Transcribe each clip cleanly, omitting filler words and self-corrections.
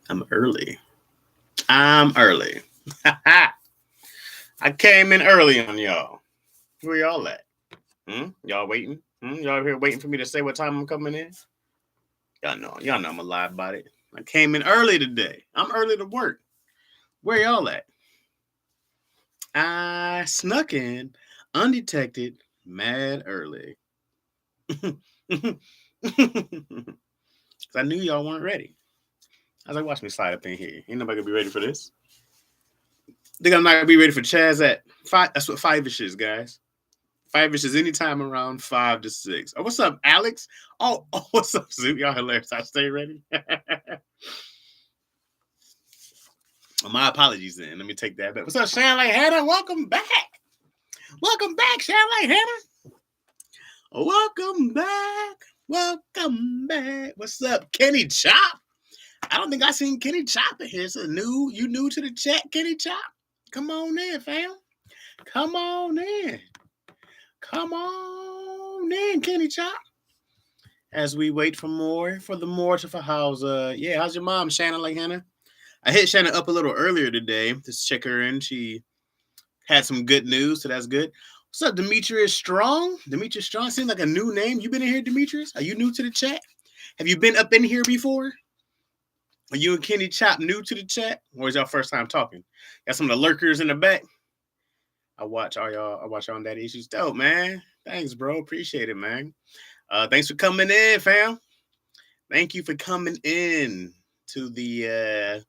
I'm early. I'm early. I came in early on y'all. Where y'all at? Y'all waiting? Y'all here waiting for me to say what time I'm coming in? Y'all know I'm alive about it. I came in early today. I'm early to work. Where y'all at? I snuck in, undetected, mad early. Cause I knew y'all weren't ready. I was like, watch me slide up in here. Ain't nobody gonna be ready for this. Think I'm not gonna be ready for Chaz at five. That's what five-ish is, guys. Five-ish is anytime around 5 to 6. Oh, what's up, Alex? Oh, what's up, Zoo? Y'all hilarious. I stay ready. My apologies then. Let me take that back. What's up, Shanley Hannah? Welcome back. Welcome back, Shanley Hannah. Welcome back. Welcome back. What's up, Kenny Chop? I don't think I seen Kenny Chop in here. So you new to the chat, Kenny Chop? Come on in, fam. Come on in. Come on in, Kenny Chop. As we wait for the more to for how's how's your mom, Shannon like Hannah? I hit Shannon up a little earlier today to check her in. She had some good news, so that's good. What's up, Demetrius Strong? Demetrius Strong seems like a new name. You been in here, Demetrius? Are you new to the chat? Have you been up in here before? Are you and Kenny Chop new to the chat? Or is y'all first time talking? Got some of the lurkers in the back. I watch y'all on that issues. Dope, man. Thanks, bro. Appreciate it, man. Thanks for coming in, fam. Thank you for coming in to the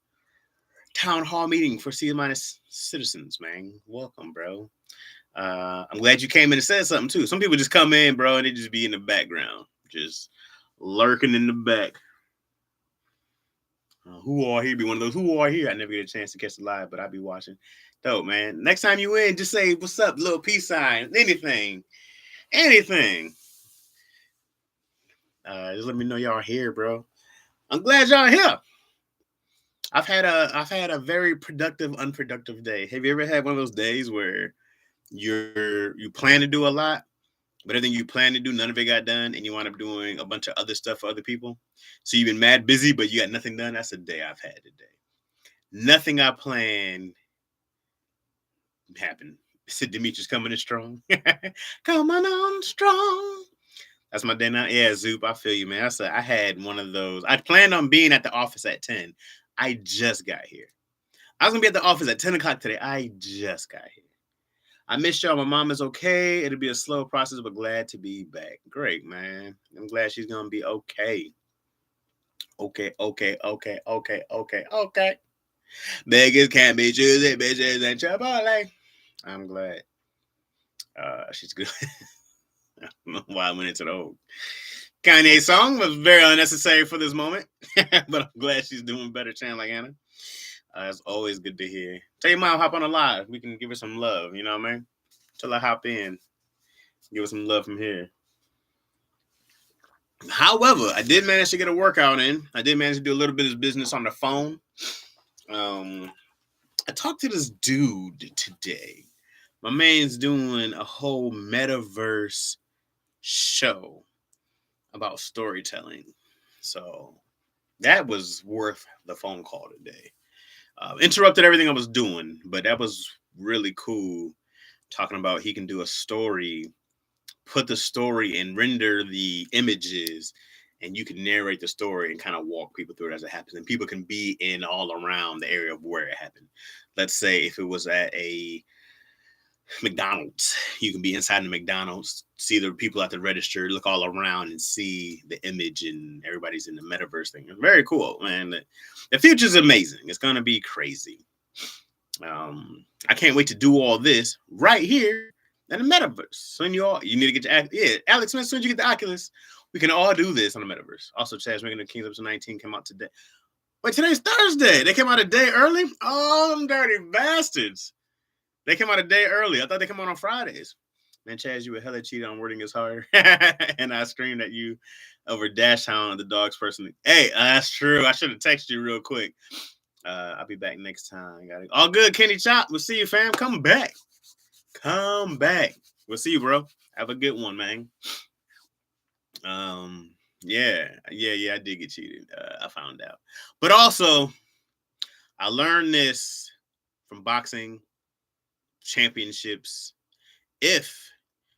town hall meeting for C minus citizens, man. Welcome, bro. I'm glad you came in and said something too. Some people just come in, bro, and they just be in the background, just lurking in the back. Who are here? Be one of those who are here. I never get a chance to catch the live, but I'll be watching. Dope, man. Next time you in, just say what's up, little peace sign, anything. Just let me know y'all here, bro. I'm glad y'all here. I've had a very productive, unproductive day. Have you ever had one of those days where you plan to do a lot, but everything you plan to do, none of it got done, and you wind up doing a bunch of other stuff for other people? So you've been mad busy, but you got nothing done. That's a day I've had today. Nothing I planned happened. Said Demetrius coming in strong. Coming on strong. That's my day now. Yeah, Zoop, I feel you, man. I had one of those. I planned on being at the office at 10. I just got here. I was gonna be at the office at 10 o'clock today. I just got here. I missed y'all. My mom is okay. It'll be a slow process, but glad to be back. Great, man. I'm glad she's gonna be okay. Okay. Beggars can't be choosy, bitches and Chipotle. I'm glad. She's good. I don't know why I went into the whole Kanye song. Was very unnecessary for this moment, but I'm glad she's doing better. Chan like Anna. It's always good to hear. Tell your mom hop on a live. We can give her some love. You know what I mean? Tell her hop in. Give her some love from here. However, I did manage to get a workout in. I did manage to do a little bit of business on the phone. I talked to this dude today. My man's doing a whole metaverse show about storytelling. So that was worth the phone call today. Interrupted everything I was doing, but that was really cool. Talking about he can do a story, put the story and render the images, and you can narrate the story and kind of walk people through it as it happens. And people can be in all around the area of where it happened. Let's say if it was at a McDonald's, you can be inside the McDonald's, see the people at the register, look all around and see the image, and everybody's in the metaverse thing. It's very cool, man. The future's amazing. It's gonna be crazy. I can't wait to do all this right here in the metaverse. So you need to get your Alex. As soon as you get the Oculus, we can all do this on the metaverse. Also, Chad's making the Kings Episode 19 come out today. Wait, today's Thursday. They came out a day early. Oh, them dirty bastards. They came out a day early. I thought they come out on Fridays. Man, Chaz, you were hella cheated on wording is hard. And I screamed at you over Dash Hound, the dog's person. Hey, that's true. I should have texted you real quick. I'll be back next time. All good, Kenny Chop. We'll see you, fam. Come back. We'll see you, bro. Have a good one, man. Yeah, I did get cheated. I found out. But also, I learned this from boxing championships. If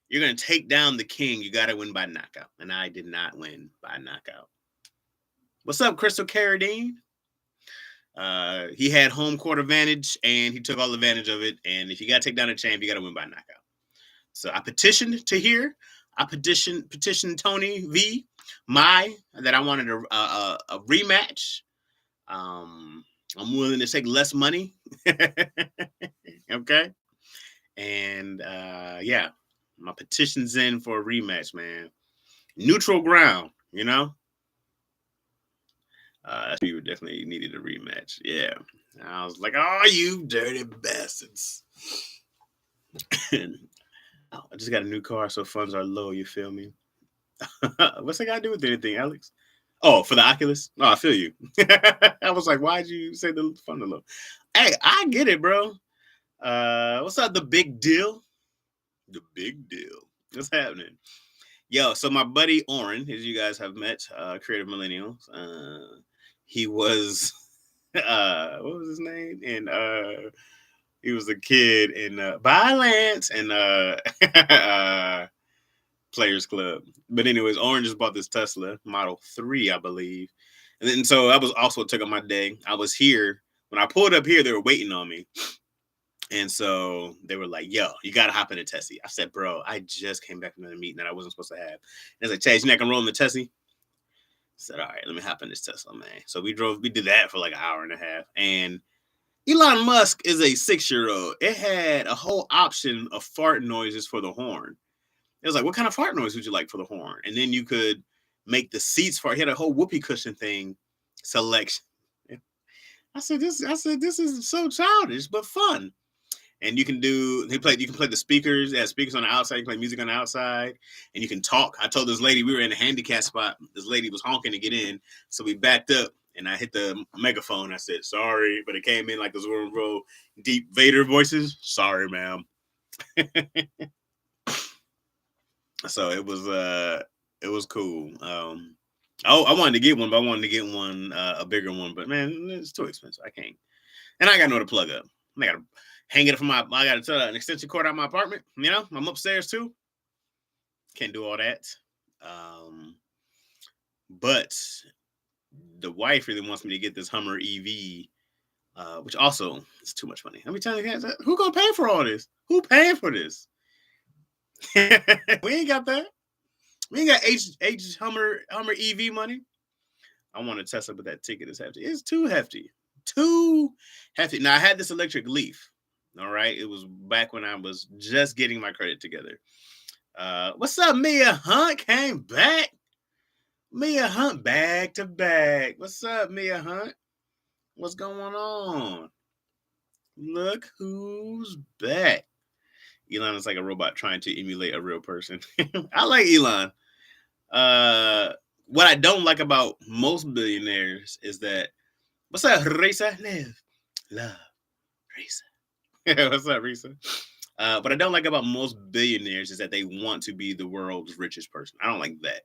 you're going to take down the king, you got to win by knockout. And I did not win by knockout. What's up, Crystal Carradine? He had home court advantage, and he took all advantage of it. And if you got to take down a champ, you got to win by knockout. So I petitioned to hear. I petitioned Tony V. That I wanted a rematch. I'm willing to take less money. Okay. And yeah, my petition's in for a rematch, man. Neutral ground, you know. We definitely needed a rematch. Yeah. I was like, oh, you dirty bastards. I just got a new car, so funds are low. You feel me? What's that got to do with anything, Alex? Oh, for the Oculus? No, I feel you. I was like, why'd you say the funds are low? Hey, I get it, bro. What's up, the big deal? The big deal. What's happening? Yo, so my buddy Oren, as you guys have met, Creative Millennials, he was, what was his name? And he was a kid in Violence and Players Club. But anyways, Oren just bought this Tesla Model 3, I believe. And then so I was also took up my day. I was here. When I pulled up here, they were waiting on me. And so they were like, yo, you got to hop in a Tessie. I said, bro, I just came back from a meeting that I wasn't supposed to have. And I was like, Chase, you're not going to roll in the Tessie? I said, all right, let me hop in this Tesla, man. So we did that for like an hour and a half. And Elon Musk is a 6-year-old. It had a whole option of fart noises for the horn. It was like, what kind of fart noise would you like for the horn? And then you could make the seats fart. He had a whole whoopee cushion thing selection. I said, this is so childish, but fun. And you can play the speakers. Yeah, speakers on the outside. You can play music on the outside, and you can talk. I told this lady we were in a handicap spot. This lady was honking to get in, so we backed up, and I hit the megaphone. I said, "Sorry," but it came in like those real deep Vader voices. Sorry, ma'am. So it was cool. I wanted to get one, but I wanted to get one a bigger one. But man, it's too expensive. I can't, and I got nowhere to plug up. I got to hang it from I got to tell an extension cord out of my apartment. You know, I'm upstairs too. Can't do all that. But the wife really wants me to get this Hummer EV, which also is too much money. Let me tell you guys, who gonna pay for all this? Who paying for this? We ain't got that. We ain't got H Hummer EV money. I want to test up, but that ticket is hefty. It's too hefty. Too hefty. Now I had this electric Leaf. All right. It was back when I was just getting my credit together. What's up, Mia Hunt? Came back. Mia Hunt back to back. What's up, Mia Hunt? What's going on? Look who's back. Elon is like a robot trying to emulate a real person. I like Elon. What I don't like about most billionaires is that, what's up, Risa? Love, Risa. What's up, Risa? What I don't like about most billionaires is that they want to be the world's richest person. I don't like that.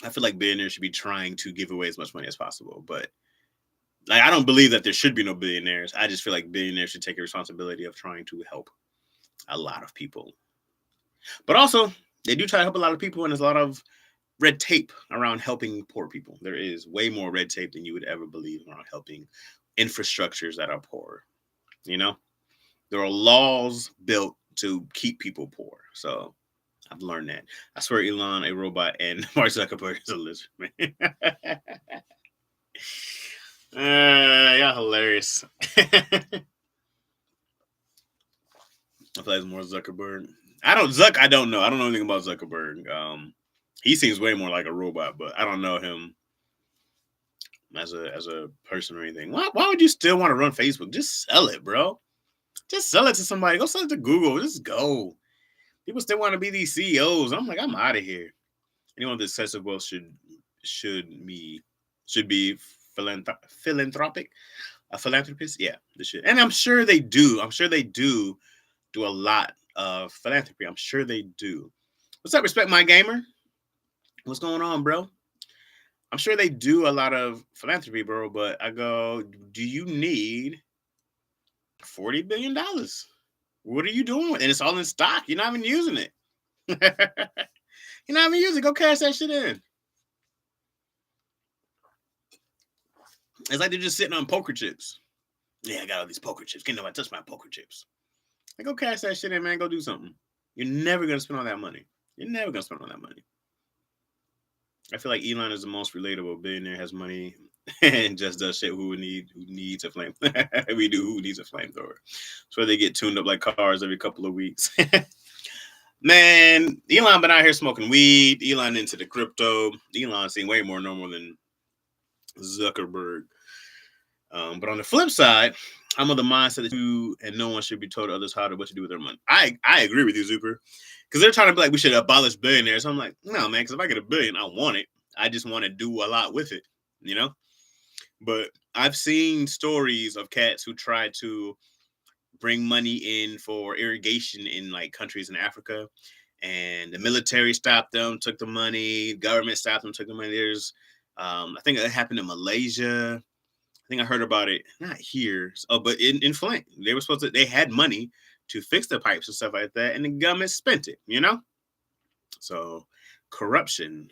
I feel like billionaires should be trying to give away as much money as possible. But like, I don't believe that there should be no billionaires. I just feel like billionaires should take a responsibility of trying to help a lot of people. But also, they do try to help a lot of people, and there's a lot of red tape around helping poor people. There is way more red tape than you would ever believe around helping infrastructures that are poor. You know? There are laws built to keep people poor. So I've learned that. I swear Elon, a robot, and Mark Zuckerberg is a lizard, man. Y'all hilarious. I feel like it's more Zuckerberg. I don't know. I don't know anything about Zuckerberg. He seems way more like a robot, but I don't know him as a person or anything. Why would you still want to run Facebook? Just sell it, bro. Just sell it to somebody. Go sell it to Google. Just go. People still want to be these CEOs. I'm like, I'm out of here. Anyone with excessive wealth should be philanthropic. A philanthropist? Yeah, they should. And I'm sure they do. I'm sure they do a lot of philanthropy. I'm sure they do. What's up, Respect My Gamer? What's going on, bro? I'm sure they do a lot of philanthropy, bro, but I go, do you need $40 billion? What are you doing? And it's all in stock. You're not even using it. You're not even using it. Go cash that shit in. It's like they're just sitting on poker chips. Yeah, I got all these poker chips. Can't nobody touch my poker chips. Like, go cash that shit in, man. Go do something. You're never gonna spend all that money. You're never gonna spend all that money. I feel like Elon is the most relatable billionaire, has money and just does shit. Who needs a flame? We do. Who needs a flamethrower? So they get tuned up like cars every couple of weeks. Man, Elon been out here smoking weed. Elon into the crypto. Elon seems way more normal than Zuckerberg. But on the flip side, I'm of the mindset that you and no one should be told others what to do with their money. I agree with you, Zucker, because they're trying to be like, we should abolish billionaires. So I'm like, no, man, because if I get $1 billion, I want it. I just want to do a lot with it, you know? But I've seen stories of cats who try to bring money in for irrigation in like countries in Africa, and the military stopped them, took the money, government stopped them, took the money. There's I think it happened in Malaysia. I think I heard about it, not here, but in Flint. They were supposed to, they had money to fix the pipes and stuff like that, and the government spent it, you know? So corruption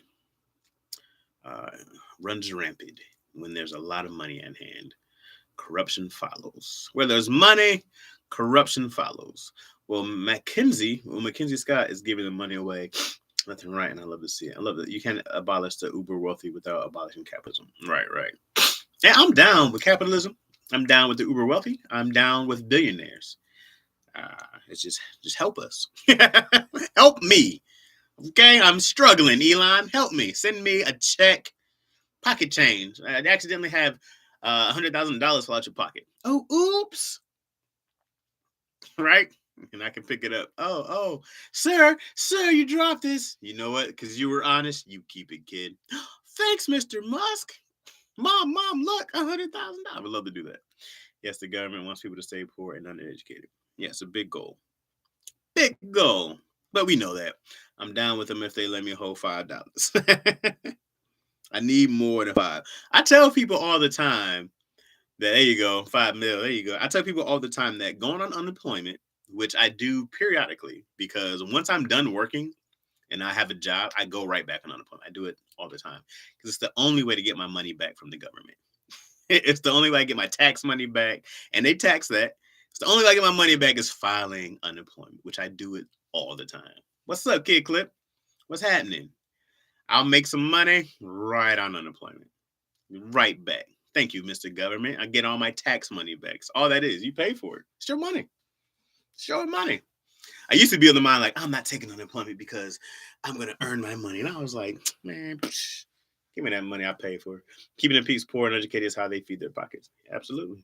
runs rampant when there's a lot of money at hand. Corruption follows. Where there's money, corruption follows. Well, Mackenzie Scott is giving the money away left and right, and I love to see it. I love that you can't abolish the uber wealthy without abolishing capitalism. Right. And I'm down with capitalism. I'm down with the uber wealthy. I'm down with billionaires. It's just help us. Help me. Okay, I'm struggling, Elon. Help me. Send me a check, pocket change. I accidentally have $100,000 fall out your pocket. Oh, oops. Right? And I can pick it up. Oh, sir, you dropped this. You know what? Because you were honest, you keep it, kid. Thanks, Mr. Musk. Mom, look, $100,000. I would love to do that. Yes, the government wants people to stay poor and uneducated. Yes, a big goal. Big goal. But we know that. I'm down with them if they let me hold $5. I need more than 5. I tell people all the time that, there you go, 5 mil, there you go. I tell people all the time that going on unemployment, which I do periodically, because once I'm done working and I have a job, I go right back on unemployment. I do it all the time because it's the only way to get my money back from the government. It's the only way I get my tax money back, and they tax that. It's the only way I get my money back is filing unemployment, which I do it all the time. What's up, Kid Clip? What's happening? I'll make some money right on unemployment. Right back. Thank you, Mr. Government. I get all my tax money back. So all that is, you pay for it. It's your money. It's your money. I used to be on the mind like, I'm not taking unemployment because I'm going to earn my money. And I was like, man, give me that money I pay for. Keeping the peace poor and educated is how they feed their pockets. Absolutely.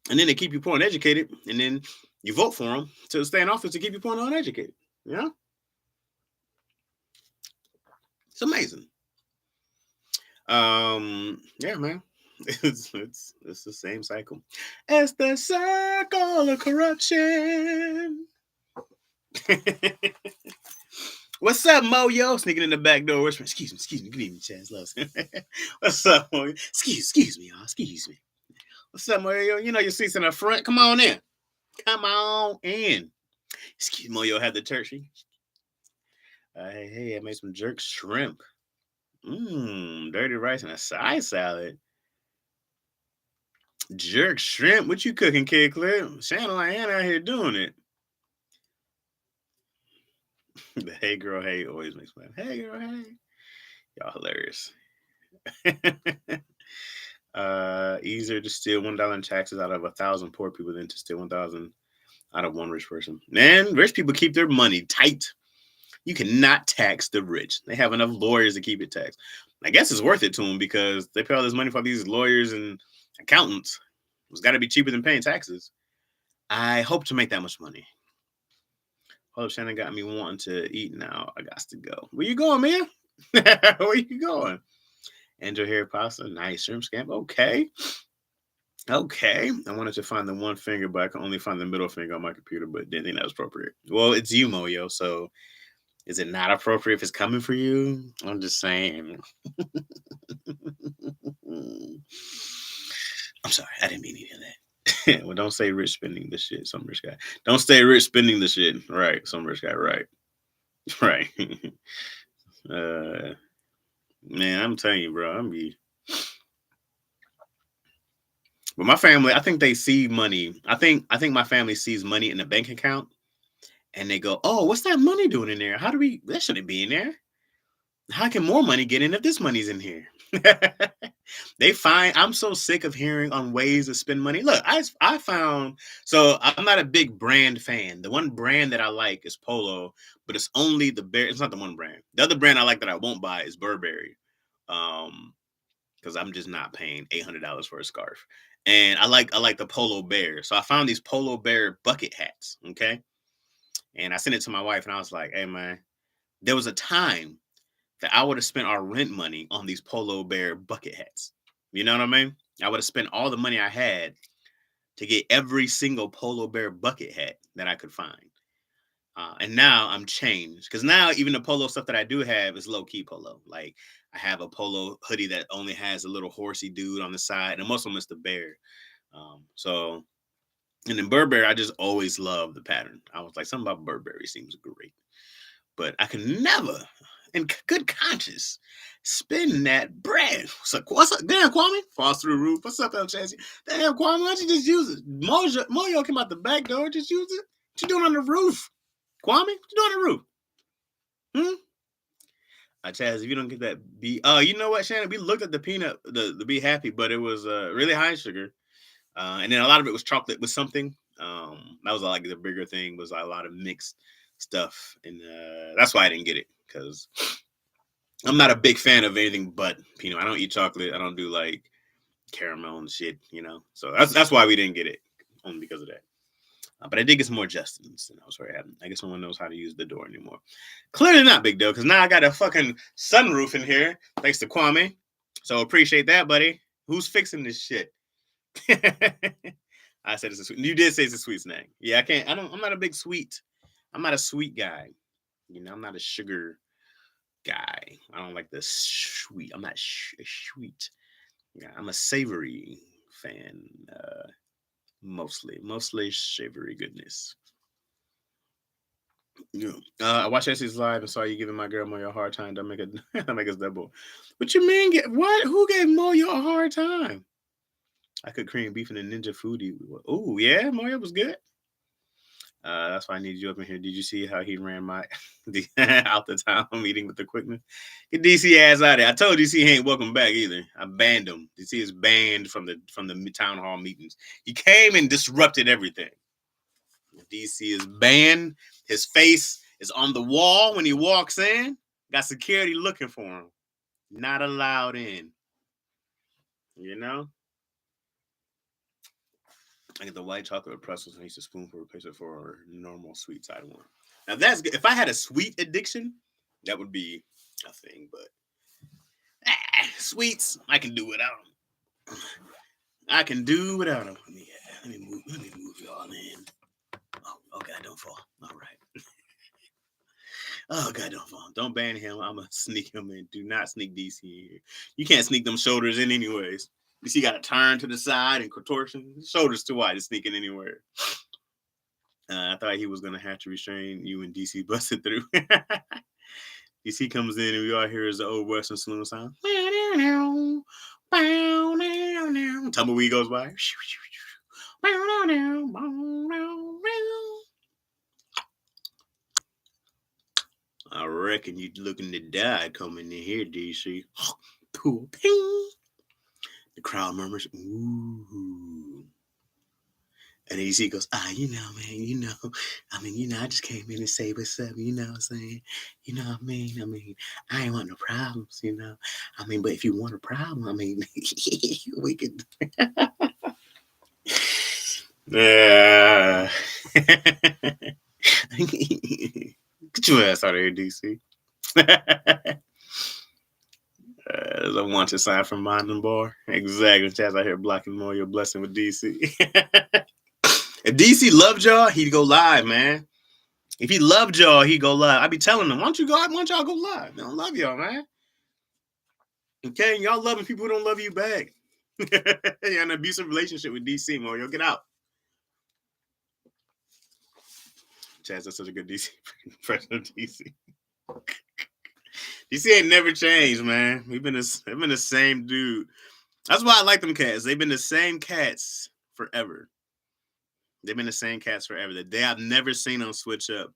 And then they keep you poor and educated, and then you vote for them to stay in office to keep you poor and uneducated. You know? It's amazing. Yeah, man. It's the same cycle. It's the circle of corruption. What's up, Moyo? Sneaking in the back door. Excuse me. Good evening, Chaz Loves. What's up, Moyo? Excuse me, y'all. Excuse me. What's up, Moyo? You know your seat's in the front. Come on in. Come on in. Excuse me, Moyo had the turkey. Hey, I made some jerk shrimp. Dirty rice and a side salad. Jerk shrimp? What you cooking, Kid Clip? Shannon Lyon out here doing it. The hey girl, hey always makes me laugh. Hey girl, hey. Y'all hilarious. Easier to steal $1 in taxes out of 1,000 poor people than to steal 1,000 out of one rich person. Man, rich people keep their money tight. You cannot tax the rich. They have enough lawyers to keep it taxed. I guess it's worth it to them because they pay all this money for these lawyers and accountants. It's got to be cheaper than paying taxes. I hope to make that much money. Hold up, Shannon got me wanting to eat now. I got to go. Where you going, man? Where you going? Angel hair pasta. Nice. Shrimp scamp. Okay. I wanted to find the one finger, but I can only find the middle finger on my computer, but didn't think that was appropriate. Well, it's you, Moyo, so Is it not appropriate if it's coming for you? I'm just saying. I'm sorry, I didn't mean any of that. Well, don't say rich spending the shit. Some rich guy. Don't stay rich spending the shit. Right. Some rich guy. Right. Right. uh, man, I'm telling you, bro. But my family, I think they see money. I think my family sees money in a bank account, and they go, "Oh, what's that money doing in there? How do we? That shouldn't be in there. How can more money get in if this money's in here?" They find I'm so sick of hearing on ways to spend money. Look, I found so I'm not a big brand fan. The one brand that I like is Polo, but it's only the bear. It's not the one brand. The other brand I like that I won't buy is Burberry, because I'm just not paying $800 for a scarf. And I like the Polo Bear. So I found these Polo Bear bucket hats. Okay, and I sent it to my wife, and I was like, "Hey man, there was a time that I would have spent our rent money on these Polo Bear bucket hats. You know what I mean? I would have spent all the money I had to get every single Polo Bear bucket hat that I could find. And now I'm changed because now even the polo stuff that I do have is low key polo. Like I have a polo hoodie that only has a little horsey dude on the side, and most of them is the bear. So and then Burberry, I just always love the pattern. I was like, something about Burberry seems great, but I can never, in good conscience, spend that bread. What's up? Damn, Kwame. Falls through the roof. What's up, El Chassis? Damn, Kwame, why don't you just use it? Moyo came out the back door. Just use it. What you doing on the roof? Kwame, what you doing on the roof? Chaz, if you don't get that be you know what, Shannon? We looked at the peanut, the Be Happy, but it was really high sugar. And then a lot of it was chocolate with something. That was like the bigger thing was like a lot of mixed stuff, and that's why I didn't get it because I'm not a big fan of anything but peanut. I don't eat chocolate. I don't do like caramel and shit, So that's why we didn't get it, only because of that. But I did get some more Justins, and I was very happy. I guess no one knows how to use the door anymore. Clearly not, big deal, because now I got a fucking sunroof in here, thanks to Kwame. So appreciate that, buddy. Who's fixing this shit? I said it's a sweet. You did say it's a sweet snack. Yeah, I can't. I'm not a big sweet. I'm not a sweet guy. I'm not a sugar guy. I don't like the sweet. I'm not sweet. Yeah, I'm a savory fan. Mostly savory goodness. Yeah. I watched Essie's live and saw you giving my girl Moyo a hard time. Don't make it. Don't make us double. What you mean? What? Who gave Moyo a hard time? I could Korean beef in a ninja foodie. Oh yeah, Moyo was good. That's why I need you up in here. Did you see how he ran my out the town meeting with the quickness? Get DC ass out of there. I told DC he ain't welcome back either. I banned him. DC is banned from the town hall meetings. He came and disrupted everything. DC is banned. His face is on the wall when he walks in. Got security looking for him. Not allowed in. I get the white chocolate pretzels and I use a spoonful to replace it for normal sweet side one. Now that's good. If I had a sweet addiction, that would be a thing. But sweets, I can do without them. I can do without them. Let me move y'all in. Oh God, don't fall. All right. Oh God, don't fall. Don't ban him. I'm gonna sneak him in. Do not sneak DC in here. You can't sneak them shoulders in anyways. You see, got to turn to the side and contortion. Shoulders too wide to sneak in anywhere. I thought he was gonna have to restrain you and DC busted through. DC comes in and we all hear is the old Western saloon sound. Tumbleweed goes by. I reckon you looking to die coming in here, DC. Cool. Ping. The crowd murmurs, ooh. And DC goes, man, I just came in to say what's up, you know what I'm saying? You know what I mean? I ain't want no problems, but if you want a problem, we could. Yeah. Get your ass out of here, DC. There's a wanted sign from Mondon Bar. Exactly. Chaz out here blocking more your blessing with DC. If DC loved y'all, he'd go live, man. If he loved y'all, he go live. I be telling them, why don't you go? Why don't y'all go live? They don't love y'all, man. Okay, y'all loving people who don't love you back. You're in an abusive relationship with DC, Mo. Yo, get out. Chaz, that's such a good DC impression of DC. DC ain't never changed, man. They've been the same dude. That's why I like them cats. They've been the same cats forever. They've been the same cats forever. The day I've never seen them switch up.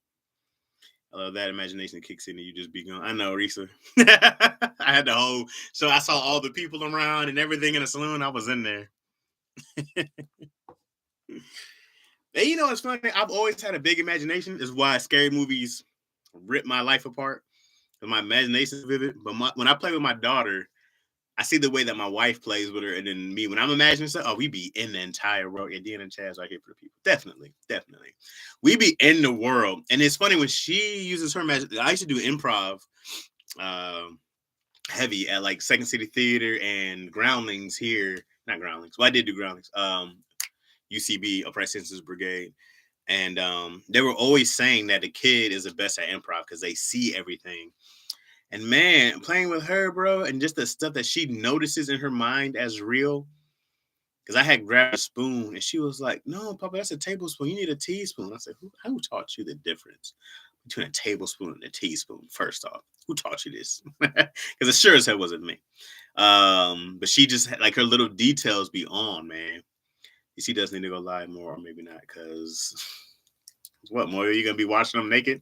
I love that imagination kicks in and you just be gone. I know, Risa. I had the whole so I saw all the people around and everything in the saloon. I was in there. And you know, it's funny. I've always had a big imagination. Is why scary movies rip my life apart. Because my imagination is vivid. But when I play with my daughter, I see the way that my wife plays with her, and then me when I'm imagining stuff. Oh, we be in the entire world. Yeah, Dean and Chaz right here for the people. Definitely, definitely, we be in the world. And it's funny when she uses her imagination. I used to do improv, heavy at like Second City Theater and Groundlings here. Not Groundlings. Well, I did do Groundlings. UCB, Upright Citizens Brigade. And they were always saying that the kid is the best at improv because they see everything. And man, playing with her, bro, and just the stuff that she notices in her mind as real. Because I had grabbed a spoon and she was like, "No, Papa, that's a tablespoon. You need a teaspoon." I said, "Who taught you the difference between a tablespoon and a teaspoon? First off, who taught you this?" Because it sure as hell wasn't me. But she just like her little details be on, man. She does need to go live more, or maybe not. Because what, Moyo? You gonna be watching them naked?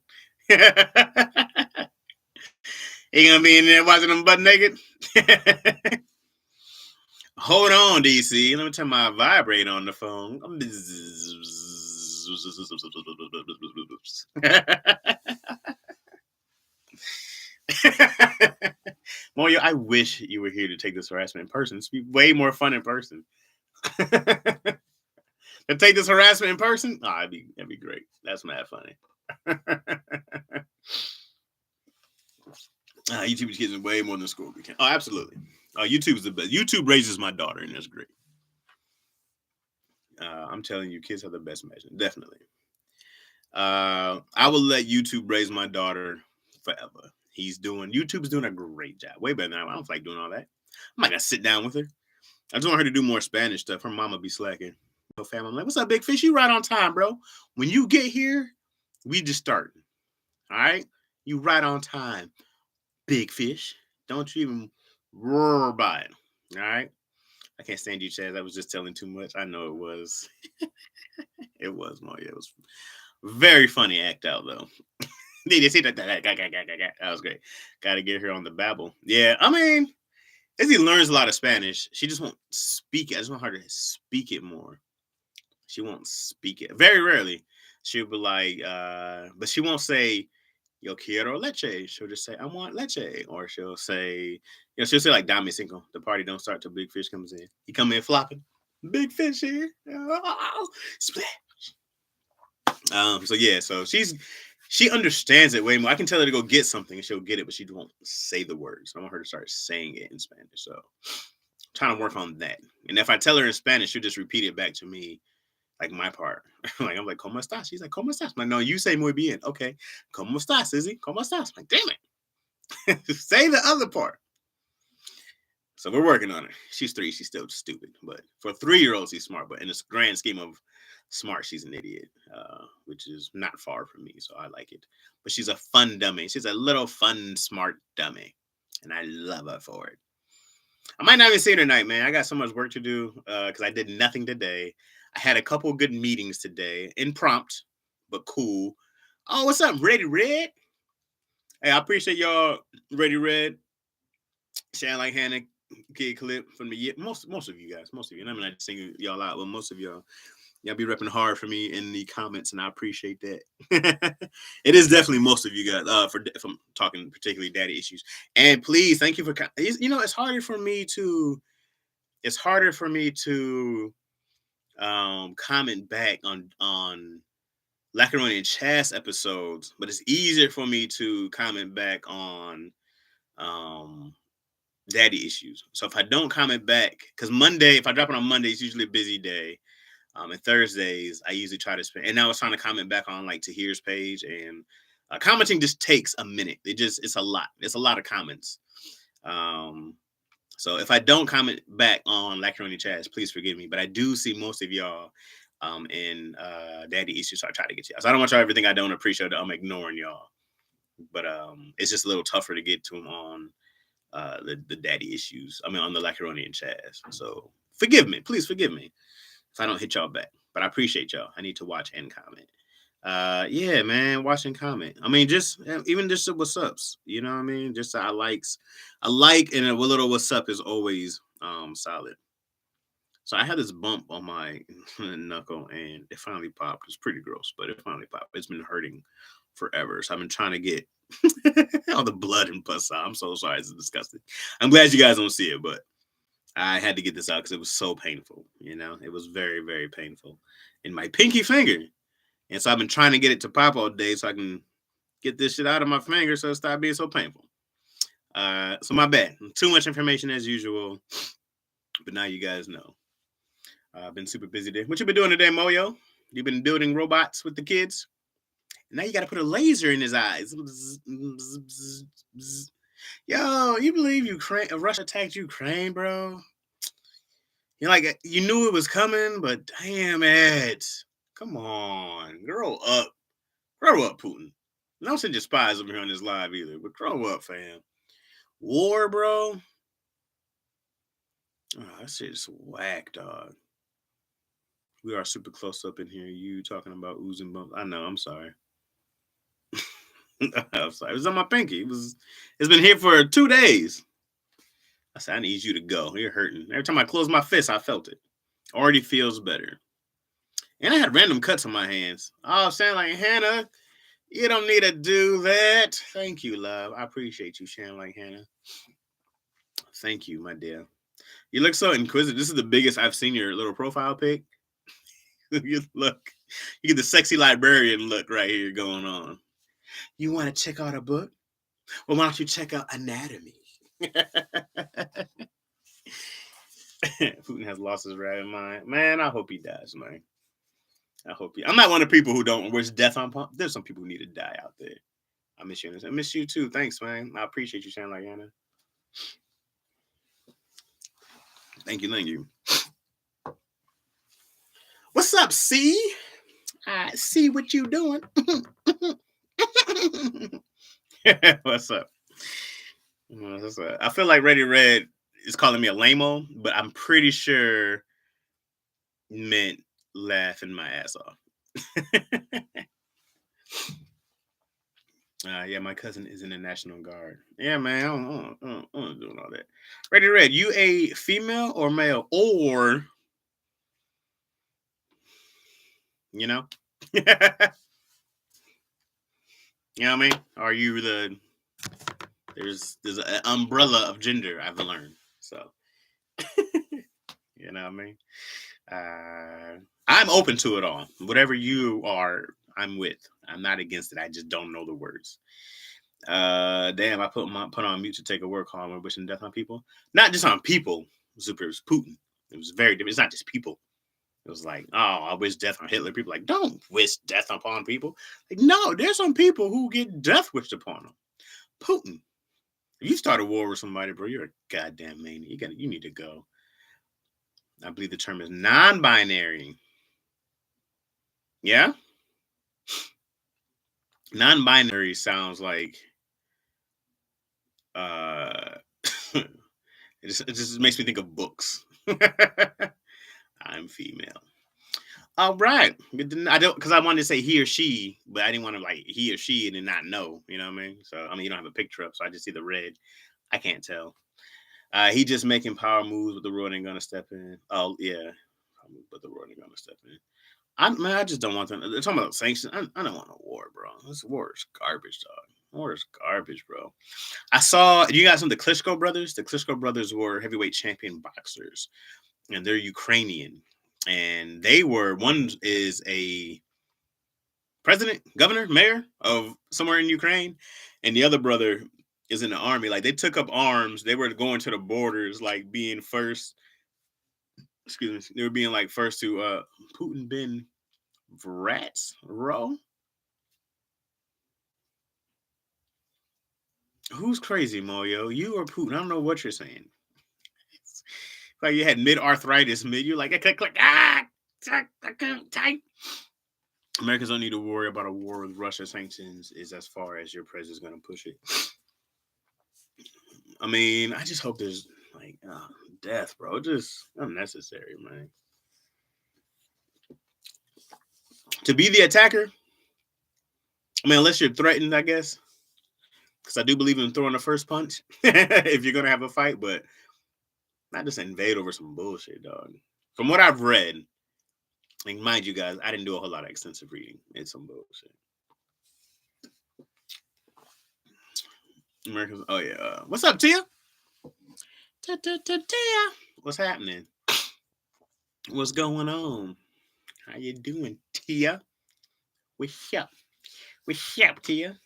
You gonna be in there watching them butt naked? Hold on, DC. Let me turn my vibrate on the phone. Moyo, I wish you were here to take this harassment in person. It's be way more fun in person. To take this harassment in person, oh, that'd be great. That's mad funny. YouTube kids is way more than school weekend. Oh, absolutely. YouTube is the best. YouTube raises my daughter, and that's great. I'm telling you, kids have the best imagination. Definitely. I will let YouTube raise my daughter forever. YouTube's doing a great job. Way better than I don't feel like doing all that. I'm not gonna sit down with her. I just want her to do more Spanish stuff. Her mama be slacking. No family. I'm like, what's up, Big Fish? You right on time, bro. When you get here, we just starting. All right? You right on time, Big Fish. Don't you even roar by it. All right? I can't stand you, Chaz. I was just telling too much. I know it was. It was, Mo. It was very funny act out, though. Did you see that? That was great. Got to get her on the babble. Yeah, I mean, Izzy learns a lot of Spanish. She just won't speak it. I just want her to speak it more. She won't speak it. Very rarely. She'll be like, but she won't say, yo quiero leche. She'll just say, I want leche. Or she'll say, she'll say like Dame Cinco. The party don't start till Big Fish comes in. He come in flopping. Big Fish here. Oh, splash. So yeah, so she understands it way more. I can tell her to go get something and she'll get it, but she won't say the words. I want her to start saying it in Spanish. So I'm trying to work on that. And if I tell her in Spanish, she'll just repeat it back to me, like my part. I'm like, ¿Cómo estás? She's like, ¿Cómo estás? I'm like, no, you say muy bien. Okay. ¿Cómo estás, Izzy? ¿Cómo estás? I'm like, damn it. Say the other part. So we're working on it. She's 3. She's still stupid. But for 3-year-olds, she's smart. But in this grand scheme of smart, she's an idiot, which is not far from me. So I like it. But she's a fun dummy. She's a little fun, smart dummy. And I love her for it. I might not even see her tonight, man. I got so much work to do because I did nothing today. I had a couple good meetings today. Impromptu, but cool. Oh, what's up, Ready Red? Hey, I appreciate y'all, Ready Red. Shine like Hannah, kid clip from the year. Most of you guys, most of you. And I'm not singing y'all out, but most of y'all be repping hard for me in the comments, and I appreciate that. It is definitely most of you guys. If I'm talking particularly daddy issues, and please, thank you for. It's harder for me to. It's harder for me to comment back on Lackaroni and Chaz episodes, but it's easier for me to comment back on daddy issues. So if I don't comment back, because Monday, if I drop it on Monday, it's usually a busy day. And Thursdays, I usually try to spend. And I was trying to comment back on like Tahir's page, and commenting just takes a minute. It's a lot. It's a lot of comments. Um, so if I don't comment back on Lacroni Chats, please forgive me. But I do see most of y'all in Daddy Issues, so I try to get y'all. So I don't want y'all ever think I don't appreciate it. I'm ignoring y'all. But it's just a little tougher to get to them on the Daddy Issues. I mean, on the Lacroni and Chaz. So forgive me. Please forgive me if I don't hit y'all back. But I appreciate y'all. I need to watch and comment. Yeah, man, watch and comment. I mean, just even just what's ups, you know what I mean? Just I likes, a like and a little what's up is always solid. So I had this bump on my knuckle and it finally popped. It's pretty gross, but it finally popped. It's been hurting forever. So I've been trying to get all the blood and pus out. I'm so sorry. It's disgusting. I'm glad you guys don't see it, but I had to get this out because it was so painful. You know, it was very, very painful in my pinky finger. And so I've been trying to get it to pop all day so I can get this shit out of my finger so it stop being so painful. So my bad. Too much information as usual. But now you guys know. I've been super busy today. What you been doing today, Moyo? You been building robots with the kids? Now you got to put a laser in his eyes. Yo, you believe Ukraine? Russia attacked Ukraine, bro? You're like, you knew it was coming, but damn it! Come on, grow up, Putin. Don't send your spies over here on this live either, but grow up, fam. War, bro. Oh, that shit's whack, dog. We are super close up in here. You talking about oozing bumps? I know. I'm sorry. I'm sorry. It was on my pinky. It's been here for 2 days. I said, I need you to go. You're hurting. Every time I close my fist, I felt it. Already feels better. And I had random cuts on my hands. Oh, I'm saying like, Hannah, you don't need to do that. Thank you, love. I appreciate you sharing like Hannah. Thank you, my dear. You look so inquisitive. This is the biggest I've seen your little profile pic. You look, you get the sexy librarian look right here going on. You want to check out a book? Well, why don't you check out anatomy? Putin has lost his rabbit mind. Man, I hope he dies, man. I hope he. I'm not one of the people who don't wish death on pump. There's some people who need to die out there. I miss you. I miss you too. Thanks, man. I appreciate you sharing like Anna. Thank you, thank you. What's up, C? I see what you doing. What's up? I feel like Ready Red is calling me a lame-o, but I'm pretty sure meant laughing my ass off. Yeah, my cousin is in the National Guard. Yeah, man, I'm doing all that. Ready Red, you a female or male? Or, you know? You know what I mean? Are you there's an umbrella of gender I've learned. So, you know what I mean? I'm open to it all. Whatever you are, I'm with. I'm not against it. I just don't know the words. Damn, I put on mute to take a word call. We're wishing death on people. Not just on people. Super, it was Putin. It was very different. It's not just people. It was like, oh, I wish death on Hitler. People like, don't wish death upon people. Like, no, there's some people who get death wished upon them. Putin. If you start a war with somebody, bro, you're a goddamn maniac. You need to go. I believe the term is non-binary. Yeah? Non-binary sounds like it just makes me think of books. I'm female. All right. I don't, because I wanted to say he or she, but I didn't want to like he or she and then not know. You know what I mean? So I mean, you don't have a picture up, so I just see the red. I can't tell. He just making power moves, but the road ain't gonna step in. Oh yeah, but the road ain't gonna step in. I just don't want them. They're talking about sanctions. I don't want a war, bro. This war is garbage, dog. War is garbage, bro. I saw you guys know the Klitschko brothers. The Klitschko brothers were heavyweight champion boxers, and they're Ukrainian. And they were, one is a president, governor, mayor of somewhere in Ukraine, and the other brother is in the army. Like they took up arms. They were going to the borders, like being first excuse me, they were being like first to Putin been Vrats row. Who's crazy, Moyo? You or Putin? I don't know what you're saying. It's like you had mid arthritis, mid. You're like, click, click, I can't type. Americans don't need to worry about a war with Russia. Sanctions is as far as your president's going to push it. I mean, I just hope there's like death, bro. Just unnecessary, man. To be the attacker, I mean, unless you're threatened, I guess. Because I do believe in throwing the first punch if you're gonna have a fight, but not just invade over some bullshit, dog. From what I've read, like mind you guys, I didn't do a whole lot of extensive reading. It's some bullshit. Americans, oh yeah. What's up, Tia? Tia. What's happening? What's going on? How you doing, Tia? What's up? What's up, Tia?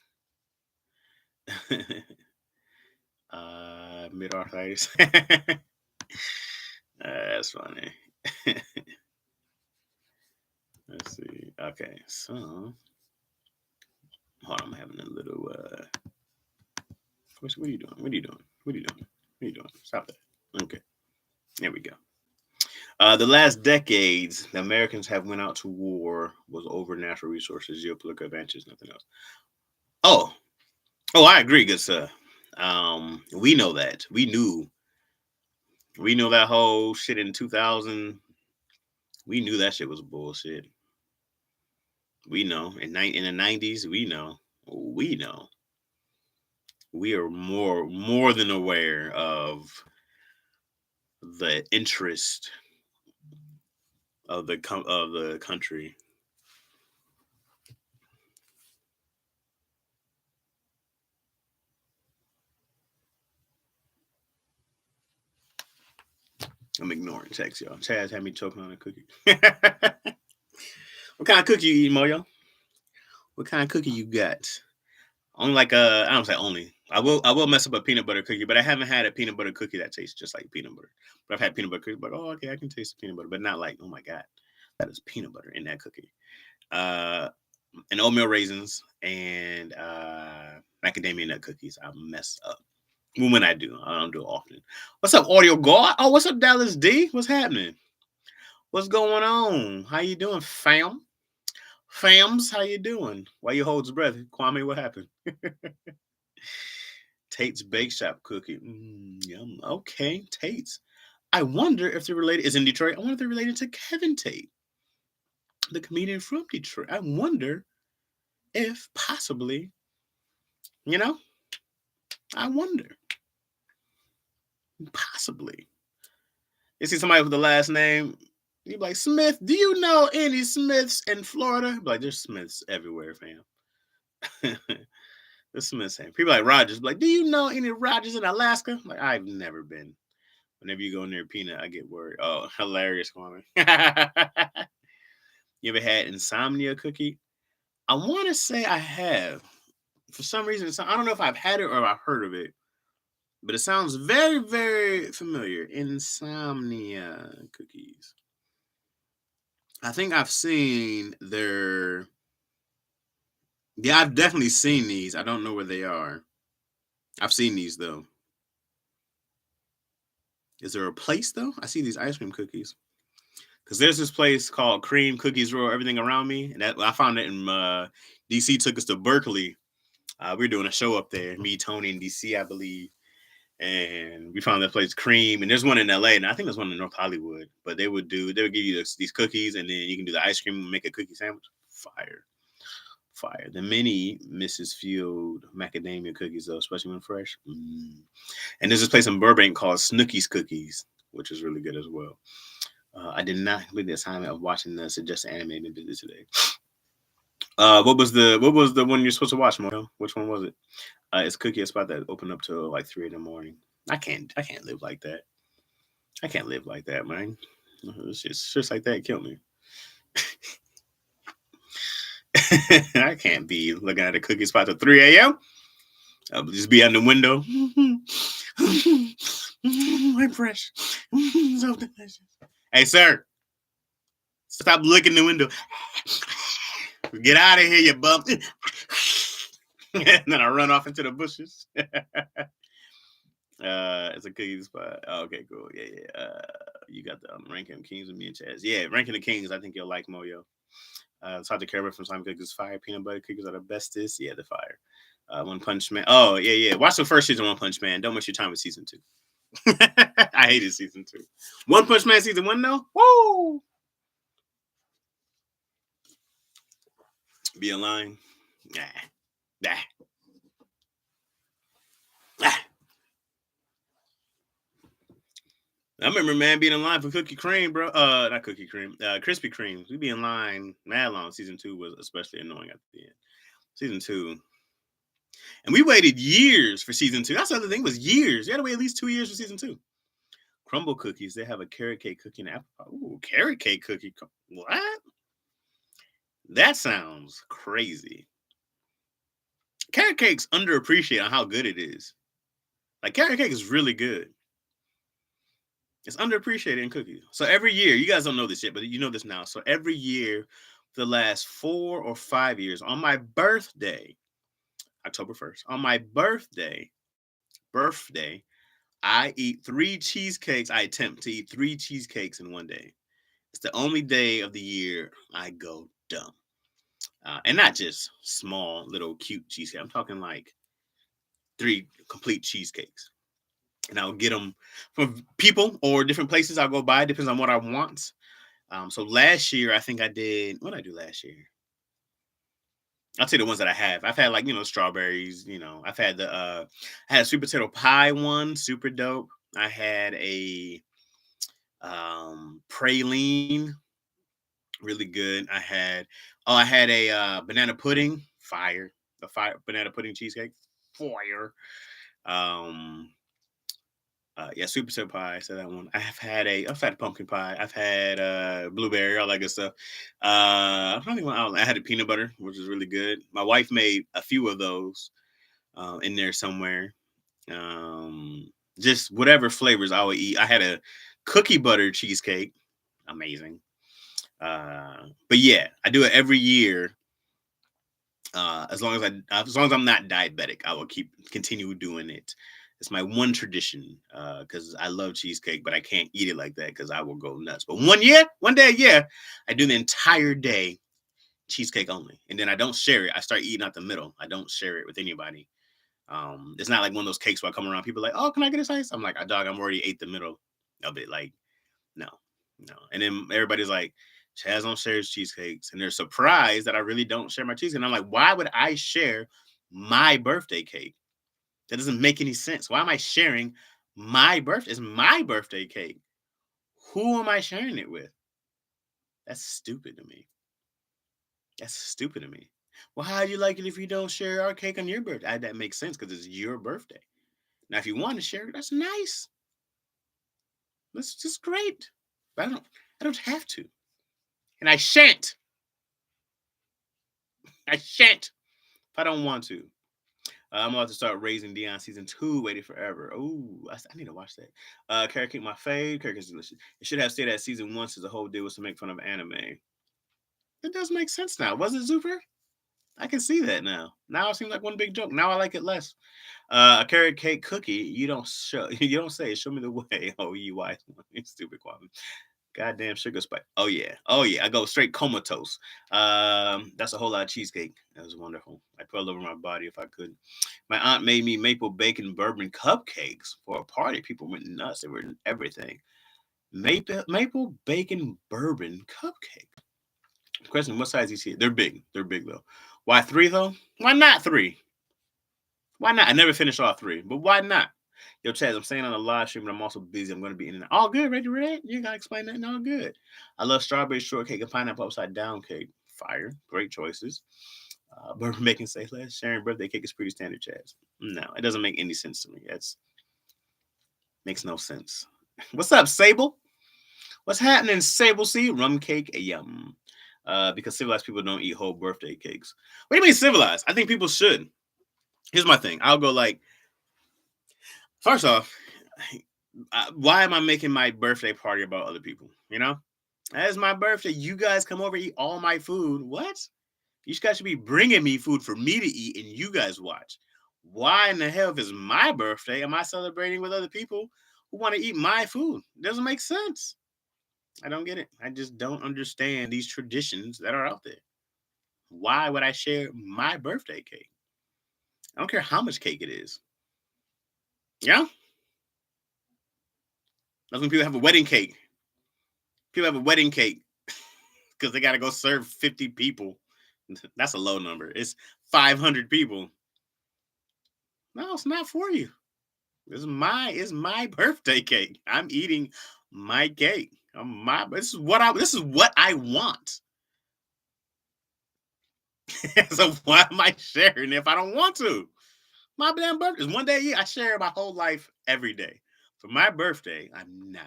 Mid arthritis. That's funny. Let's see. Okay, so hold on, I'm having a little what are you doing? What are you doing? What are you doing? What are you doing? Stop that. Okay. There we go. The last decades, the Americans have went out to war was over natural resources, geopolitical advantages, nothing else. Oh, I agree, good sir. We know that. We know that whole shit in 2000. We knew that shit was bullshit. We know in the 90s. We know. We are more than aware of the interest of the country. I'm ignoring text, y'all. Chaz had me choking on a cookie. What kind of cookie you eating, Moyo? What kind of cookie you got? Only like I don't say only. I will mess up a peanut butter cookie, but I haven't had a peanut butter cookie that tastes just like peanut butter. But I've had peanut butter cookies, but oh okay, I can taste the peanut butter, but not like, oh my god, that is peanut butter in that cookie. And oatmeal raisins and macadamia nut cookies. I mess up. When I do, I don't do it often. What's up, Audio God? Oh, what's up, Dallas D? What's happening? What's going on? How you doing, fam? Fams, how you doing? Why you hold your breath? Kwame, what happened? Tate's Bake Shop cookie. Yum. Okay, Tate's. I wonder if they're related. Is in Detroit. I wonder if they're related to Kevin Tate, the comedian from Detroit. I wonder if possibly, you know, I wonder. Possibly. You see somebody with the last name, you be like, Smith, do you know any Smiths in Florida? Be like, there's Smiths everywhere, fam. The Smiths. People like Rogers, be like, do you know any Rogers in Alaska? Like, I've never been. Whenever you go near Peanut, I get worried. Oh, hilarious, Kwame. You ever had insomnia cookie? I want to say I have. For some reason, I don't know if I've had it or I've heard of it, but it sounds very, very familiar. Insomnia cookies. I think I've seen their. Yeah, I've definitely seen these. I don't know where they are. I've seen these though. Is there a place though? I see these ice cream cookies. Because there's this place called Cream Cookies Roll Everything Around Me, and that I found it in DC. Took us to Berkeley. We were doing a show up there. Me, Tony, and DC, I believe. And we found that place Cream, and there's one in LA, and I think there's one in North Hollywood. But they would give you these cookies, and then you can do the ice cream and make a cookie sandwich. Fire. The mini Mrs. Field macadamia cookies, though, especially when fresh. And there's this place in Burbank called Snooki's Cookies, which is really good as well. I did not complete the assignment of watching the suggested animated video today. What was the one you're supposed to watch, Mo? Which one was it? It's Cookie, a spot that opened up till like 3 a.m. I can't live like that. I can't live like that, man. It's just like that killed me. I can't be looking at a cookie spot till 3 a.m. I'll just be out the window. I'm fresh. So delicious. Hey, sir, stop licking the window. Get out of here, you bum. And then I run off into the bushes. It's a cookie spot. Oh, okay, cool. Yeah, yeah. You got the Ranking Kings with me and Chaz. Yeah, Ranking the Kings. I think you'll like Moyo. Talk to Carver from Slime Cookies. Fire peanut butter cookies are the bestest. Yeah, the fire. One Punch Man. Oh yeah, yeah. Watch the first season of One Punch Man. Don't waste your time with season 2. I hated season 2. One Punch Man season 1 though. Woo! Be in line. Nah. Nah. Nah. I remember, man, being in line for Cookie Cream, bro. Not Cookie Cream. Krispy Kremes. We'd be in line mad long. Season 2 was especially annoying at the end. Season 2. And we waited years for season 2. That's the other thing, was years. You had to wait at least 2 years for season 2. Crumble cookies. They have a carrot cake cookie and apple pie. Ooh, carrot cake cookie. What? That sounds crazy. Carrot cake's underappreciated on how good it is. Like, carrot cake is really good. It's underappreciated in cookies. So every year, you guys don't know this yet, but you know this now. So every year, for the last 4 or 5 years, on my birthday, October 1st, on my birthday, I eat 3 cheesecakes. I attempt to eat 3 cheesecakes in one day. It's the only day of the year I go dumb. And not just small, little, cute cheesecake. I'm talking like 3 complete cheesecakes. And I'll get them from people or different places I'll go by. Depends on what I want. So last year, I think I did. What did I do last year? I'll tell you the ones that I have. I've had, like, strawberries. I've had I had a sweet potato pie one, super dope. I had a praline, really good. I had a banana pudding, fire. The fire banana pudding cheesecake, fire. Um, yeah, sweet potato pie. So that one. I've had pumpkin pie. I've had blueberry, all that good stuff. I'm trying to think I had a peanut butter, which is really good. My wife made a few of those in there somewhere. Just whatever flavors I would eat. I had a cookie butter cheesecake, amazing. But yeah, I do it every year. As long as I'm not diabetic, I will continue doing it. It's my one tradition because I love cheesecake, but I can't eat it like that because I will go nuts. But one day, yeah, I do the entire day cheesecake only, and then I don't share it. I start eating out the middle. I don't share it with anybody. It's not like one of those cakes where I come around, people are like, "Oh, can I get a slice?" I'm like, dog, I'm already ate the middle of it. Like, no, no. And then everybody's like, Chaz don't share his cheesecakes, and they're surprised that I really don't share my cheesecake. And I'm like, why would I share my birthday cake? That doesn't make any sense. Why am I sharing my birthday? It's my birthday cake. Who am I sharing it with? That's stupid to me. That's stupid to me. Well, how do you like it if you don't share our cake on your birthday? That makes sense because it's your birthday. Now, if you want to share it, that's nice. That's just great. But I don't have to. And I shan't. I shan't if I don't want to. I'm about to start Raising Dion season 2. Waited forever. Ooh, I need to watch that. Carrot Cake, my fave. Carrot Cake is delicious. It should have stayed at season 1 since the whole deal was to make fun of anime. It does make sense now. Was it Zuper? I can see that now. Now it seems like one big joke. Now I like it less. A carrot cake cookie. You don't show. You don't say. Show me the way. Oh, you wise one. Stupid Kwame. Goddamn sugar spike. Oh yeah. Oh yeah. I go straight comatose. That's a whole lot of cheesecake. That was wonderful. I put it over my body if I could. My aunt made me maple bacon bourbon cupcakes for a party. People went nuts. They were everything. Maple bacon bourbon cupcake. Question: what size is he? They're big. They're big though. Why 3 though? Why not 3? Why not? I never finished all 3, but why not? Yo, Chaz, I'm saying on a live stream, but I'm also busy. I'm going to be in and out. All good, ready to read? You got to explain that. All good. I love strawberry shortcake and pineapple upside down cake. Fire. Great choices. Bourbon making say less. Sharing birthday cake is pretty standard, Chaz. No, it doesn't make any sense to me. That's makes no sense. What's up, Sable? What's happening, Sable C? Rum cake, yum. Because civilized people don't eat whole birthday cakes. What do you mean civilized? I think people should. Here's my thing. I'll go like, first off, Why am I making my birthday party about other people? You know, as my birthday, you guys come over, eat all my food. What? You guys should be bringing me food for me to eat, and you guys watch. Why in the hell, if it's my birthday, am I celebrating with other people who want to eat my food? It doesn't make sense. I don't get it. I just don't understand these traditions that are out there. Why would I share my birthday cake? I don't care how much cake it is. Yeah, that's when people have a wedding cake. People have a wedding cake because they got to go serve 50 people. That's a low number. It's 500 people. No, it's not for you. It's my birthday cake. I'm eating my cake. This is what I want. So why am I sharing if I don't want to? My damn birthday is one day a year. I share my whole life every day. For my birthday, I'm not.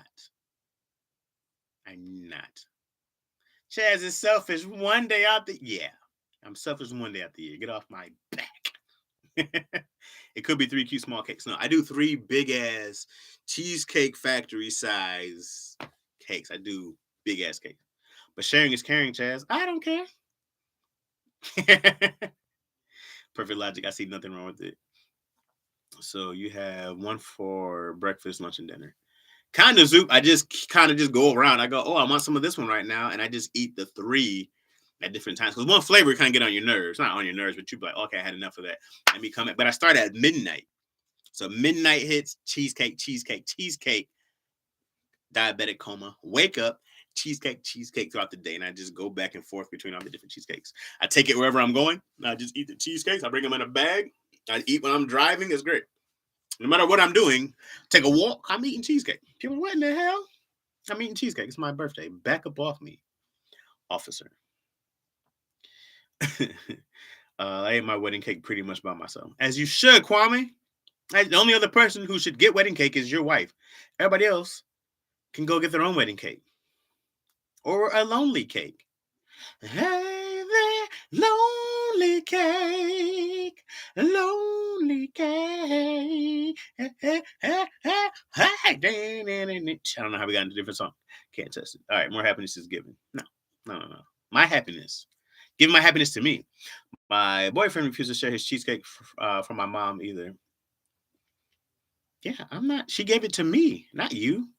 I'm not. Chaz is selfish one day out the yeah. I'm selfish one day out the year. Get off my back. It could be three cute small cakes. No, I do three big ass cheesecake factory size cakes. I do big ass cakes. But sharing is caring, Chaz. I don't care. Perfect logic. I see nothing wrong with it. So you have one for breakfast, lunch, and dinner. Kind of soup. I just kind of just go around. I go, oh, I want some of this one right now, and I just eat the three at different times because one flavor kind of get on your nerves. Not on your nerves, but you be like, okay, I had enough of that. Let me come back. But I start at midnight. So midnight hits, cheesecake, cheesecake, cheesecake, diabetic coma. Wake up, cheesecake, cheesecake throughout the day, and I just go back and forth between all the different cheesecakes. I take it wherever I'm going. I just eat the cheesecakes. I bring them in a bag. I eat when I'm driving. It's great. No matter what I'm doing, take a walk. I'm eating cheesecake. People, what in the hell? I'm eating cheesecake. It's my birthday. Back up off me, officer. I ate my wedding cake pretty much by myself, as you should, Kwame. The only other person who should get wedding cake is your wife. Everybody else can go get their own wedding cake or a lonely cake. Hey there, lonely cake, lonely cake. Hey, hey, hey, hey, hey. I don't know how we got into a different song. Can't test it. All right, more happiness is given. No, no, no, no. My happiness. Give my happiness to me. My boyfriend refused to share his cheesecake from my mom either. Yeah, I'm not. She gave it to me, not you.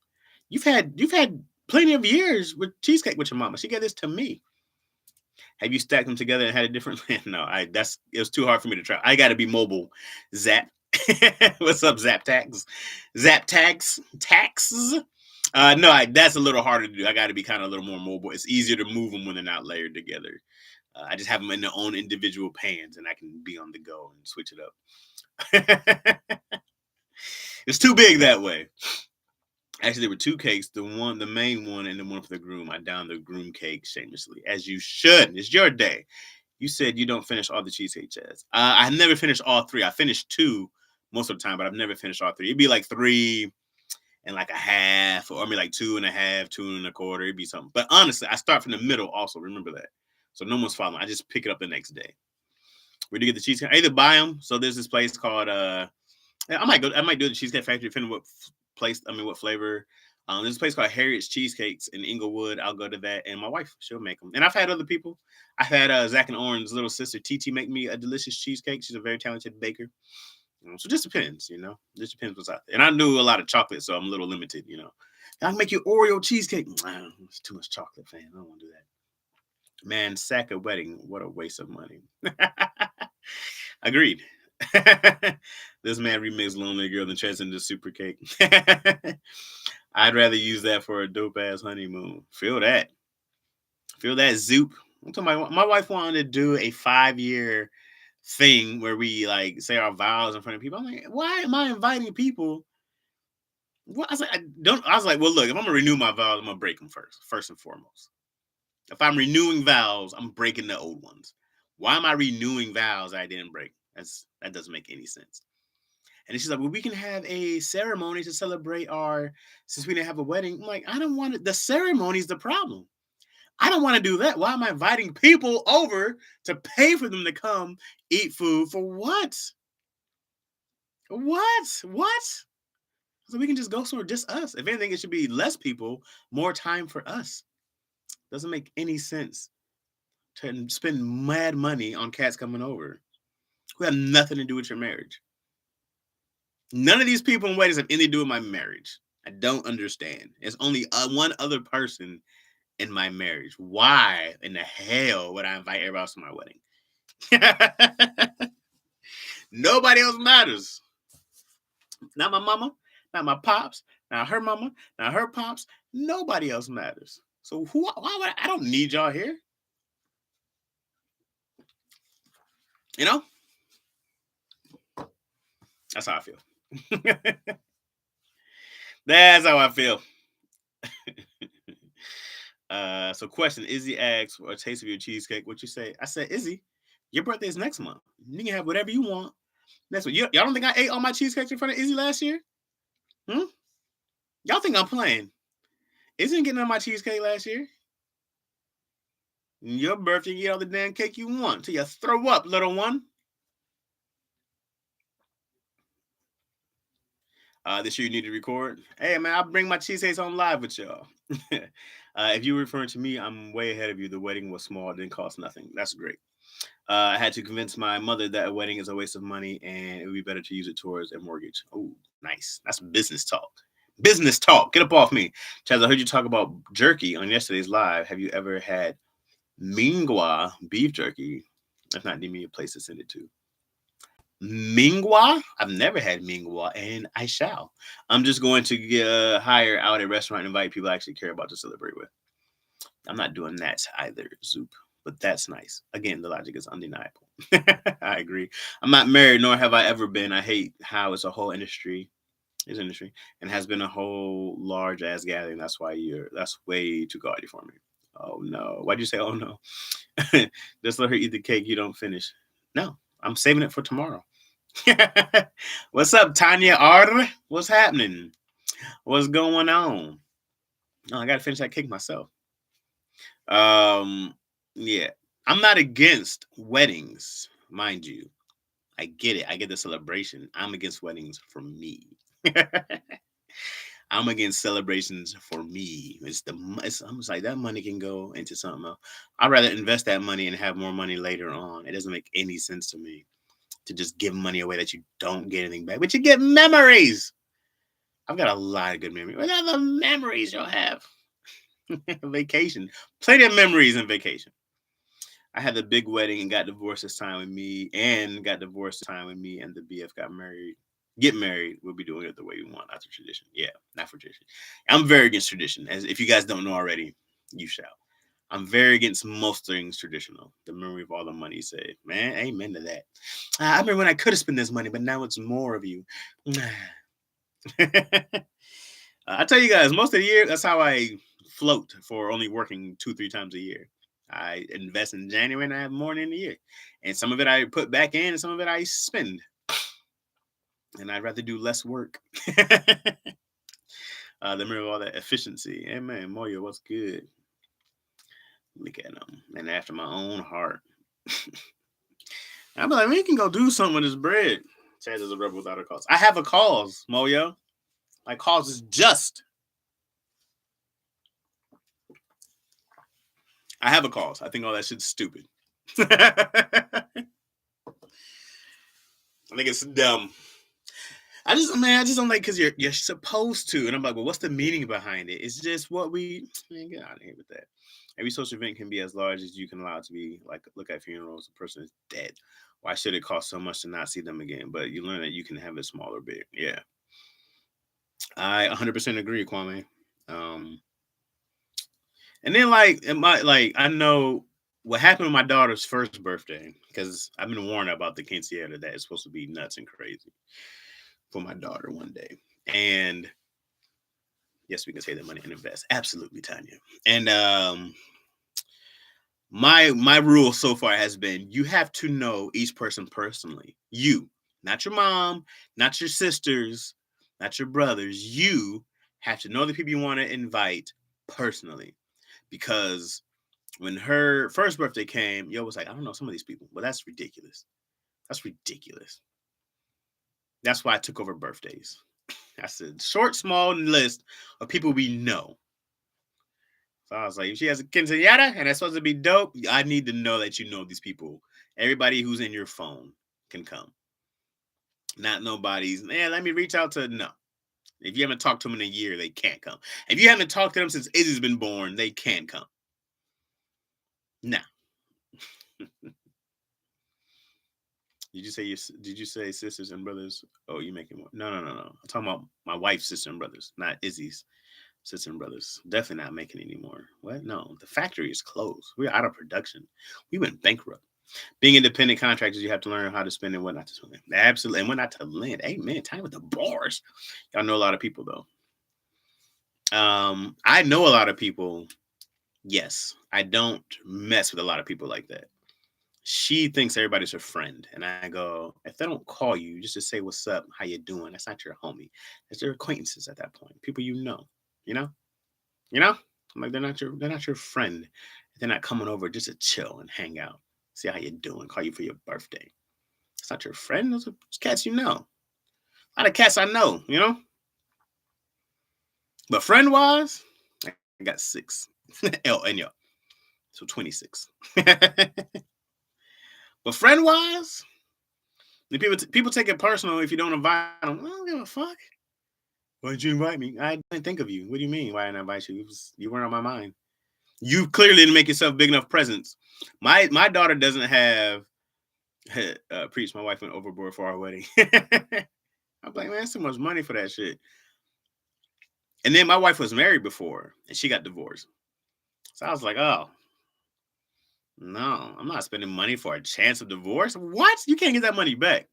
You've had plenty of years with cheesecake with your mama. She gave this to me. Have you stacked them together and had a different? No, it was too hard for me to try. I got to be mobile. Zap. What's up, Zap Tags? Zap Tags. Taxes. No, that's a little harder to do. I got to be kind of a little more mobile. It's easier to move them when they're not layered together. I just have them in their own individual pans, and I can be on the go and switch it up. It's too big that way. Actually, there were two cakes. The main one, and the one for the groom. I downed the groom cake shamelessly, as you should. It's your day. You said you don't finish all the cheesecake, Chaz. I never finished all three. I finished two most of the time, but I've never finished all three. It'd be like three and like a half, or maybe like two and a half, two and a quarter. It'd be something. But honestly, I start from the middle. Also, remember that. So no one's following. I just pick it up the next day. Where do you get the cheesecake? I either buy them. So there's this place called I might go. I might do the Cheesecake Factory, depending what place. I mean, what flavor. There's a place called Harriet's Cheesecakes in Inglewood. I'll go to that, and my wife, she'll make them. And I've had other people. I've had Zach and Oren's little sister TT make me a delicious cheesecake. She's a very talented baker. So it just depends, Just depends what's out there. And I do a lot of chocolate, so I'm a little limited, I can make you Oreo cheesecake. It's too much chocolate, fan. I don't want to do that. Man, sack a wedding. What a waste of money. Agreed. This man remixed Lonely Girl and Chess into Super Cake. I'd rather use that for a dope ass honeymoon. Feel that. Feel that zoop. I'm talking about my wife wanted to do a 5-year thing where we like say our vows in front of people. I'm like, why am I inviting people? What I was like, well, look, if I'm gonna renew my vows, I'm gonna break them first and foremost. If I'm renewing vows, I'm breaking the old ones. Why am I renewing vows I didn't break? That doesn't make any sense. And she's like, well, we can have a ceremony to celebrate since we didn't have a wedding. I'm like, I don't want it. The ceremony is the problem. I don't want to do that. Why am I inviting people over to pay for them to come eat food for what? What? So we can just go somewhere, just us. If anything, it should be less people, more time for us. Doesn't make any sense to spend mad money on cats coming over who have nothing to do with your marriage. None of these people in weddings have anything to do with my marriage. I don't understand. It's only one other person in my marriage. Why in the hell would I invite everybody else to my wedding? Nobody else matters. Not my mama, not my pops, not her mama, not her pops. Nobody else matters. So why would I don't need y'all here. You know? That's how I feel. That's how I feel. So question, Izzy asks for a taste of your cheesecake. What you say? I said, Izzy, your birthday is next month. You can have whatever you want. Next one. Y'all don't think I ate all my cheesecakes in front of Izzy last year? Y'all think I'm playing? Izzy didn't get none of my cheesecake last year. Your birthday, you get all the damn cake you want till you throw up, little one. This year you need to record. Hey man, I'll bring my cheesecakes on live with y'all. If you were referring to me, I'm way ahead of you. The wedding was small, it didn't cost nothing. That's great. I had to convince my mother that a wedding is a waste of money and it would be better to use it towards a mortgage. Oh, nice. That's business talk. Business talk. Get up off me. Chaz, I heard you talk about jerky on yesterday's live. Have you ever had Mingwa beef jerky? If not, give me a place to send it to. Mingwa? I've never had Mingwa, and I shall. I'm just going to hire out a restaurant and invite people I actually care about to celebrate with. I'm not doing that either, Zoop. But that's nice. Again, the logic is undeniable. I agree. I'm not married, nor have I ever been. I hate how it's a whole industry, and has been a whole large ass gathering. That's way too gaudy for me. Oh no. Why'd you say oh no? Just let her eat the cake you don't finish. No, I'm saving it for tomorrow. What's up, Tanya R? What's happening? What's going on? Oh, I gotta finish that cake myself. Yeah. I'm not against weddings, mind you. I get it. I get the celebration. I'm against weddings for me. I'm against celebrations for me. I'm just like that money can go into something else. I'd rather invest that money and have more money later on. It doesn't make any sense to me to just give money away that you don't get anything back, but you get memories. I've got a lot of good memories. What other memories you'll have? Vacation. Plenty of memories in vacation. I had the big wedding and got divorced this time with me, and the BF got married. Get married. We'll be doing it the way we want, not the tradition. Yeah, not for tradition. I'm very against tradition. As if you guys don't know already, you shall. I'm very against most things traditional. The memory of all the money saved. Man, amen to that. I remember when I could have spent this money, but now it's more of you. I tell you guys, most of the year, that's how I float for only working 2-3 times a year. I invest in January and I have more in the year. And some of it I put back in and some of it I spend. And I'd rather do less work. The memory of all that efficiency. Hey man, Moyo, what's good? Look at him. And after my own heart. I'm like, we can go do something with this bread. Chaz is a rebel without a cause. I have a cause, Moyo. My cause is just. I have a cause. I think all that shit's stupid. I think it's dumb. I just don't like because you're supposed to, and I'm like, well, what's the meaning behind it? It's just what we get out of here with that. Every social event can be as large as you can allow it to be. Like, look at funerals, a person is dead. Why should it cost so much to not see them again? But you learn that you can have it small or big. Yeah, I 100% agree, Kwame. And then I know what happened with my daughter's first birthday because I've been warned about the quinceañera that is supposed to be nuts and crazy for my daughter one day. And yes, we can save that money and invest. Absolutely, Tanya. And my rule so far has been you have to know each person personally. You, not your mom, not your sisters, not your brothers. You have to know the people you want to invite personally. Because when her first birthday came, yo was like, I don't know some of these people, but that's ridiculous. That's ridiculous. That's why I took over birthdays. I said, short, small list of people we know. So I was like, if she has a quinceañera and that's supposed to be dope, I need to know that you know these people. Everybody who's in your phone can come. Not nobody's, man, let me reach out to, no. If you haven't talked to them in a year, they can't come. If you haven't talked to them since Izzy's been born, they can come. Now. Did you say sisters and brothers? Oh, you making more? No. I'm talking about my wife's sister and brothers, not Izzy's sister and brothers. Definitely not making anymore. What? No, the factory is closed. We're out of production. We went bankrupt. Being independent contractors, you have to learn how to spend and what not to spend. Absolutely, and what not to lend. Amen. Time with the bars. Y'all know a lot of people though. I know a lot of people. Yes, I don't mess with a lot of people like that. She thinks everybody's her friend, and I go, if they don't call you, just to say what's up, how you doing. That's not your homie. It's their acquaintances at that point. People you know. You know. You know. I'm like they're not your friend. They're not coming over just to chill and hang out, see how you doing, call you for your birthday. It's not your friend. Those are cats you know. A lot of cats I know. You know. But friend wise, I got 6. L and yo, so 26. But friend wise, the people take it personal if you don't invite them. I don't give a fuck. Why did you invite me? I didn't think of you. What do you mean? Why didn't I invite you? You weren't on my mind. You clearly didn't make yourself big enough presence. My daughter doesn't have. Preach. My wife went overboard for our wedding. I'm like, man, that's too much money for that shit. And then my wife was married before, and she got divorced. So I was like, oh, no, I'm not spending money for a chance of divorce. What? You can't get that money back.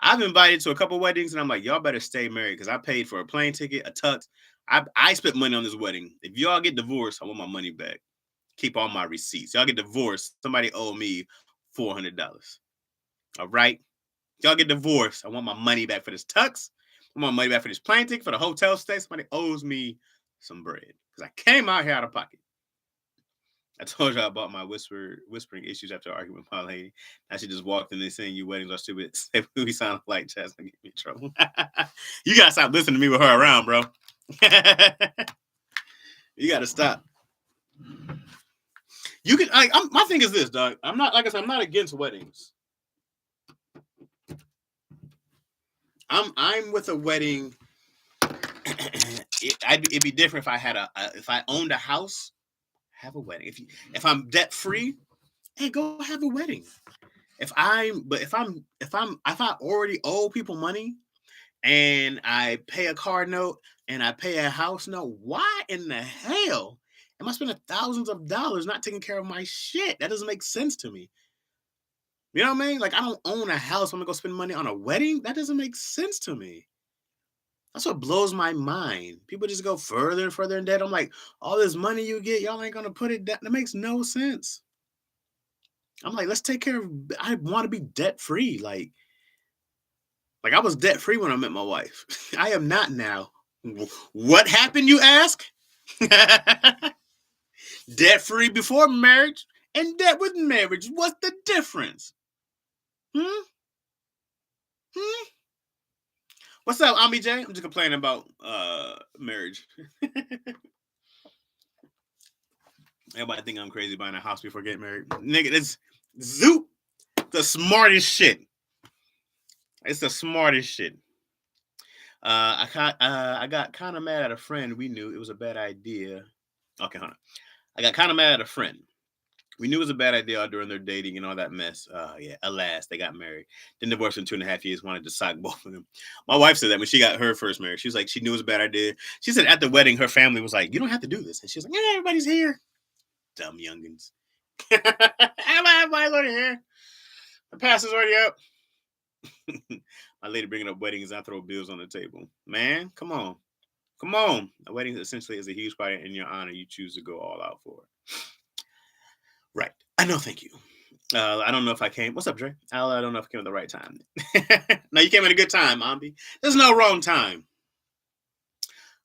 I've been invited to a couple weddings, and I'm like, y'all better stay married because I paid for a plane ticket, a tux. I spent money on this wedding. If y'all get divorced, I want my money back. Keep all my receipts. Y'all get divorced, somebody owe me $400. All right? Y'all get divorced, I want my money back for this tux. I want my money back for this plane ticket, for the hotel stay. Somebody owes me some bread because I came out here out of pocket. I told you about my whispering issues after arguing with my lady. Now she just walked in and saying you weddings are stupid. We sound like chats and get me in trouble. You gotta stop listening to me with her around, bro. You gotta stop. You can. My thing is this, dog. I'm not like I said. I'm not against weddings. I'm with a wedding. It'd be different if I had if I owned a house. Have a wedding. If I'm debt free, hey, go have a wedding. If I already owe people money and I pay a car note and I pay a house note, why in the hell am I spending thousands of dollars not taking care of my shit? That doesn't make sense to me. You know what I mean? Like I don't own a house. I'm gonna go spend money on a wedding. That doesn't make sense to me. That's what blows my mind. People just go further and further in debt. I'm like, all this money you get, y'all ain't gonna put it down. That makes no sense. I'm like, let's take care of. I want to be debt free. Like I was debt free when I met my wife. I am not now. What happened, you ask? Debt free before marriage and debt with marriage. What's the difference? Hmm? Hmm? What's up, Ami J? I'm just complaining about marriage. Everybody think I'm crazy buying a house before getting married. Nigga, it's Zoop, the smartest shit. It's the smartest shit. I got kind of mad at a friend. We knew it was a bad idea. Okay, hold on. I got kind of mad at a friend. We knew it was a bad idea during their dating and all that mess. Yeah, alas, they got married. Then divorced in 2.5 years, wanted to sock both of them. My wife said that when she got her first marriage. She was like, she knew it was a bad idea. She said at the wedding, her family was like, you don't have to do this. And she was like, yeah, everybody's here. Dumb youngins. Everybody's already here. The pastor's already up. My lady bringing up weddings, I throw bills on the table. Man, come on. Come on. A wedding essentially is a huge party in your honor. You choose to go all out for it. Right. I know. Thank you. I don't know if I came. What's up, Dre? I don't know if I came at the right time. No, you came at a good time, Ambi. There's no wrong time.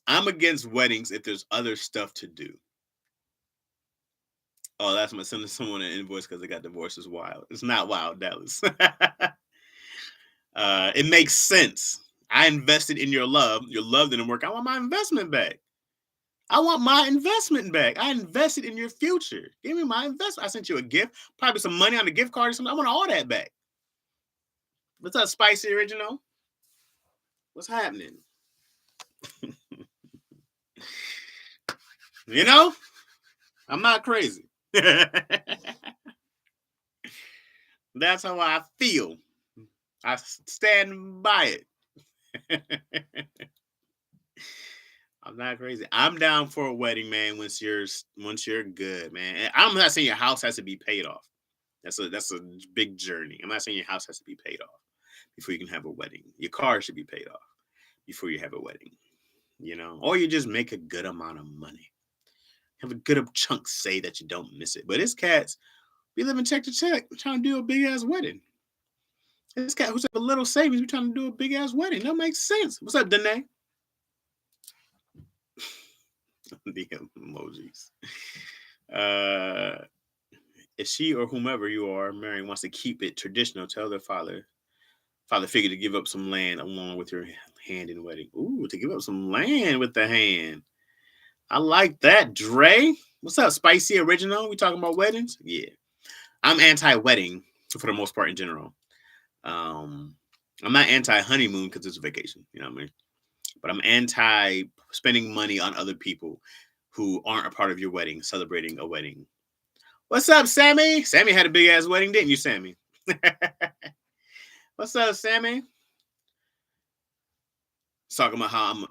I'm against weddings if there's other stuff to do. Oh, that's my sending someone an invoice because they got divorced is wild. It's not wild, Dallas. It makes sense. I invested in your love. Your love didn't work. I want my investment back. I want my investment back. I invested in your future. Give me my investment. I sent you a gift, probably some money on a gift card or something. I want all that back. What's up, Spicy Original? What's happening? You know, I'm not crazy. That's how I feel. I stand by it. I'm not crazy. I'm down for a wedding, man. Once you're good, man. And I'm not saying your house has to be paid off. That's a big journey. I'm not saying your house has to be paid off before you can have a wedding. Your car should be paid off before you have a wedding. Or you just make a good amount of money. Have a good chunk say that you don't miss it. But it's cats be living check to check, trying to do a big ass wedding. This cat who's have a little savings, we trying to do a big ass wedding. That makes sense. What's up, Danae? The emojis. If she or whomever you are marrying wants to keep it traditional, tell their father figure to give up some land along with your hand in wedding. Ooh, to give up some land with the hand. I like that, Dre. What's up, Spicy Original? We talking about weddings? Yeah. I'm anti-wedding for the most part in general. I'm not anti-honeymoon because it's a vacation, you know what I mean? But I'm anti-spending money on other people who aren't a part of your wedding, celebrating a wedding. What's up, Sammy? Sammy had a big-ass wedding, didn't you, Sammy? What's up, Sammy? Talking about how I'm not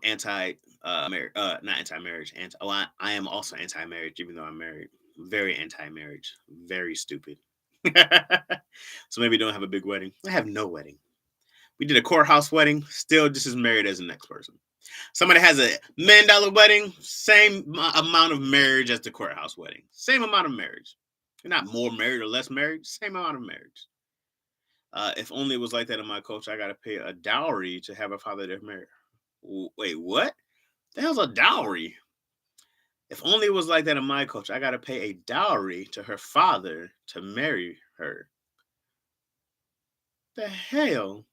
anti-marriage. I am also anti-marriage, even though I'm married. Very anti-marriage. Very stupid. So maybe don't have a big wedding. I have no wedding. We did a courthouse wedding. Still just as married as the next person. Somebody has $1 million wedding. Same amount of marriage as the courthouse wedding. Same amount of marriage. You're not more married or less married. Same amount of marriage. If only it was like that in my culture, I got to pay a dowry to have a father to marry. Wait, what? The hell's a dowry? If only it was like that in my culture, I got to pay a dowry to her father to marry her. The hell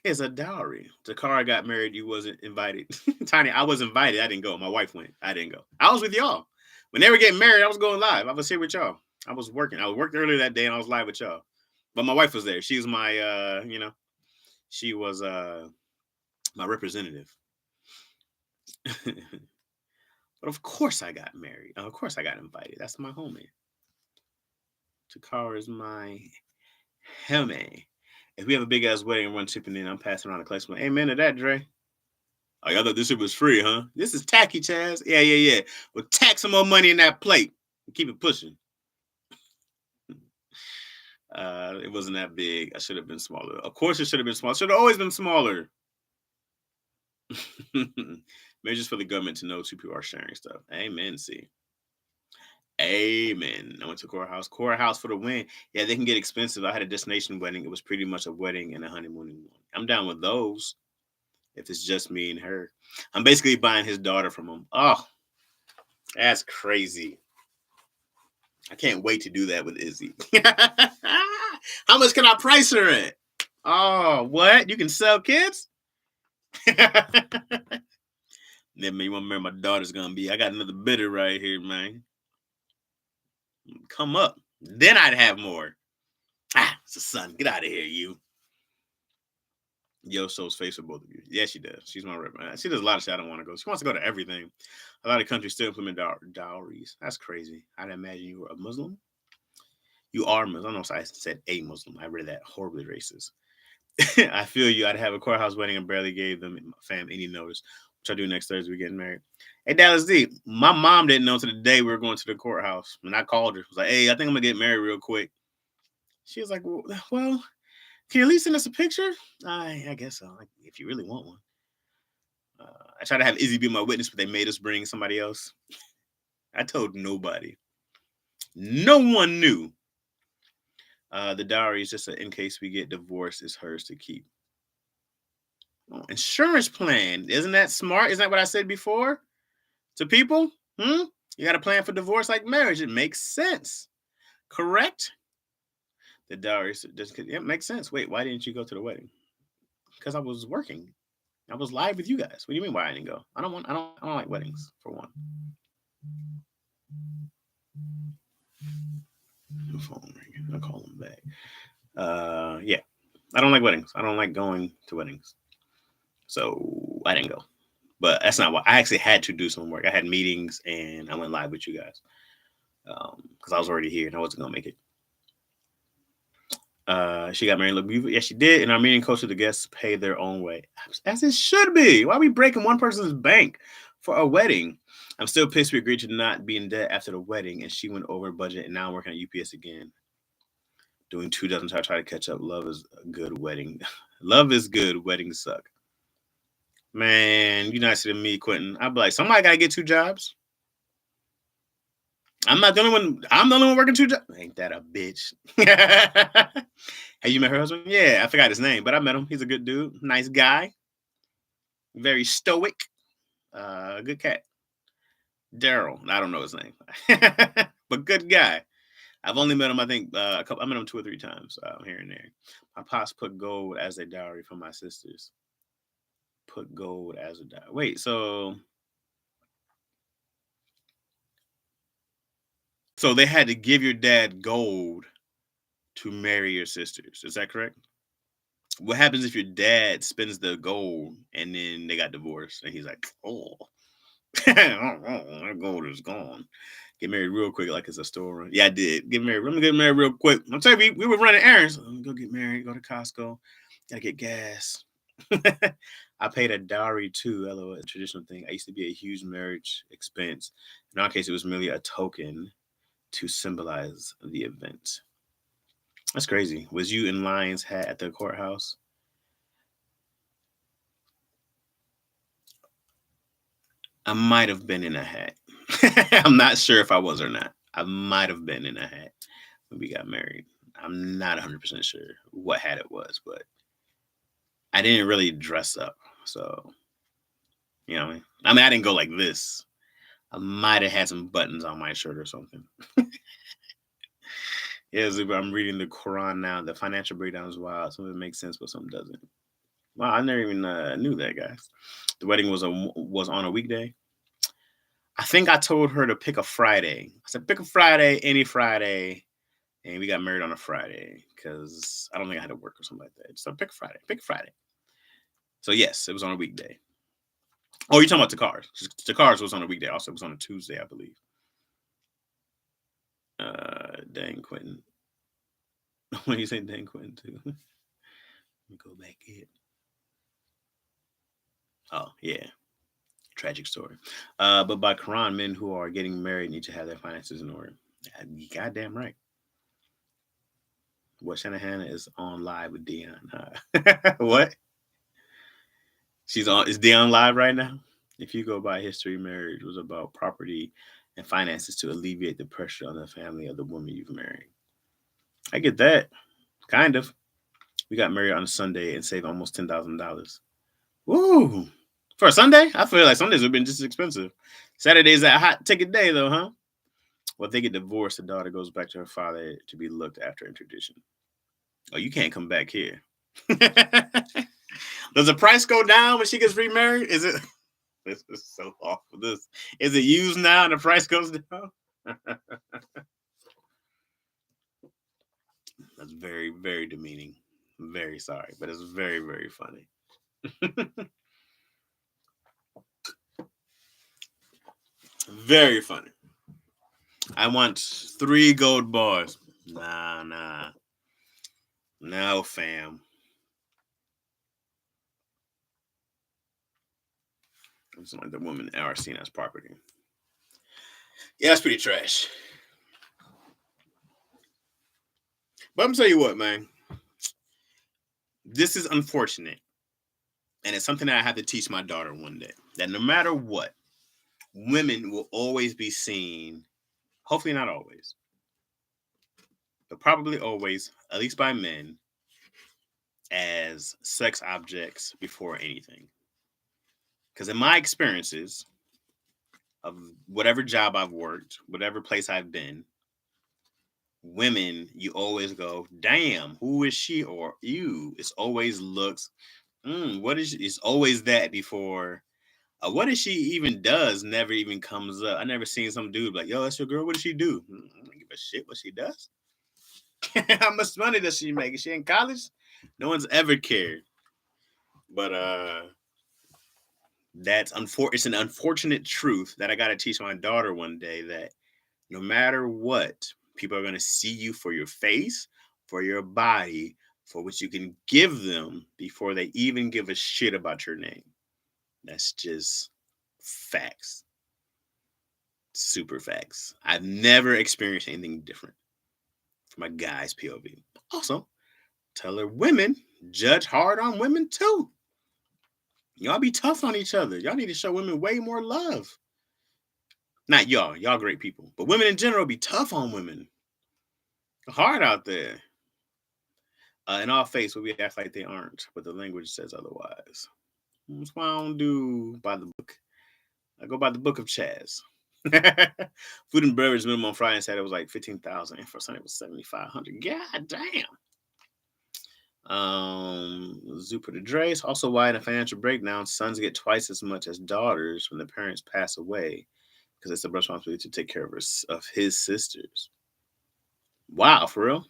is a dowry? Takara got married. You wasn't invited. Tiny, I was invited. I didn't go. My wife went. I didn't go. I was with y'all. When they were getting married, I was going live. I was here with y'all. I was working. I worked earlier that day and I was live with y'all. But my wife was there. She was my, she was my representative. But of course I got married. Of course I got invited. That's my homie. Takara is my homie. If we have a big ass wedding and run chipping in, I'm passing around the collection. Amen to that, Dre. Oh, y'all thought this shit was free, huh? This is tacky, Chaz. Yeah. Well, tack some more money in that plate and keep it pushing. It wasn't that big. I should have been smaller. Of course, it should have been smaller. Should have always been smaller. Maybe just for the government to know two people are sharing stuff. Amen. See. Amen. I went to courthouse. Courthouse for the win. Yeah, they can get expensive. I had a destination wedding. It was pretty much a wedding and a honeymoon in one. I'm down with those. If it's just me and her, I'm basically buying his daughter from him. Oh, that's crazy. I can't wait to do that with Izzy. How much can I price her at? Oh, what? You can sell kids? Then me want to remember my daughter's gonna be. I got another bidder right here, man. Come up. Then I'd have more. It's a son. Get out of here, you. Yo shows face for both of you. Yeah, she does. She's my rep. She does a lot of shit I don't want to go. She wants to go to everything. A lot of countries still implement dowries. That's crazy. I'd imagine you were a Muslim. You are Muslim. I don't know if I said a Muslim. I read that horribly racist. I feel you. I'd have a courthouse wedding and barely gave them fam any notice. Which I do next Thursday. We're getting married. Hey, Dallas D. My mom didn't know until the day we were going to the courthouse. When I called her, I was like, "Hey, I think I'm gonna get married real quick." She was like, "Well, can you at least send us a picture?" I guess so. Like, if you really want one. I tried to have Izzy be my witness, but they made us bring somebody else. I told nobody. No one knew. The dowry is just in case we get divorced, it's hers to keep. Oh, insurance plan. Isn't that smart? Isn't that what I said before to people? You got a plan for divorce like marriage. It makes sense. Correct? The dowry just it makes sense. Wait, why didn't you go to the wedding? Because I was working. I was live with you guys. What do you mean why I didn't go? I don't like weddings for one. The phone ringing. I'll call them back. Yeah. I don't like weddings. I don't like going to weddings. So I didn't go. But that's not why. I actually had to do some work. I had meetings and I went live with you guys. Because I was already here and I wasn't gonna make it. She got married. Look beautiful. Yeah, she did. In our meeting, culture, the guests pay their own way, as it should be. Why are we breaking one person's bank for a wedding? I'm still pissed we agreed to not be in debt after the wedding, and she went over budget, and now I'm working at UPS again, doing 2 dozen to try to catch up. Love is a good wedding. Love is good. Weddings suck. Man, you nicer than me, Quentin. I'd be like, somebody gotta get 2 jobs. I'm not the only one. I'm the only one working 2 jobs. Ain't that a bitch? Have you met her husband? Yeah, I forgot his name, but I met him. He's a good dude, nice guy, very stoic, good cat. Daryl. I don't know his name, but good guy. I've only met him, I think, a couple. I met him 2 or 3 times here and there. My pops put gold as a dowry for my sisters. Put gold as a dowry. Wait, so they had to give your dad gold to marry your sisters. Is that correct? What happens if your dad spends the gold and then they got divorced and he's like, oh, that gold is gone. Get married real quick, like it's a store run. Yeah, I did. Get married. Let me get married real quick. I'm telling you, we were running errands. Let me go get married, go to Costco, gotta get gas. I paid a dowry too, LOL, a traditional thing. I used to be a huge marriage expense. In our case, it was merely a token to symbolize the event. That's crazy. Was you in Lion's hat at the courthouse? I might have been in a hat. I'm not sure if I was or not. I might have been in a hat when we got married. I'm not 100% sure what hat it was, but I didn't really dress up. So, you know, I didn't go like this. I might have had some buttons on my shirt or something. Yeah, Zuba, I'm reading the Quran now. The financial breakdown is wild. Some of it makes sense, but some doesn't. Wow, I never even knew that, guys. The wedding was on a weekday. I think I told her to pick a Friday. I said, pick a Friday, any Friday. And we got married on a Friday because I don't think I had to work or something like that. So pick a Friday. Pick a Friday. So yes, it was on a weekday. Oh, you're talking about the cars. The cars was on a weekday. Also, it was on a Tuesday, I believe. Dang Quentin. When you say dang Quentin too. Let me go back here. Oh, yeah. Tragic story. But by Quran, men who are getting married need to have their finances in order. Goddamn right. What Shanahan is on live with Dion. What? She's on. Is Dion live right now? If you go by history, marriage was about property and finances to alleviate the pressure on the family of the woman you've married. I get that. Kind of. We got married on a Sunday and saved almost $10,000. Woo! For a Sunday? I feel like Sundays have been just as expensive. Saturday's that hot ticket day, though, huh? Well, if they get divorced, the daughter goes back to her father to be looked after in tradition. Oh, you can't come back here. Does the price go down when she gets remarried? Is it? This is so awful. This is it used now and the price goes down? That's very, very demeaning. Very sorry, but it's very, very funny. Very funny. I want 3 gold bars. Nah. No, fam. It's like the women are seen as property. Yeah, that's pretty trash. But I'm tell you what, man. This is unfortunate. And it's something that I have to teach my daughter one day. That no matter what, women will always be seen, hopefully not always, but probably always, at least by men, as sex objects before anything. Because in my experiences of whatever job I've worked, whatever place I've been, women, you always go, damn, who is she or you? It's always looks, What is it's always that before what if she even does never even comes up? I never seen some dude like, yo, that's your girl. What does she do? I don't give a shit what she does. How much money does she make? Is she in college? No one's ever cared. But it's an unfortunate truth that I gotta teach my daughter one day that no matter what, people are gonna see you for your face, for your body, for what you can give them before they even give a shit about your name. That's just facts. Super facts. I've never experienced anything different from a guy's POV. Also, tell her women judge hard on women too. Y'all be tough on each other. Y'all need to show women way more love. Not y'all. Y'all great people. But women in general be tough on women. Hard out there. In all face, we act like they aren't, but the language says otherwise. That's why I don't do by the book. I go by the book of Chaz. Food and beverage minimum on Friday said it was like 15,000, and for Sunday it was 7,500. God damn. Jupiter Drace. Also, why in a financial breakdown, sons get twice as much as daughters when the parents pass away because it's the responsibility to take care of his sisters. Wow, for real?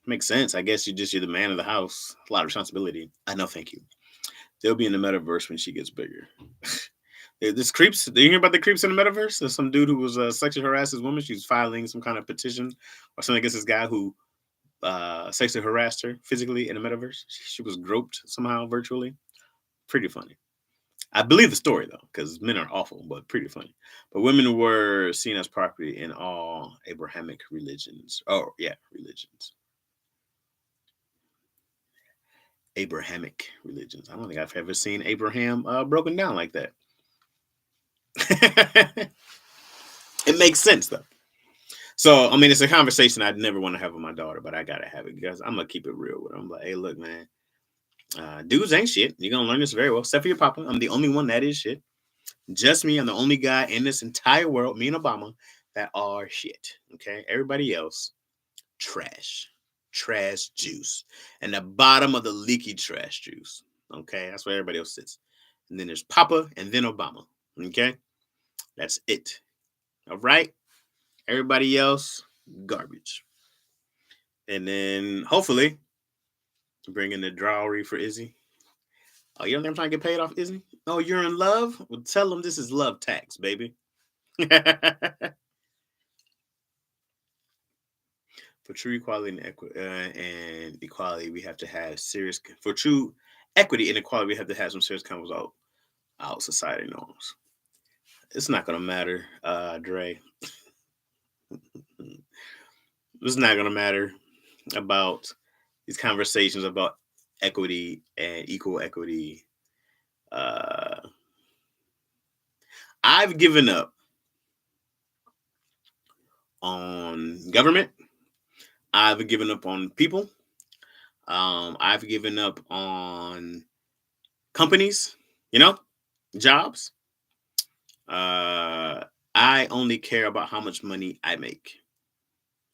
Makes sense. I guess you're the man of the house. A lot of responsibility. I know, thank you. They'll be in the metaverse when she gets bigger. This creeps. Do you hear about the creeps in the metaverse? There's some dude who was sexually harassed this woman. She was filing some kind of petition or something against this guy who sexually harassed her physically in the metaverse. She was groped somehow virtually. Pretty funny. I believe the story though, because men are awful, but pretty funny. But women were seen as property in all Abrahamic religions. Oh yeah, religions. Abrahamic religions. I don't think I've ever seen Abraham broken down like that. It makes sense though. So I mean, it's a conversation I'd never want to have with my daughter, but I gotta have it because I'm gonna keep it real with her. I'm like, hey, look, man, dudes ain't shit. You're gonna learn this very well, except for your papa. I'm the only one that is shit. Just me. I'm the only guy in this entire world, me and Obama, that are shit. Okay, everybody else, trash, trash juice, and the bottom of the leaky trash juice. Okay, that's where everybody else sits. And then there's Papa, and then Obama. Okay, that's it. All right. Everybody else, garbage. And then hopefully bring in the dowry for Izzy. Oh, you don't think I'm trying to get paid off Izzy? Oh, you're in love? Well, tell them this is love tax, baby. For true equality and equality, we have to have serious. For true equity and equality, we have to have some serious convos out society norms. It's not gonna matter, Dre. It's not gonna matter about these conversations about equity and equal equity. Uh, I've given up on government. I've given up on people. I've given up on companies, jobs. I only care about how much money I make.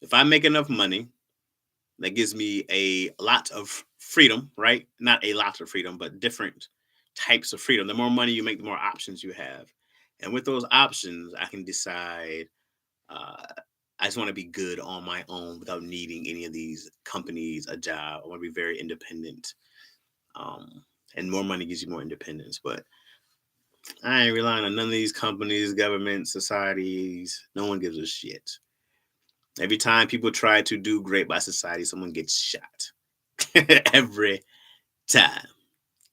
If I make enough money, that gives me a lot of freedom, right? Not a lot of freedom, but different types of freedom. The more money you make, the more options you have. And with those options, I can decide uh, I just want to be good on my own without needing any of these companies, a job. I want to be very independent. Um, and more money gives you more independence. But I ain't relying on none of these companies, government, societies. No one gives a shit. Every time people try to do great by society, someone gets shot. Every time.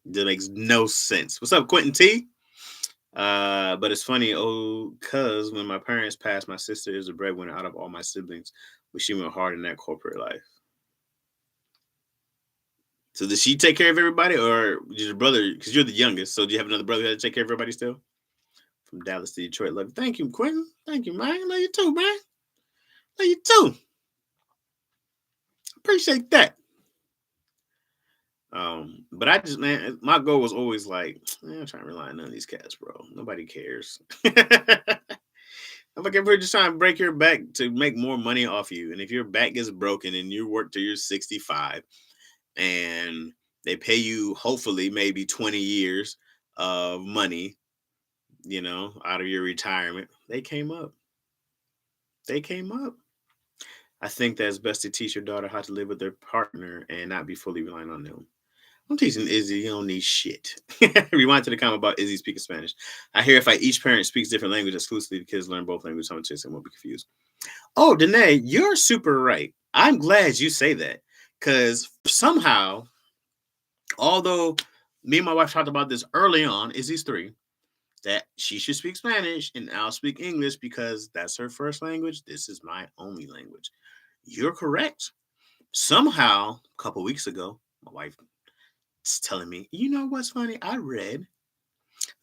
That makes no sense. What's up, Quentin T? But it's funny, cuz when my parents passed, my sister is the breadwinner out of all my siblings, but she went hard in that corporate life. So did she take care of everybody, or did your brother? Because you're the youngest, so do you have another brother that had to take care of everybody still? From Dallas to Detroit, love you. Thank you, Quentin. Thank you, man. Love you too, man. Love you too. Appreciate that. But I just, man, my goal was always like, I'm trying to rely on none of these cats, bro. Nobody cares. I'm like, if we're just trying to break your back to make more money off you, and if your back gets broken and you work till you're 65, and They pay you hopefully maybe 20 years of money, out of your retirement. They came up. They came up. I think that it's best to teach your daughter how to live with their partner and not be fully reliant on them. I'm teaching Izzy, you don't need shit. Rewind to the comment about Izzy speaking Spanish. I hear if each parent speaks different language exclusively, the kids learn both languages simultaneously and won't be confused. Oh, Danae, you're super right. I'm glad you say that because somehow, although me and my wife talked about this early on, Izzy's 3, that she should speak Spanish and I'll speak English because that's her first language. This is my only language. You're correct. Somehow, a couple weeks ago, my wife is telling me, you know what's funny? I read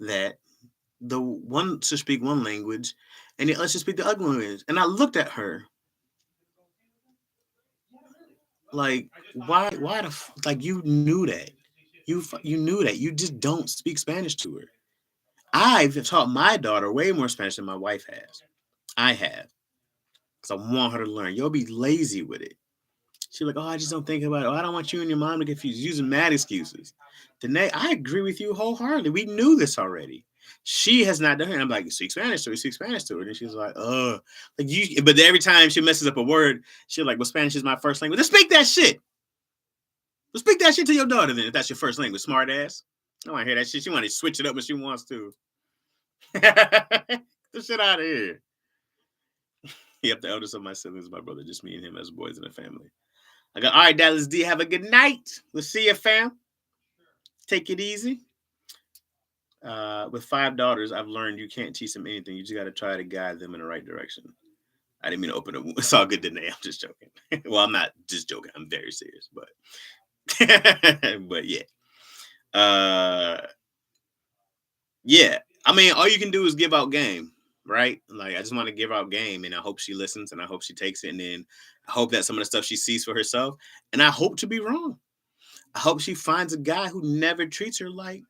that the one should speak one language and the other should speak the other language. And I looked at her like, why like you knew that. You knew that. You just don't speak Spanish to her. I've taught my daughter way more Spanish than my wife has. I have. Because I want her to learn. You'll be lazy with it. She's like, oh, I just don't think about it. Oh, I don't want you and your mom to get confused. Using mad excuses. Danae, I agree with you wholeheartedly. We knew this already. She has not done it. I'm like, you speak Spanish to her, you speak Spanish to her. And she's like, like you. But every time she messes up a word, she's like, well, Spanish is my first language. Just speak that shit. Just speak that shit to your daughter then, if that's your first language, smart ass. I want to hear that shit. She want to switch it up when she wants to. Get the shit out of here. Yep, the eldest of my siblings, my brother, just me and him as boys in the family. I go, all right, Dallas D, have a good night. We'll see you, fam. Take it easy. With 5 daughters, I've learned you can't teach them anything. You just got to try to guide them in the right direction. I didn't mean to open it. It's all good today. I'm just joking. Well, I'm not just joking. I'm very serious, but but yeah. Yeah. I mean, all you can do is give out game, right? Like, I just want to give out game, and I hope she listens, and I hope she takes it, and then I hope that some of the stuff she sees for herself, and I hope to be wrong. I hope she finds a guy who never treats her like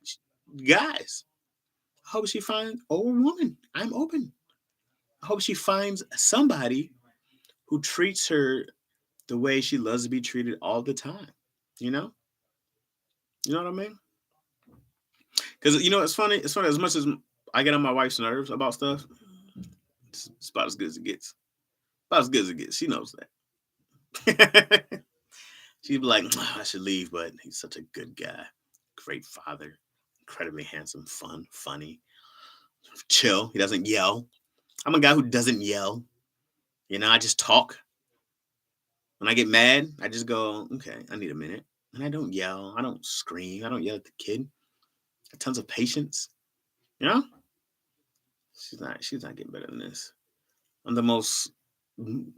guys. I hope she finds a woman. I'm open. I hope she finds somebody who treats her the way she loves to be treated all the time. You know? You know what I mean? Because it's funny. It's funny as much as I get on my wife's nerves about stuff. It's about as good as it gets. About as good as it gets. She knows that. She'd be like, I should leave, but he's such a good guy. Great father. Incredibly handsome, fun, funny, chill. He doesn't yell. I'm a guy who doesn't yell. I just talk. When I get mad, I just go, okay, I need a minute. And I don't yell. I don't scream. I don't yell at the kid. Tons of patience. You know? She's not getting better than this. I'm the most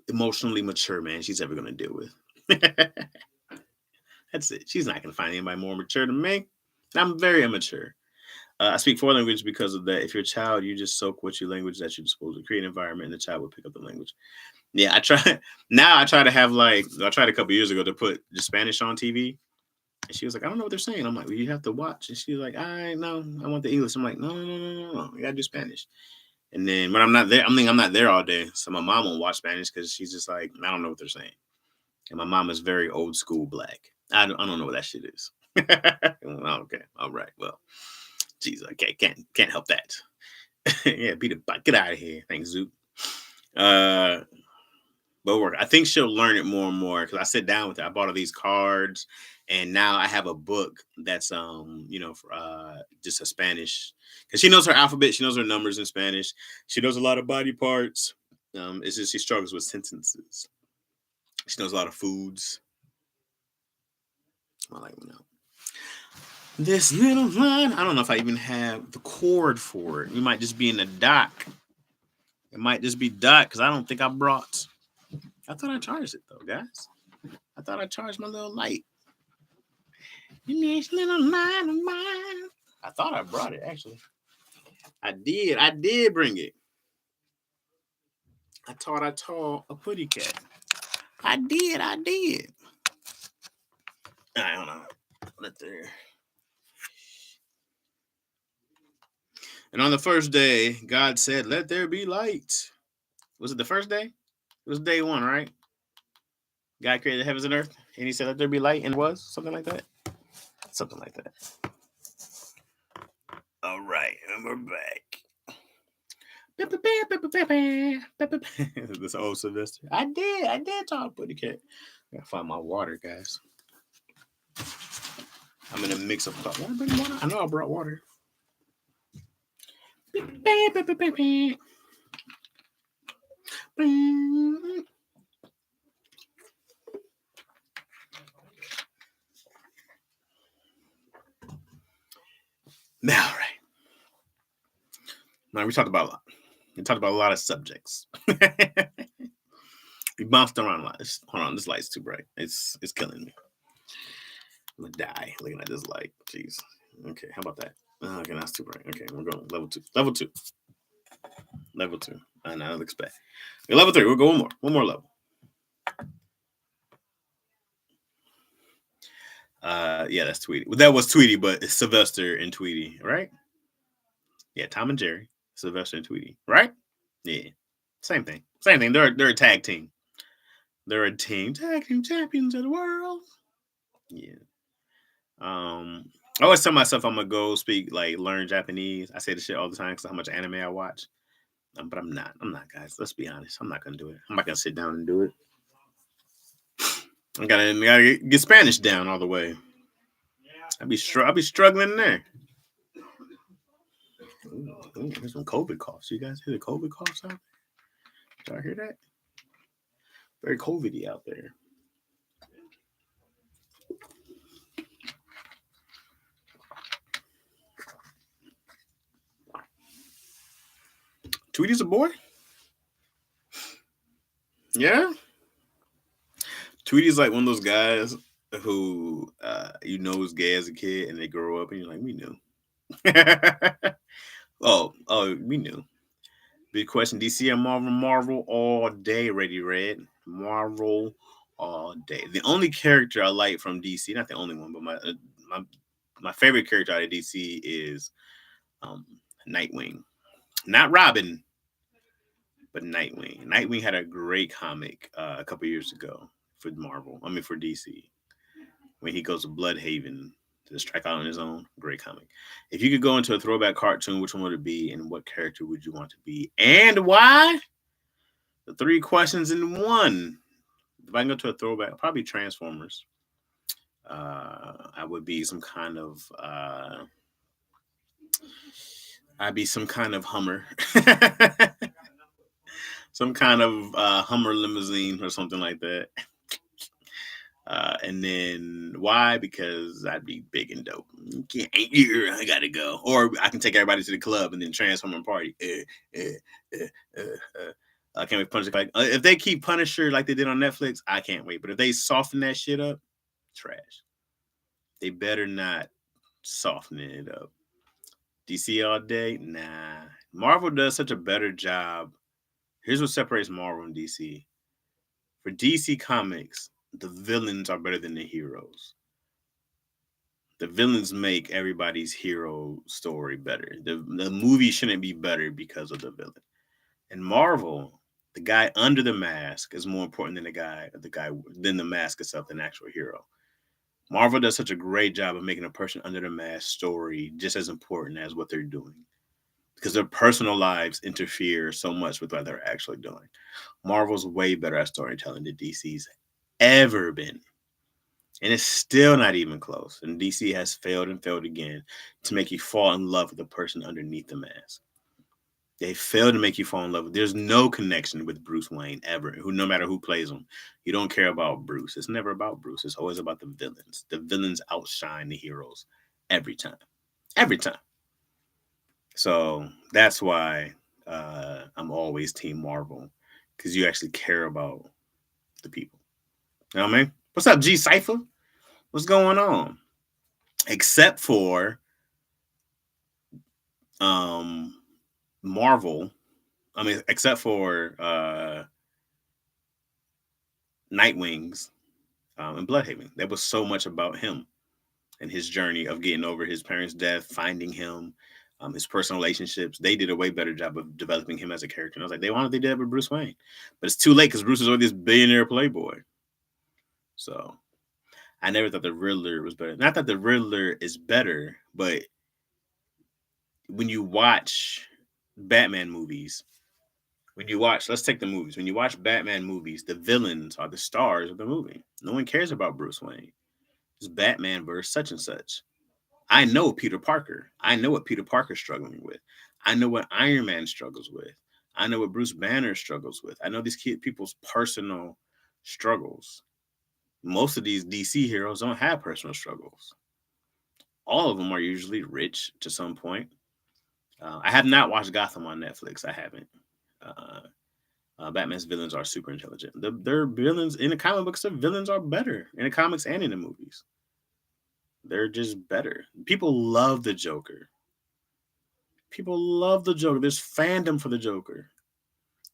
emotionally mature man she's ever gonna deal with. That's it. She's not gonna find anybody more mature than me. I'm very immature. I speak 4 languages because of that. If you're a child, you just soak what your language that you're supposed to create an environment, and the child will pick up the language. Yeah, I try now. I try to have I tried a couple years ago to put the Spanish on TV, and she was like, "I don't know what they're saying." I'm like, "Well, you have to watch." And she's like, "I know, I want the English." I'm like, "No, no, no, no, no, you gotta do Spanish." And then when I'm not there, I'm not there all day, so my mom won't watch Spanish because she's just like, "I don't know what they're saying." And my mom is very old school black. I don't know what that shit is. Okay, all right, well, geez, okay, can't help that. Yeah, beat it, get out of here. Thanks, Zoop. But work. I think she'll learn it more and more because I sit down with her. I bought all these cards, and now I have a book that's for just a Spanish because she knows her alphabet, she knows her numbers in Spanish, she knows a lot of body parts. It's just she struggles with sentences. She knows a lot of foods. I like no. This little line. I don't know if I even have the cord for it. You might just be in the dock. It might just be dock because I don't think I brought. I thought I charged it though, guys. I thought I charged my little light. In this little light of mine. I thought I brought it actually. I did. I did bring it. I thought I told a putty cat. I did. I did. I don't know. Let there. And on the first day, God said, "Let there be light." Was it the first day? It was day 1, right? God created the heavens and earth, and He said, "Let there be light," and it was something like that. Something like that. All right, and we're back. This old Sylvester. I did talk Buddy Cat. Gotta find my water, guys. I'm in a mix of water. I know I brought water. Now, right. Now we talked about a lot. We talked about a lot of subjects. We bounced around a lot. Hold on, this light's too bright. It's killing me. I'm gonna die looking at this light. Jeez. Okay, how about that? Okay, that's too bright. Okay, we're going level 2. Level 2. Level 2. And I don't expect. Level 3. We'll go one more. One more level. Yeah, that's Tweety. Well, that was Tweety, but it's Sylvester and Tweety, right? Yeah, Tom and Jerry, Sylvester and Tweety, right? Yeah, same thing. Same thing. They're a tag team. They're a team, tag team champions of the world. Yeah. I always tell myself I'm gonna go speak learn Japanese. I say this shit all the time because of how much anime I watch. But I'm not. I'm not, guys. Let's be honest. I'm not gonna do it. I'm not gonna sit down and do it. I gotta get Spanish down all the way. I'll be struggling there. Ooh, there's some COVID coughs. You guys hear the COVID coughs out there? Did y'all hear that? Very COVIDy out there. Tweety's a boy? Yeah? Tweety's like one of those guys who was gay as a kid and they grow up and you're like, we knew. oh, we knew. Big question. DC or Marvel? Marvel all day, Ready Red. Marvel all day. The only character I like from DC, not the only one, but my favorite character out of DC is Nightwing. Not Robin, but Nightwing. Nightwing had a great comic a couple years ago for Marvel. I mean, for DC. When he goes to Bloodhaven to strike out on his own. Great comic. If you could go into a throwback cartoon, which one would it be and what character would you want to be and why? The 3 questions in one. If I can go to a throwback, probably Transformers. I would be some kind of I'd be some kind of Hummer. Some kind of Hummer limousine or something like that. And then why? Because I'd be big and dope. I gotta go. Or I can take everybody to the club and then transform and party. I can't wait. Punisher. If they keep Punisher like they did on Netflix, I can't wait. But if they soften that shit up, trash. They better not soften it up. DC all day? Nah. Marvel does such a better job. Here's what separates Marvel and DC. For DC Comics, the villains are better than the heroes. The villains make everybody's hero story better. The movie shouldn't be better because of the villain. In Marvel, the guy under the mask is more important than the mask itself, than the actual hero. Marvel does such a great job of making a person under the mask story just as important as what they're doing, because their personal lives interfere so much with what they're actually doing. Marvel's way better at storytelling than DC's ever been. And it's still not even close. And DC has failed and failed again to make you fall in love with the person underneath the mask. They fail to make you fall in love with. There's no connection with Bruce Wayne ever. No matter who plays him, you don't care about Bruce. It's never about Bruce. It's always about the villains. The villains outshine the heroes every time. Every time. So that's why I'm always Team Marvel, because you actually care about the people. You know what I mean? What's up, G Cypher? What's going on? Except for Marvel, except for Nightwings and Bloodhaven. That was so much about him and his journey of getting over his parents' death, finding him, his personal relationships. They did a way better job of developing him as a character. And I was like, why don't they do that with Bruce Wayne? But it's too late because Bruce is already this billionaire playboy. So I never thought the Riddler was better. Not that the Riddler is better, but when you watch Batman movies, let's take the movies. When you watch Batman movies, the villains are the stars of the movie. No one cares about Bruce Wayne. It's Batman versus such and such. I know Peter Parker. I know what Peter Parker's struggling with. I know what Iron Man struggles with. I know what Bruce Banner struggles with. I know these people's personal struggles. Most of these DC heroes don't have personal struggles. All of them are usually rich to some point. I have not watched Gotham on Netflix. I haven't. Uh, Batman's villains are super intelligent. Their villains in the comic books, their villains are better in the comics and in the movies. They're just better. People love the Joker. People love the Joker. There's fandom for the Joker.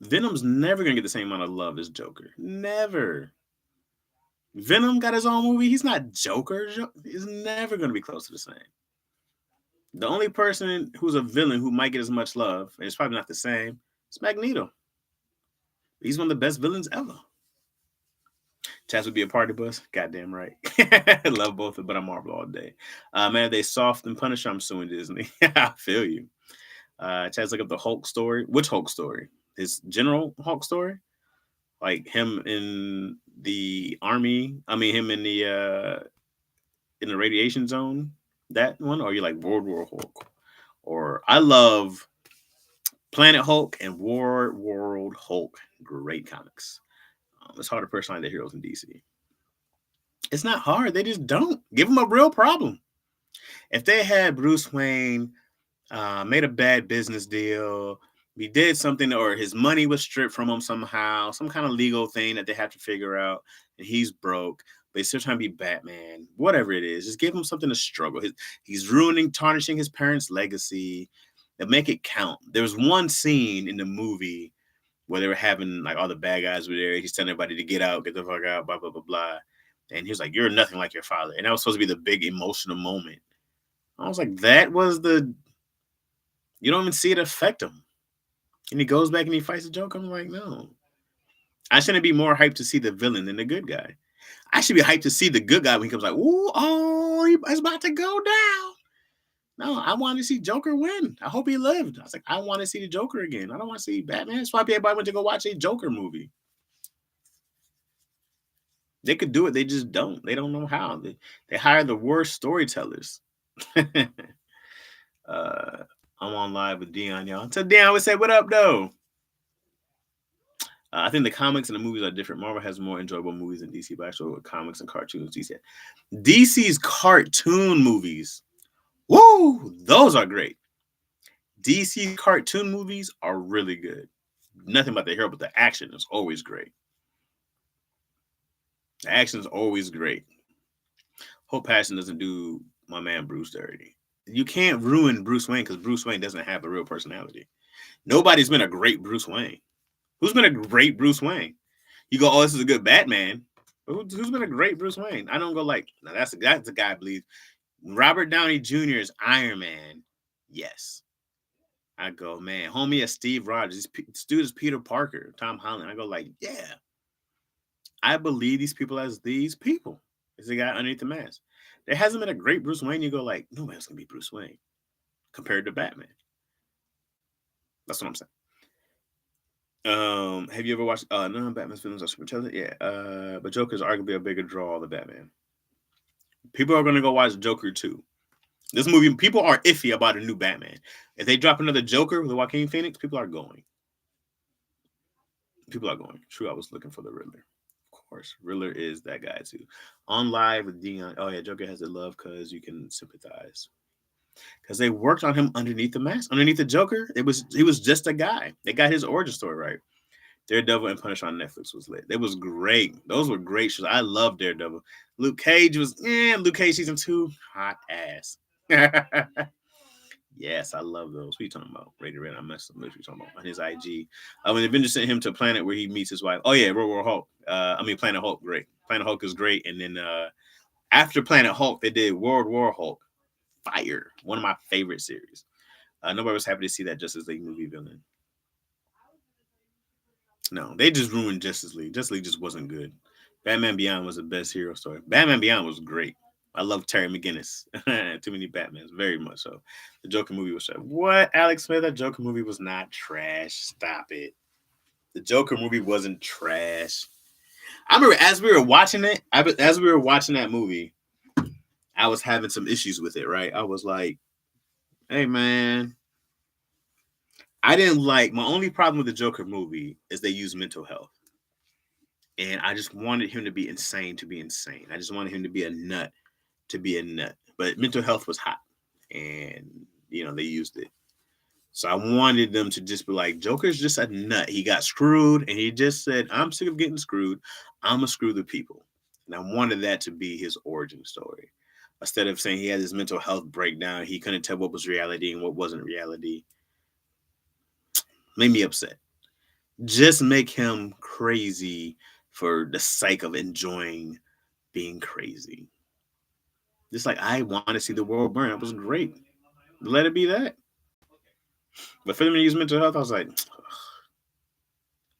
Venom's never gonna get the same amount of love as Joker. Never. Venom got his own movie. He's not Joker. He's never gonna be close to the same. The only person who's a villain who might get as much love, and it's probably not the same, is Magneto. He's one of the best villains ever. Chaz would be a party bus. Goddamn right. I love both, but I'm Marvel all day. Man, they soft and punish. I'm suing Disney. I feel you. Chaz, look up the Hulk story. Which Hulk story? His General Hulk story? Like him in the army? I mean, him in the radiation zone? That one? Or you like World War Hulk? Or I love Planet Hulk and War World Hulk. Great comics. It's hard to personalize the heroes in DC. It's not hard. They just don't. Give them a real problem. If they had Bruce Wayne made a bad business deal, he did something, or his money was stripped from him somehow, some kind of legal thing that they have to figure out, and he's broke, but he's still trying to be Batman, whatever it is, just give him something to struggle. He's tarnishing his parents' legacy, and make it count. There was one scene in the movie where they were having, like, all the bad guys were there. He's telling everybody to get out, get the fuck out, blah, blah, blah, blah. And he was like, "You're nothing like your father." And that was supposed to be the big emotional moment. I was like, you don't even see it affect him. And he goes back and he fights the Joker. I'm like, no. I shouldn't be more hyped to see the villain than the good guy. I should be hyped to see the good guy when he comes like, "Ooh, oh, he's about to go down." No, I want to see Joker win. I hope he lived. I was like, I want to see the Joker again. I don't want to see Batman. That's why everybody went to go watch a Joker movie. They could do it. They just don't. They don't know how. They hire the worst storytellers. I'm on live with Dion, y'all. So Dion would say, "What up, though?" I think the comics and the movies are different. Marvel has more enjoyable movies than DC, but actually with comics and cartoons, DC's cartoon movies, woo, those are great. DC cartoon movies are really good. Nothing about the hero, but the action is always great. The action is always great. Hope Passion doesn't do my man Bruce dirty. You can't ruin Bruce Wayne because Bruce Wayne doesn't have a real personality. Nobody's been a great Bruce Wayne. Who's been a great Bruce Wayne? You go, "Oh, this is a good Batman." Who's been a great Bruce Wayne? I don't go like, "No, that's the guy I believe." Robert Downey Jr. is Iron Man. Yes. I go, man, homie is Steve Rogers. This dude is Peter Parker, Tom Holland. I go like, yeah. I believe these people as these people. It's the guy underneath the mask. There hasn't been a great Bruce Wayne. You go like, nobody's going to be Bruce Wayne compared to Batman. That's what I'm saying. Have you ever watched none of Batman's films are super intelligent? Yeah. But Joker's arguably a bigger draw than Batman. People are gonna go watch Joker 2. This movie, people are iffy about a new Batman. If they drop another Joker with Joaquin Phoenix, people are going. True, I was looking for the Riddler. Of course, Riddler is that guy too. On live with Dion. Oh yeah, Joker has the love because you can sympathize. Because they worked on him underneath the mask, underneath the Joker. He was just a guy. They got his origin story right. Daredevil and Punisher on Netflix was lit. It was great. Those were great shows. I love Daredevil. Luke Cage was, Luke Cage season 2, hot ass. Yes, I love those. What are you talking about? Rated Red. I messed up. What are you talking about? On his IG. When Avengers sent him to a planet where he meets his wife. Oh, yeah, World War Hulk. Planet Hulk, great. Planet Hulk is great. And then after Planet Hulk, they did World War Hulk. Fire. One of my favorite series. Nobody was happy to see that Justice League movie villain. No, they just ruined Justice League. Justice League just wasn't good. Batman Beyond was the best hero story. Batman Beyond was great. I love Terry McGinnis. Too many Batmans, very much so. The Joker movie was trash. What, Alex Smith? That Joker movie was not trash. Stop it. The Joker movie wasn't trash. I remember as we were watching it, as we were watching that movie, I was having some issues with it, right? I was like, hey, man, I didn't like, my only problem with the Joker movie is they use mental health. And I just wanted him to be insane to be insane. I just wanted him to be a nut to be a nut. But mental health was hot. And, they used it. So I wanted them to just be like, Joker's just a nut. He got screwed and he just said, I'm sick of getting screwed. I'm going to screw the people. And I wanted that to be his origin story. Instead of saying he had this mental health breakdown, he couldn't tell what was reality and what wasn't reality. Made me upset. Just make him crazy for the sake of enjoying being crazy. Just like I want to see the world burn. It was great. Let it be that. But for them to use mental health, I was like,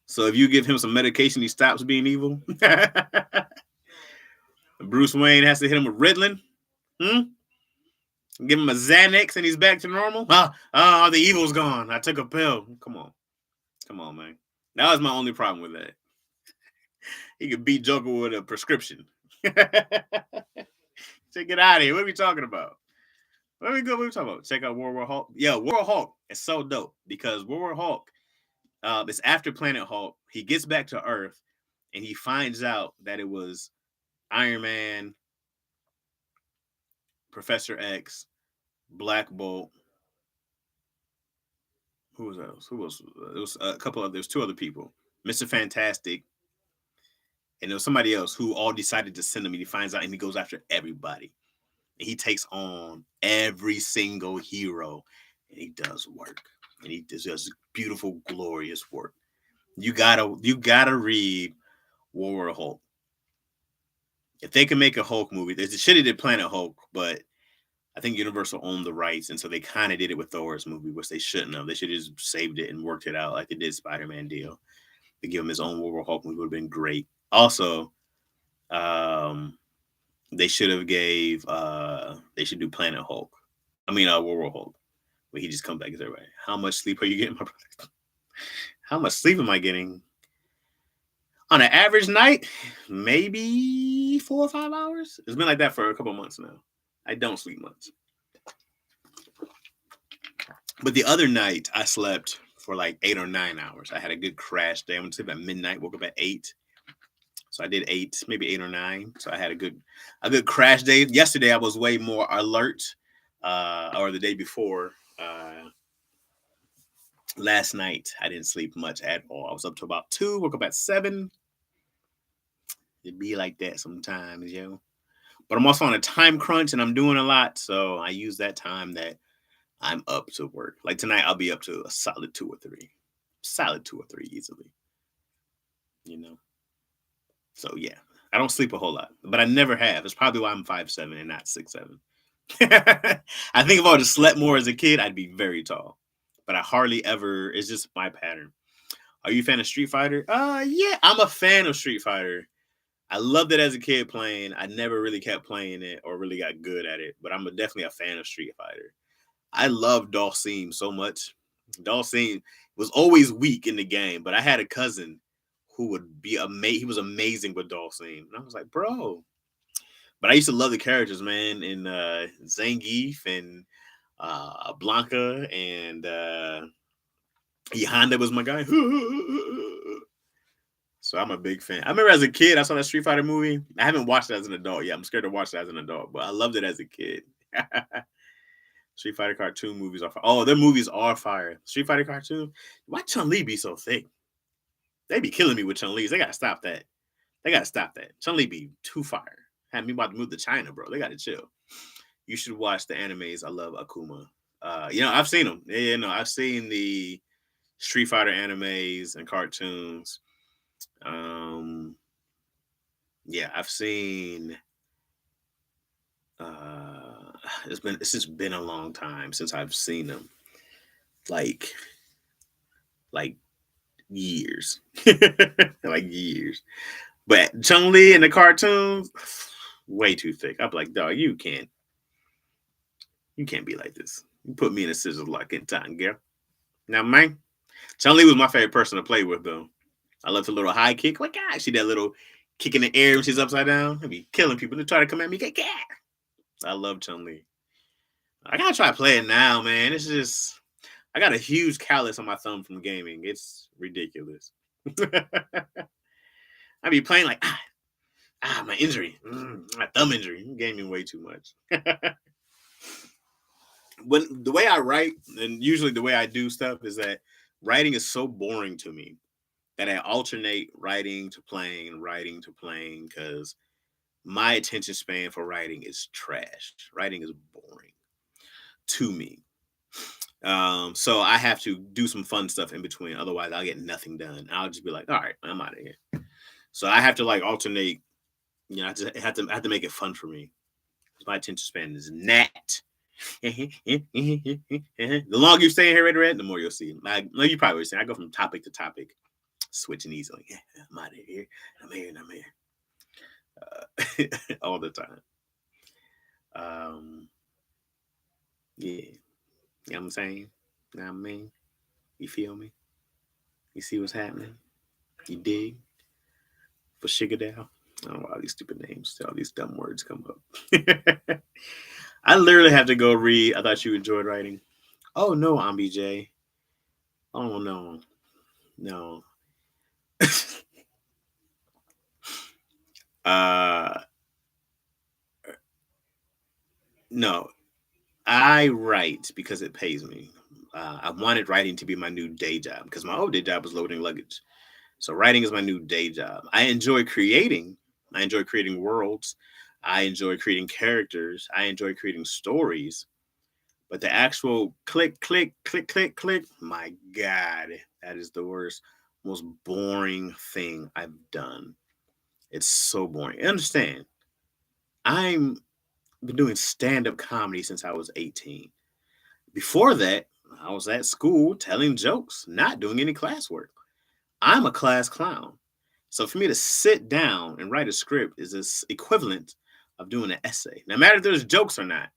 so if you give him some medication, he stops being evil. Bruce Wayne has to hit him with Ritalin. Give him a Xanax and he's back to normal. The evil's gone. I took a pill. Come on, man. That was my only problem with that. He could beat Joker with a prescription. Take it out of here. What are we talking about? What are we talking about? Check out World War Hulk. Yeah, World War Hulk is so dope because World War Hulk, it's after Planet Hulk. He gets back to Earth and he finds out that it was Iron Man, Professor X, Black Bolt. Who was else? Who was? It was a couple of. There's two other people. Mr. Fantastic, and there was somebody else who all decided to send him. And he finds out and he goes after everybody. And he takes on every single hero, and he does work. And he does beautiful, glorious work. You gotta read War War Hulk. If they can make a Hulk movie, there's the shitty did Planet Hulk, but I think Universal owned the rights, and so they kind of did it with Thor's movie, which they shouldn't have. They should have just saved it and worked it out like they did Spider-Man deal. To give him his own War War Hulk movie would have been great. Also, they should have they should do Planet Hulk. War War Hulk, where he just comes back as everybody. How much sleep are you getting, my brother? How much sleep am I getting? On an average night, maybe 4 or 5 hours. It's been like that for a couple months now. I don't sleep much. But the other night, I slept for like 8 or 9 hours. I had a good crash day. I went to sleep at midnight, woke up at 8. So I did 8, maybe 8 or 9. So I had a good crash day. Yesterday, I was way more alert, or the day before. Last night, I didn't sleep much at all. I was up to about 2, woke up at 7. It'd be like that sometimes, yo. But I'm also on a time crunch and I'm doing a lot. So I use that time that I'm up to work. Like tonight, I'll be up to a solid 2 or 3. Solid 2 or 3 easily. So yeah, I don't sleep a whole lot, but I never have. It's probably why I'm 5'7" and not 6'7". I think if I would have slept more as a kid, I'd be very tall. But I hardly ever. It's just my pattern. Are you a fan of Street Fighter? Yeah, I'm a fan of Street Fighter. I loved it as a kid playing. I never really kept playing it or really got good at it, but I'm definitely a fan of Street Fighter. I love Dhalsim so much. Dhalsim was always weak in the game, but I had a cousin who would be amazing. He was amazing with Dhalsim. And I was like, bro. But I used to love the characters, man, in Zangief and Blanca and Honda was my guy. So I'm a big fan. I remember as a kid, I saw that Street Fighter movie. I haven't watched it as an adult yet. I'm scared to watch it as an adult, but I loved it as a kid. Street Fighter cartoon movies are fire. Oh, their movies are fire. Street Fighter cartoon. Why Chun-Li be so thick? They be killing me with Chun-Li. They gotta stop that. Chun-Li be too fire. Had me about to move to China, bro. They gotta chill. You should watch the animes. I love Akuma. I've seen them. I've seen the Street Fighter animes and cartoons. I've seen. It's just been a long time since I've seen them. Like years, like years. But Chun-Li in the cartoons, way too thick. I'm like, dog, you can't be like this. You put me in a scissor lock in time, girl. Now, man, Chun-Li was my favorite person to play with, though. I love the little high kick. Like, God, she that little kick in the air when she's upside down. I'd be killing people. They try to come at me. Like, yeah. I love Chun-Li. I gotta try playing now, man. It's just I got a huge callus on my thumb from gaming. It's ridiculous. I be playing like my injury, my thumb injury. I'm gaming way too much. When the way I write, and usually the way I do stuff is that writing is so boring to me that I alternate writing to playing because my attention span for writing is trash. Writing is boring to me. So I have to do some fun stuff in between. Otherwise, I'll get nothing done. I'll just be like, all right, I'm out of here. So I have to like alternate. You know, I have to make it fun for me. My attention span is gnat. The longer you stay in here, Red, the more you'll see. Like, no, you probably see. I go from topic to topic, switching easily. Yeah, I'm out of here. I'm here. All the time. Yeah. You know what I'm saying? You know what I mean? You feel me? You see what's happening? You dig? For Sugardow? I don't know why these stupid names, all these dumb words come up. I literally have to go read. I thought you enjoyed writing. Oh no, Ambi J. Oh no. No. No. I write because it pays me. I wanted writing to be my new day job because my old day job was loading luggage. So writing is my new day job. I enjoy creating. I enjoy creating worlds. I enjoy creating characters. I enjoy creating stories. But the actual click, click, click, click, click, my God, that is the worst, most boring thing I've done. It's so boring. Understand, I'm been doing stand-up comedy since I was 18. Before that, I was at school telling jokes, not doing any classwork. I'm a class clown. So for me to sit down and write a script is this equivalent of doing an essay. No matter if there's jokes or not.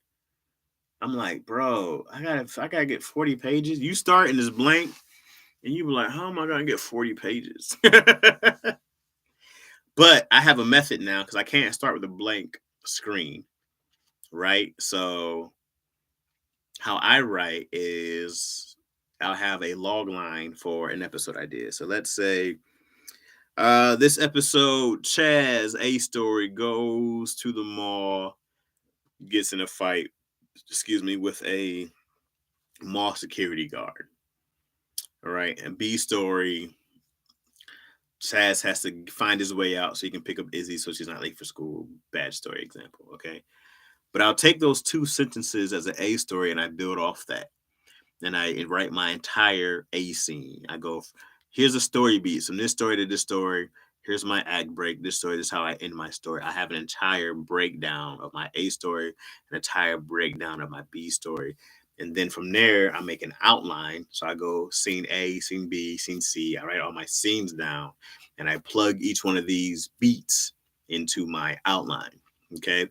I'm like, bro, I gotta get 40 pages. You start in this blank and you be like, how am I gonna get 40 pages? But I have a method now because I can't start with a blank screen, right? So how I write is I'll have a log line for an episode I did. So let's say this episode, Chaz A story goes to the mall, gets in a fight, with a mall security guard. All right. And B story, Chaz has to find his way out so he can pick up Izzy so she's not late for school. Bad story example. Okay. But I'll take those two sentences as an A story and I build off that. And I write my entire A scene. I go, here's a story beat. From this story to this story, here's my act break. This story, this is how I end my story. I have an entire breakdown of my A story, an entire breakdown of my B story. And then from there, I make an outline. So I go scene A, scene B, scene C. I write all my scenes down and I plug each one of these beats into my outline. Okay.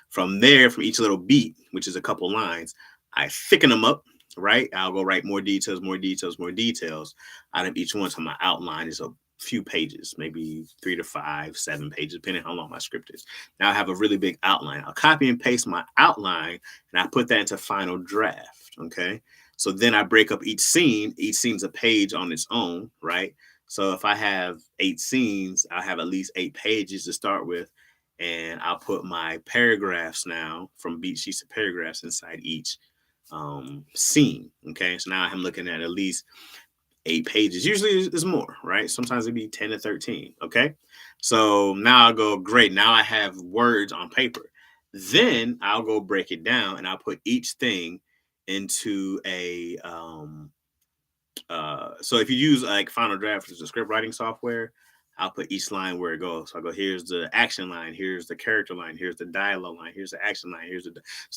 From there, from each little beat, which is a couple lines, I thicken them up, right? I'll go write more details out of each one. So my outline is a few pages, maybe 3 to 5, 7 pages, depending on how long my script is. Now I have a really big outline. I'll copy and paste my outline and I put that into final draft. Okay. So then I break up each scene. Each scene's a page on its own, right? So if I have 8 scenes, I'll have at least 8 pages to start with. And I'll put my paragraphs now from beat sheets to paragraphs inside each scene. Okay. So now I'm looking at least 8 pages. Usually it's more, right? Sometimes it'd be 10 to 13. Okay. So now I'll go, great. Now I have words on paper. Then I'll go break it down and I'll put each thing into a so if you use like Final Draft, which is a script writing software, I'll put each line where it goes. So I go, here's the action line, here's the character line, here's the dialogue line, here's the action line, so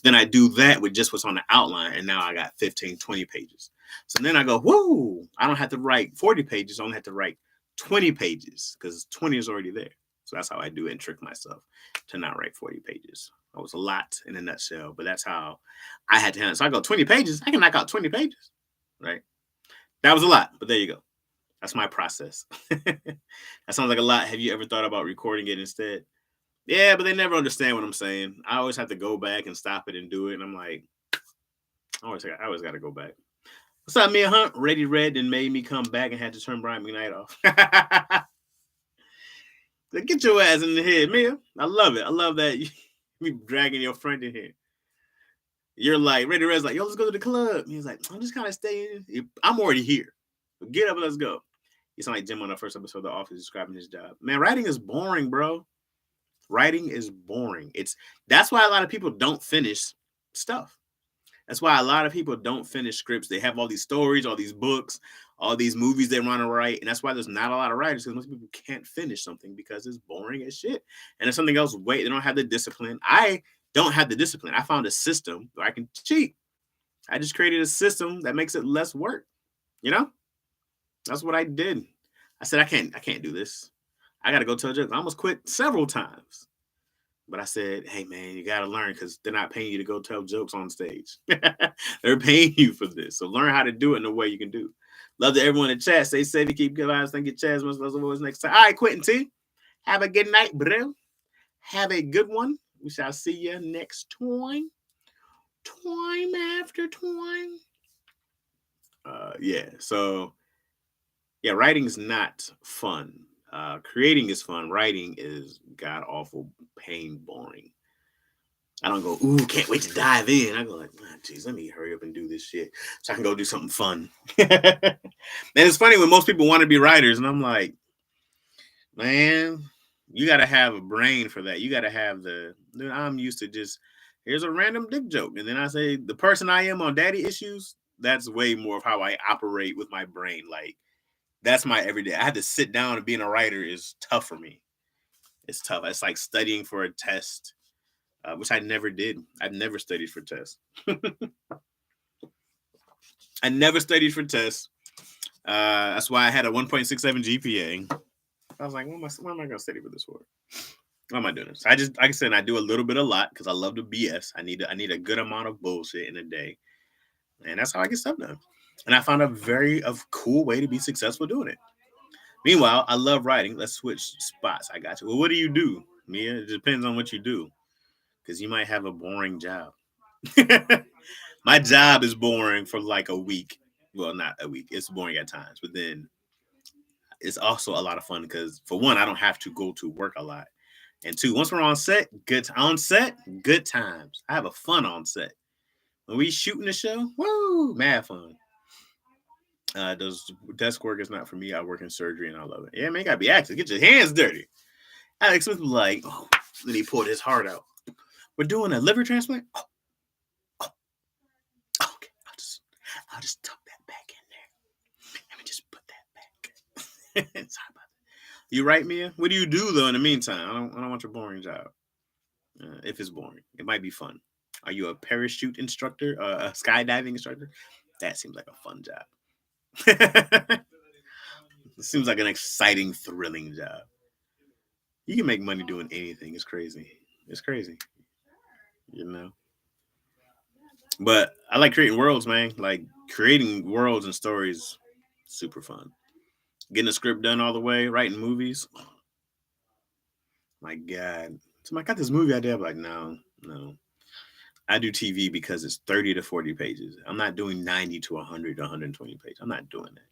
then I do that with just what's on the outline, and now I got 15, 20 pages. So then I go, whoo, I don't have to write 40 pages, I only have to write 20 pages because 20 is already there. So that's how I do it and trick myself to not write 40 pages. That was a lot in a nutshell, but that's how I had to handle it. So I go 20 pages. I can knock out 20 pages, right? That was a lot, but there you go. That's my process. That sounds like a lot. Have you ever thought about recording it instead? Yeah, but they never understand what I'm saying. I always have to go back and stop it and do it. And I'm like, I always got to go back. What's up, Mia Hunt? Ready Red and made me come back and had to turn Brian McKnight off. Get your ass in the head, Mia. I love it. I love that you be dragging your friend in here. You're like, Ready Red's like, yo, let's go to the club. He's like, I'm just kind of staying. I'm already here. Get up and let's go. You sound like Jim on the first episode of The Office describing his job. Man, writing is boring, bro. Writing is boring. That's why a lot of people don't finish stuff. That's why a lot of people don't finish scripts. They have all these stories, all these books, all these movies they want to write. And that's why there's not a lot of writers, because most people can't finish something because it's boring as shit. And if something else, they don't have the discipline. I don't have the discipline. I found a system where I can cheat. I just created a system that makes it less work. You know? That's what I did. I said, I can't do this. I got to go tell jokes. I almost quit several times. But I said, hey, man, you got to learn, because they're not paying you to go tell jokes on stage. They're paying you for this. So learn how to do it in a way you can do. Love to everyone in chat. Stay safe. You keep good vibes. Thank you, Chaz. Much love always next time. All right, Quentin T. Have a good night, bro. Have a good one. We shall see you next time. Time after time. Yeah. So, yeah, writing's not fun. Creating is fun. Writing is god awful, pain, boring. I don't go, ooh, can't wait to dive in. I go like, geez, let me hurry up and do this shit so I can go do something fun. And it's funny when most people want to be writers, and I'm like, man, you got to have a brain for that. You got to have I'm used to just, here's a random dick joke. And then I say, the person I am on daddy issues, that's way more of how I operate with my brain. Like, that's my everyday. I had to sit down, and being a writer is tough for me. It's tough. It's like studying for a test, which I never did. I've never studied for tests. I never studied for tests. That's why I had a 1.67 GPA. I was like, what am I going to study for this for? Why am I doing this? Like I said, I do a little bit, a lot, because I love to BS. I need a good amount of bullshit in a day. And that's how I get stuff done. And I found a cool way to be successful doing it. Meanwhile, I love writing. Let's switch spots. I got you. Well, what do you do, Mia? It depends on what you do, because you might have a boring job. My job is boring for like a week. Well, not a week. It's boring at times, but then it's also a lot of fun because, for one, I don't have to go to work a lot, and two, once we're on set, good times. I have a fun on set. When we shooting the show, woo, mad fun. Those desk work is not for me. I work in surgery and I love it. Yeah, man, you gotta be active. Get your hands dirty. Alex Smith was like, oh, then he pulled his heart out. We're doing a liver transplant. Oh, okay. I'll just tuck that back in there. Let me just put that back. Sorry about that. You right, Mia? What do you do though in the meantime? I don't want your boring job. If it's boring, it might be fun. Are you a parachute instructor? A skydiving instructor? That seems like a fun job. It seems like an exciting, thrilling job. You can make money doing anything. It's crazy. It's crazy. You know? But I like creating worlds, man. Like, creating worlds and stories, super fun. Getting a script done all the way, writing movies. My God. So I got this movie idea. I'm like, no. I do TV because it's 30 to 40 pages. I'm not doing 90 to 100 to 120 pages. I'm not doing that.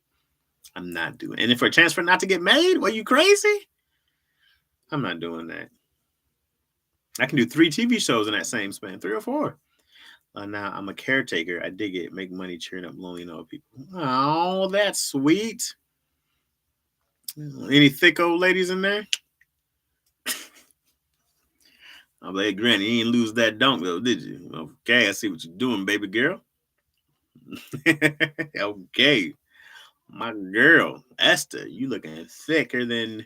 I'm not doing it. And if for a chance for it not to get made, what, you crazy? I'm not doing that. I can do 3 TV shows in that same span, 3 or 4. Now I'm a caretaker. I dig it. Make money cheering up lonely old people. Oh, that's sweet. Any thick old ladies in there? I'm like, Granny, you didn't lose that dunk though, did you? Okay, I see what you're doing, baby girl. Okay. My girl, Esther, you looking thicker than,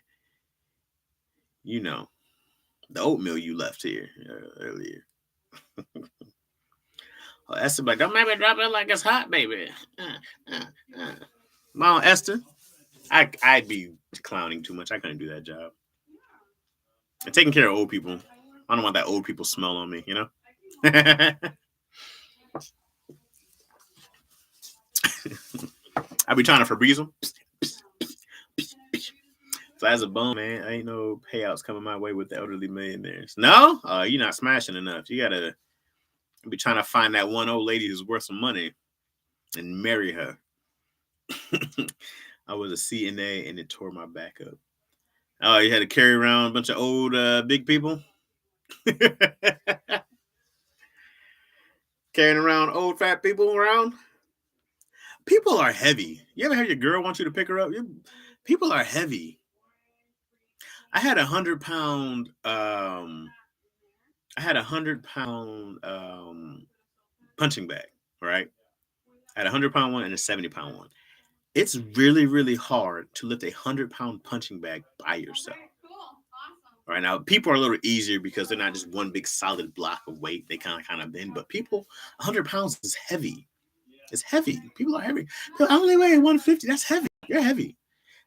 the oatmeal you left here earlier. Esther like, don't make me drop it like it's hot, baby. Mom, Esther, I'd be clowning too much. I couldn't do that job. And taking care of old people. I don't want that old people smell on me, you know? I be trying to Febreze them. So as a bum, man, ain't no payouts coming my way with the elderly millionaires. No? You're not smashing enough. You gotta be trying to find that one old lady who's worth some money and marry her. I was a CNA and it tore my back up. Oh, you had to carry around a bunch of old big people? Carrying around old fat people around? People are heavy. You ever have your girl want you to pick her up? People are heavy. I had 100 pound punching bag, right? I had 100 pound one and a 70 pound one. It's really, really hard to lift 100 pound punching bag by yourself. Right now, people are a little easier because they're not just one big solid block of weight. They kind of bend, but people, 100 pounds is heavy. It's heavy. People are heavy. I only weigh 150. That's heavy. You're heavy.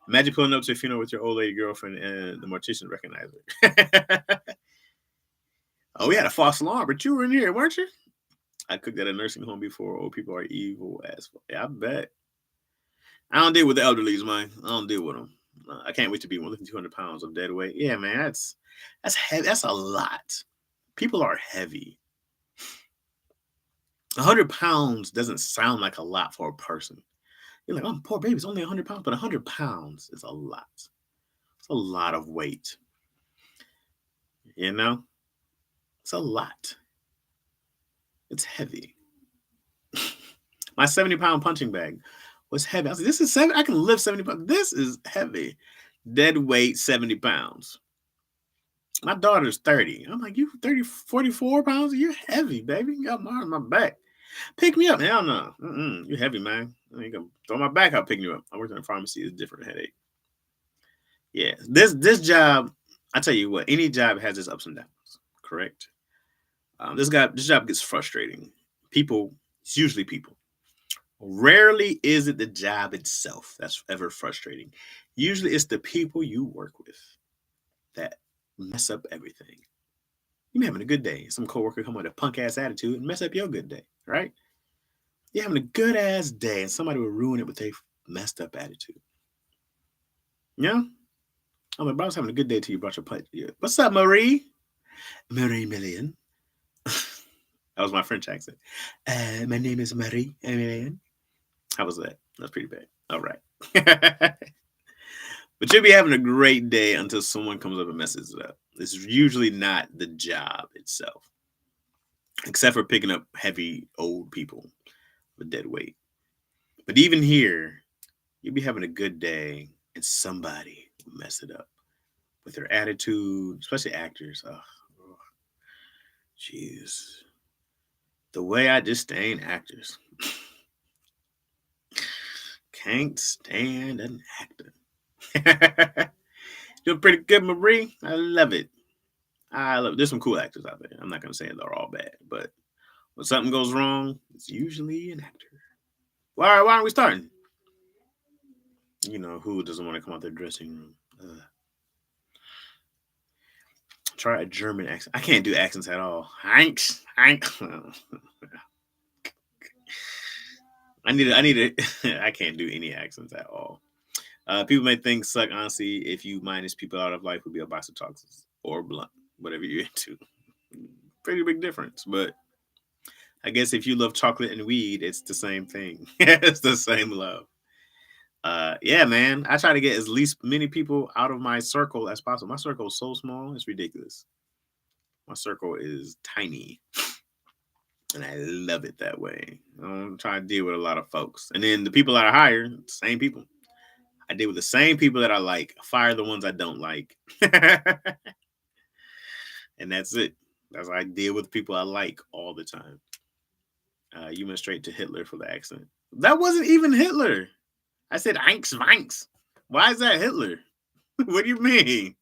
Imagine pulling up to a funeral with your old lady girlfriend and the mortician recognized her. Oh, we had a false alarm, but you were in here, weren't you? I cooked at a nursing home before. Old people are evil as fuck. Yeah, I bet. I don't deal with the elderlies, man. I don't deal with them. I can't wait to be 200 pounds of dead weight. Yeah, man, that's heavy. That's a lot. People are heavy. 100 pounds doesn't sound like a lot for a person. You're like, oh, poor baby, it's only 100 pounds, but 100 pounds is a lot. It's a lot of weight. You know, it's a lot. It's heavy. My 70-pound punching bag was heavy. I was like, this is 7. I can lift 70 pounds. This is heavy. Dead weight, 70 pounds. My daughter's 30. I'm like, you 30, 44 pounds? You're heavy, baby. You got my back. Pick me up. Hell no. You're heavy, man. I ain't gonna throw my back out picking you up. I worked in a pharmacy. It's a different headache. Yeah. This job, I tell you what, any job has its ups and downs, correct? This job gets frustrating. People, it's usually people. Rarely is it the job itself that's ever frustrating. Usually it's the people you work with that mess up everything. You're having a good day. Some coworker come with a punk ass attitude and mess up your good day, right? You're having a good ass day and somebody will ruin it with a messed up attitude. Yeah? I'm like, bro, I was having a good day till you brought your punch. Yeah. What's up, Marie? Marie Million. That was my French accent. My name is Marie Million. How was that? That's pretty bad. All right. But you'll be having a great day until someone comes up and messes it up. It's usually not the job itself, except for picking up heavy old people with dead weight. But even here, you'll be having a good day and somebody will mess it up with their attitude, especially actors. Oh, jeez. The way I disdain actors. Can't stand an actor. Doing pretty good, Marie. I love it. There's some cool actors out there. I'm not gonna say they're all bad, but when something goes wrong, it's usually an actor. Why aren't we starting? You know, who doesn't want to come out their dressing room? Try a German accent. I can't do accents at all. Hank. I need it. I can't do any accents at all. People may think suck. Honestly, if you minus people out of life, would be a box of chocolates or blunt, whatever you're into. Pretty big difference, but I guess if you love chocolate and weed, it's the same thing. It's the same love. Yeah, man. I try to get as least many people out of my circle as possible. My circle is so small, it's ridiculous. My circle is tiny. And I love it that way. I'm trying to deal with a lot of folks. And then the people that I hire, same people. I deal with the same people that I like. Fire the ones I don't like. And that's it. That's how I deal with people I like all the time. You went straight to Hitler for the accent. That wasn't even Hitler. I said Einks Vanks. Why is that Hitler? What do you mean?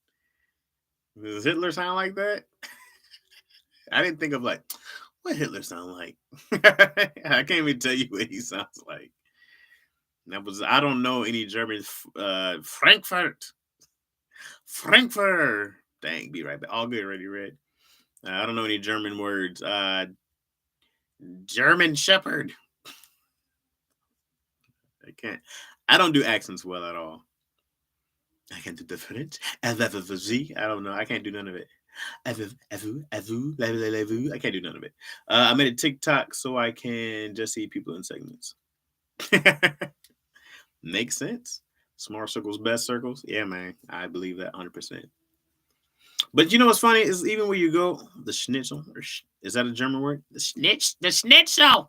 Does Hitler sound like that? I didn't think of like, what Hitler sound like? I can't even tell you what he sounds like. I don't know any German. Frankfurt. Dang, be right back. All good, already read. I don't know any German words. German Shepherd. I can't. I don't do accents well at all. I can't do the French. I don't know. I can't do none of it. I can't do none of it. I made a TikTok so I can just see people in segments. Makes sense. Smart circles, best circles. Yeah, man. I believe that 100%. But you know what's funny is even where you go, the schnitzel, is that a German word? The schnitzel.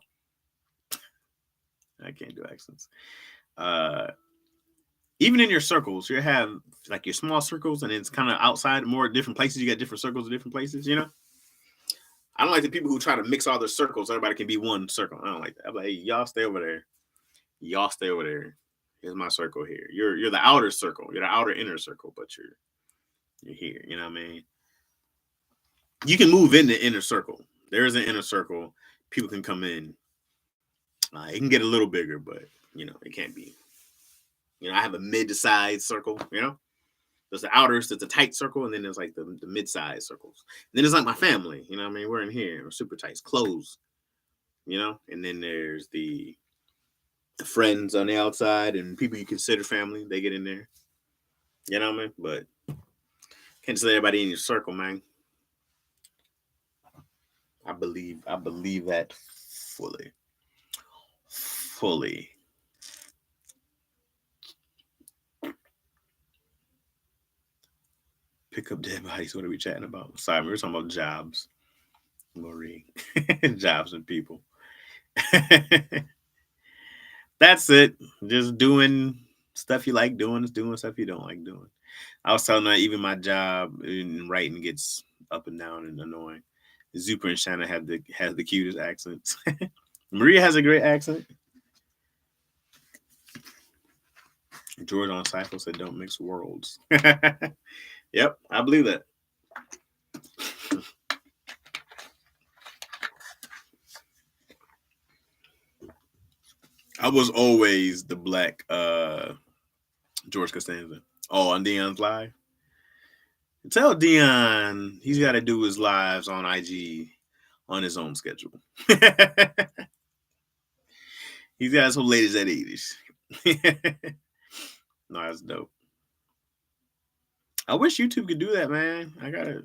I can't do accents. Even in your circles, you have like your small circles, and it's kind of outside, more different places. You got different circles in different places. You know, I don't like the people who try to mix all their circles. Everybody can be one circle. I don't like that. I'm like, hey, y'all stay over there. Y'all stay over there. Here's my circle here. You're the outer circle. You're the outer inner circle, but you're here. You know what I mean? You can move in the inner circle. There is an inner circle. People can come in. It can get a little bigger, but you know it can't be. You know, I have a mid-sized circle. You know, there's the outer, there's the tight circle, and then there's like the mid-sized circles. And then there's like my family. You know what I mean? We're in here. We're super tight, close. You know, and then there's the friends on the outside and people you consider family. They get in there. You know what I mean? But can't just let everybody in your circle, man. I believe that fully. Fully. Pick up dead bodies. What are we chatting about? Sorry, we were talking about jobs. Marie. Jobs and people. That's it. Just doing stuff you like doing, doing stuff you don't like doing. I was telling that even my job in writing gets up and down and annoying. Zuper and Shanna has the cutest accents. Maria has a great accent. George on Cypher said, "Don't mix worlds." Yep, I believe that. I was always the black George Costanza. Oh, on Dion's live. Tell Dion he's got to do his lives on IG on his own schedule. He's got some ladies at 80s. No, that's dope. I wish YouTube could do that, man. I gotta.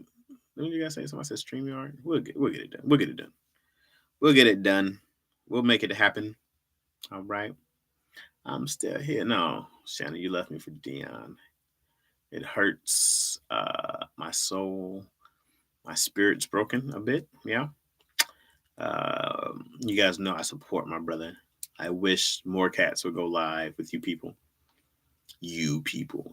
What you guys say? Somebody said StreamYard. We'll get it done. We'll get it done. We'll get it done. We'll make it happen. All right. I'm still here. No, Shannon, you left me for Dion. It hurts my soul. My spirit's broken a bit. Yeah. You guys know I support my brother. I wish more cats would go live with you people.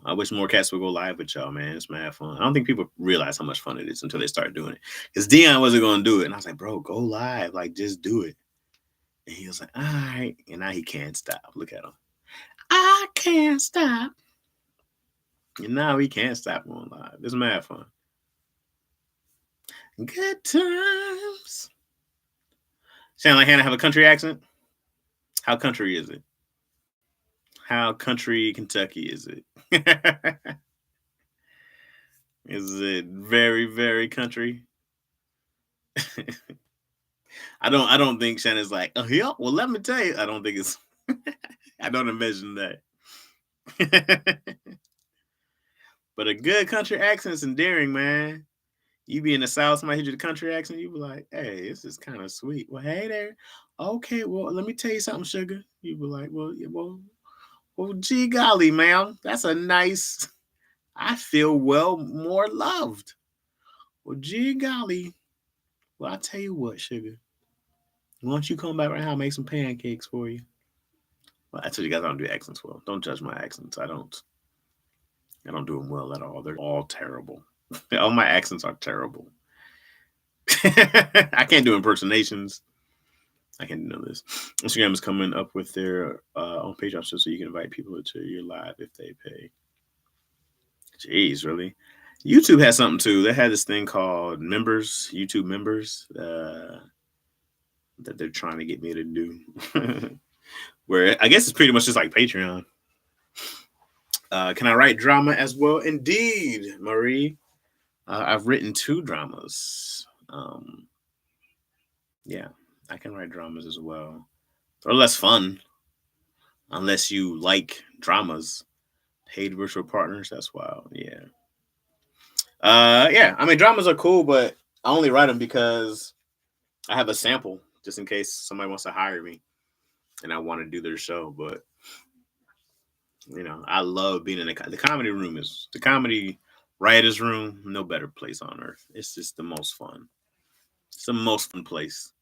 I wish more cats would go live with y'all, man. It's mad fun. I don't think people realize how much fun it is until they start doing it. Because Dion wasn't going to do it. And I was like, bro, go live. Like, just do it. And he was like, all right. And now he can't stop. Look at him. I can't stop. And now he can't stop going live. It's mad fun. Good times. Sound like Hannah have a country accent? How country is it? How country Kentucky is it? Is it very, very country? I don't think Shannon's like, oh yeah, well let me tell you. I don't think it's I don't imagine that. But a good country accent's endearing, man. You be in the South, somebody hit you the country accent, you be like, hey, this is kind of sweet. Well, hey there. Okay, well, let me tell you something, sugar. You be like, well, gee golly, ma'am. That's a nice, I feel more loved. Well, gee golly. Well, I tell you what, sugar. Why don't you come back right now and make some pancakes for you? Well, I told you guys I don't do accents well. Don't judge my accents. I don't do them well at all. They're all terrible. All my accents are terrible. I can't do impersonations. I can't do none of this. Instagram is coming up with their own page option so you can invite people to your live if they pay. Jeez, really? YouTube has something too. They had this thing called members, YouTube members, that they're trying to get me to do. Where I guess it's pretty much just like Patreon. Can I write drama as well? Indeed, Marie. I've written 2 dramas. Yeah, I can write dramas as well. They're less fun unless you like dramas. Paid virtual partners, that's wild. Yeah. Yeah. I mean, dramas are cool, but I only write them because I have a sample just in case somebody wants to hire me and I want to do their show. But I love being in the comedy room. Is the comedy writers room? No better place on earth. It's just the most fun. It's the most fun place.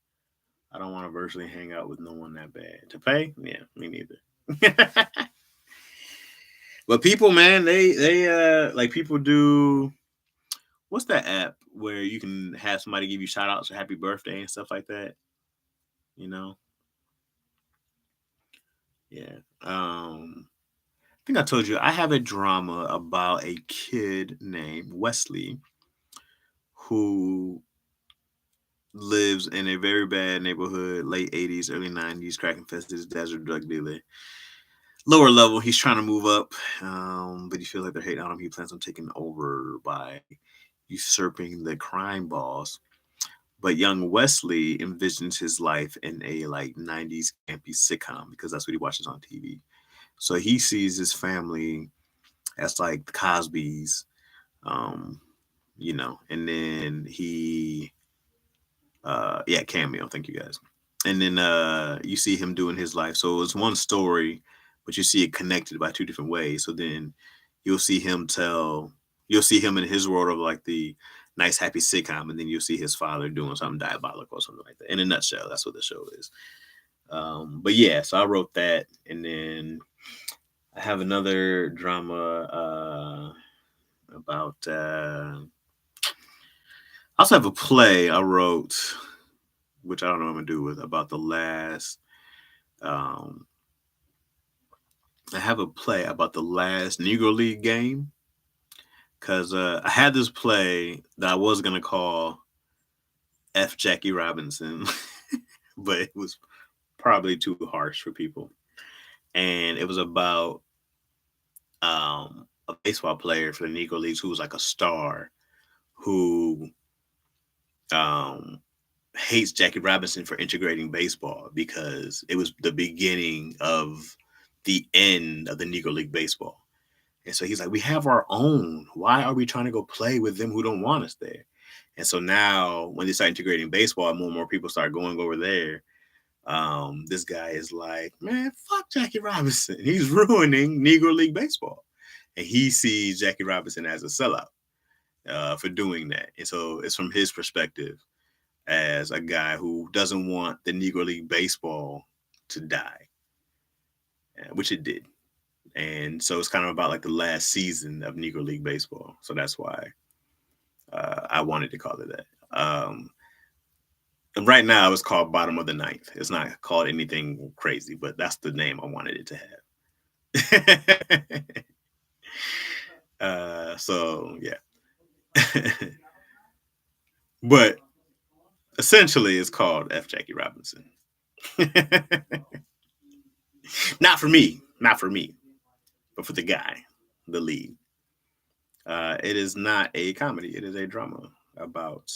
I don't want to virtually hang out with no one that bad. To pay? Yeah, me neither. But people, man, they like people do. What's that app where you can have somebody give you shout outs or happy birthday and stuff like that? You know? Yeah. I think I told you I have a drama about a kid named Wesley who lives in a very bad neighborhood, late 80s, early 90s, crack infested. His dad's a drug dealer. Lower level, he's trying to move up, but he feels like they're hating on him. He plans on taking over by usurping the crime boss. But young Wesley envisions his life in a like 90s campy sitcom because that's what he watches on TV. So he sees his family as like the Cosbys, um, and then he yeah, cameo, thank you guys. And then you see him doing his life. So it's one story, but you see it connected by 2 different ways. So then you'll see him tell you'll see him in his world of like the nice happy sitcom, and then you'll see his father doing something diabolical or something like that. In a nutshell, that's what the show is. But yeah, so I wrote that, and then I have another drama about I also have a play I wrote, which I don't know what I'm gonna do with, about the last. Um, I have a play about the last Negro League game because I had this play that I was gonna call F. Jackie Robinson, but it was probably too harsh for people. And it was about a baseball player for the Negro Leagues who was like a star who um, hates Jackie Robinson for integrating baseball because it was the beginning of the end of the Negro League baseball. And so he's like, we have our own. Why are we trying to go play with them who don't want us there? And so now when they start integrating baseball, more and more people start going over there. This guy is like, man, fuck Jackie Robinson. He's ruining Negro League baseball. And he sees Jackie Robinson as a sellout for doing that. And so it's from his perspective as a guy who doesn't want the Negro League baseball to die, which it did. And so it's kind of about like the last season of Negro League baseball. So that's why I wanted to call it that. Right now, it's called Bottom of the Ninth. It's not called anything crazy, but that's the name I wanted it to have. So yeah, but essentially, it's called F. Jackie Robinson. Not for me, not for me, but for the guy, the lead. It is not a comedy; it is a drama about.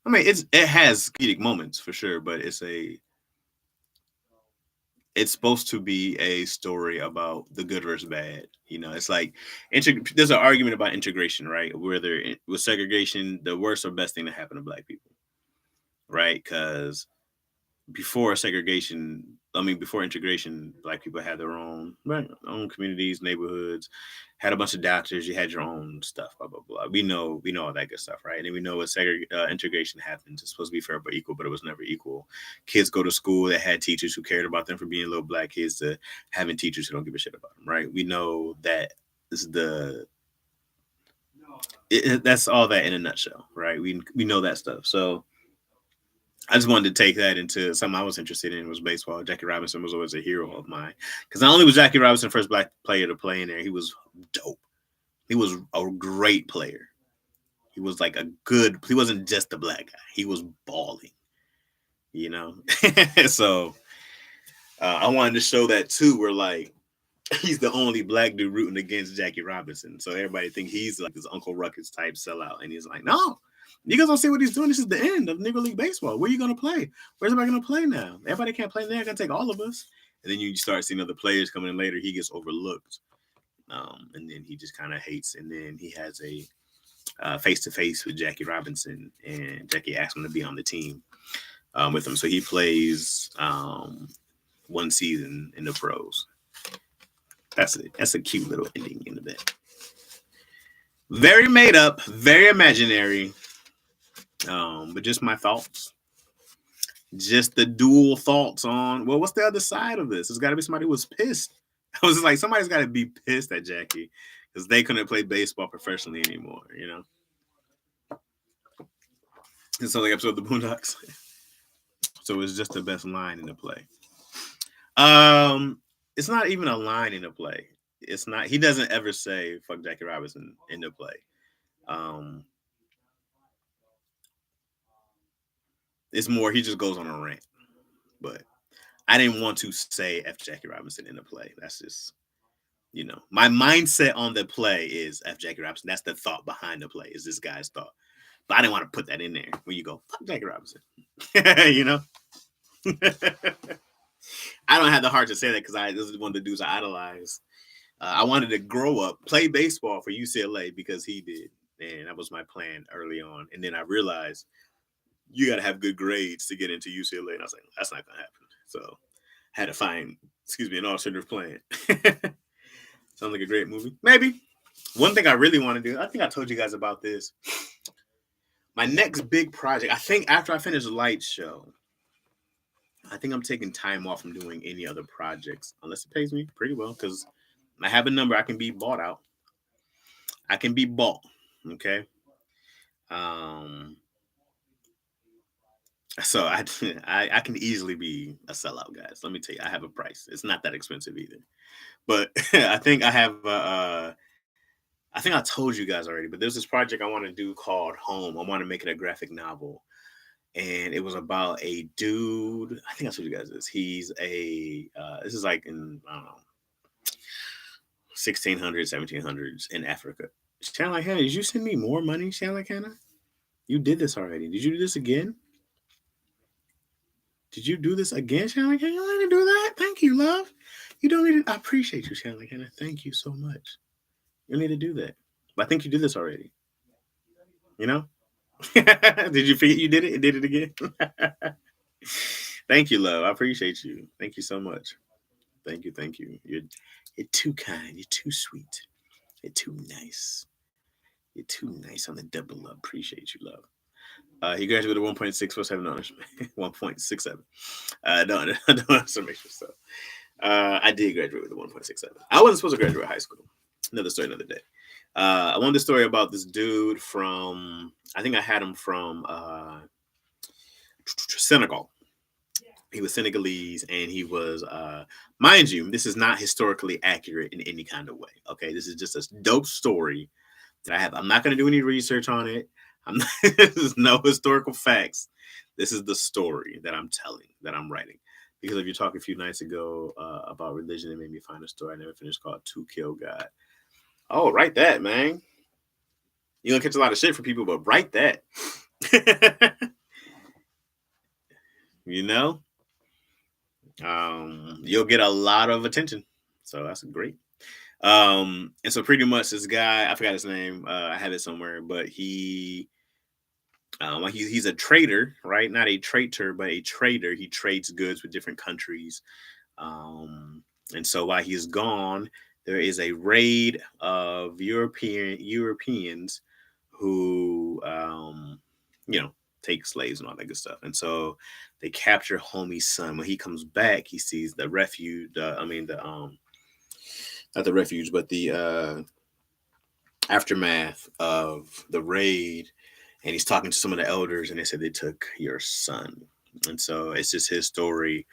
I mean, it has comedic moments for sure, but it's supposed to be a story about the good versus bad. It's like there's an argument about integration, right? Whether with segregation, the worst or best thing that happened to Black people, right? Because before integration, Black people had their own communities, neighborhoods, had a bunch of doctors. You had your own stuff, blah blah blah. We know all that good stuff, right? And we know what integration happens. It's supposed to be fair but equal, but it was never equal. Kids go to school that had teachers who cared about them for being little Black kids to having teachers who don't give a shit about them, right? We know that is that's all that in a nutshell, right? We know that stuff, so I just wanted to take that into something I was interested in was baseball. Jackie Robinson was always a hero of mine because not only was Jackie Robinson the first Black player to play in there, he was dope. He was a great player. He was like he wasn't just a Black guy. He was balling, you know? So I wanted to show that too, where like he's the only black dude rooting against Jackie Robinson. So everybody think he's like this Uncle Ruckus type sellout. And he's like, no, you guys don't see what he's doing. This is the end of Negro League Baseball. Where are you going to play? Where's everybody going to play now? Everybody can't play. They're going to take all of us. And then you start seeing other players coming in later. He gets overlooked. And then he just kind of hates. And then he has a face-to-face with Jackie Robinson. And Jackie asks him to be on the team with him. So he plays one season in the pros. That's it. That's a cute little ending in the bed. Very made up, very imaginary, but just my thoughts. Just the dual thoughts on, well, what's the other side of this? There's got to be somebody who was pissed. I was like, somebody's got to be pissed at Jackie because they couldn't play baseball professionally anymore, you know? It's like episode of the Boondocks. So it's just the best line in the play. It's not even a line in the play. It's not. He doesn't ever say "fuck Jackie Robinson" in the play. It's more he just goes on a rant. But I didn't want to say "f Jackie Robinson" in the play. That's just, you know, my mindset on the play is "f Jackie Robinson." That's the thought behind the play. Is this guy's thought? But I didn't want to put that in there when you go "fuck Jackie Robinson." You know. I don't have the heart to say that because this is one of the dudes I idolize. I wanted to grow up, play baseball for UCLA because he did. And that was my plan early on. And then I realized you got to have good grades to get into UCLA. And I was like, that's not going to happen. So I had to find, an alternative plan. Sounds like a great movie. Maybe. One thing I really want to do, I think I told you guys about this. My next big project, I think after I finish the Light Show, I think I'm taking time off from doing any other projects, unless it pays me pretty well, because I have a number I can be bought out. I can be bought, okay? So I can easily be a sellout, guys. Let me tell you, I have a price. It's not that expensive either. But I think I have, I think I told you guys already, but there's this project I want to do called Home. I want to make it a graphic novel. And it was about a dude. I think I told you guys this. He's this is like in, I don't know, 1600s, 1700s in Africa. Sound like Hannah, did you send me more money, Sound like Hannah? You did this already. Did you do this again? Did you do this again, Sound like Hannah? You didn't do that? Thank you, love. You don't need to. I appreciate you, Sound like Hannah. Thank you so much. You don't need to do that. But I think you did this already. You know? Did you forget you did it and did it again? Thank you, love. I appreciate you. Thank you so much. Thank you. You're too kind. You're too sweet. You're too nice. You're too nice on the double up. Appreciate you, love. He graduated 1.647 honors. 1.67. Don't exclamation stuff. I did graduate with a 1.67. I wasn't supposed to graduate high school. Another story, another day. I wanted the story about this dude from, I think I had him from Senegal. He was Senegalese, and he was, mind you, this is not historically accurate in any kind of way. Okay, this is just a dope story that I have. I'm not going to do any research on it. This is no historical facts. This is the story that I'm telling, that I'm writing. Because if you talked a few nights ago about religion, it made me find a story I never finished called To Kill God. Oh, write that, man. You're going to catch a lot of shit from people, but write that. You know? You'll get a lot of attention. So that's great. And so pretty much this guy, I forgot his name. I have it somewhere, but he's a trader, right? Not a traitor, but a trader. He trades goods with different countries. And so while he's gone, there is a raid of Europeans who, take slaves and all that good stuff. And so they capture homie's son. When he comes back, he sees the refuge. Not the refuge, but the aftermath of the raid. And he's talking to some of the elders, and they said they took your son. And so it's just his story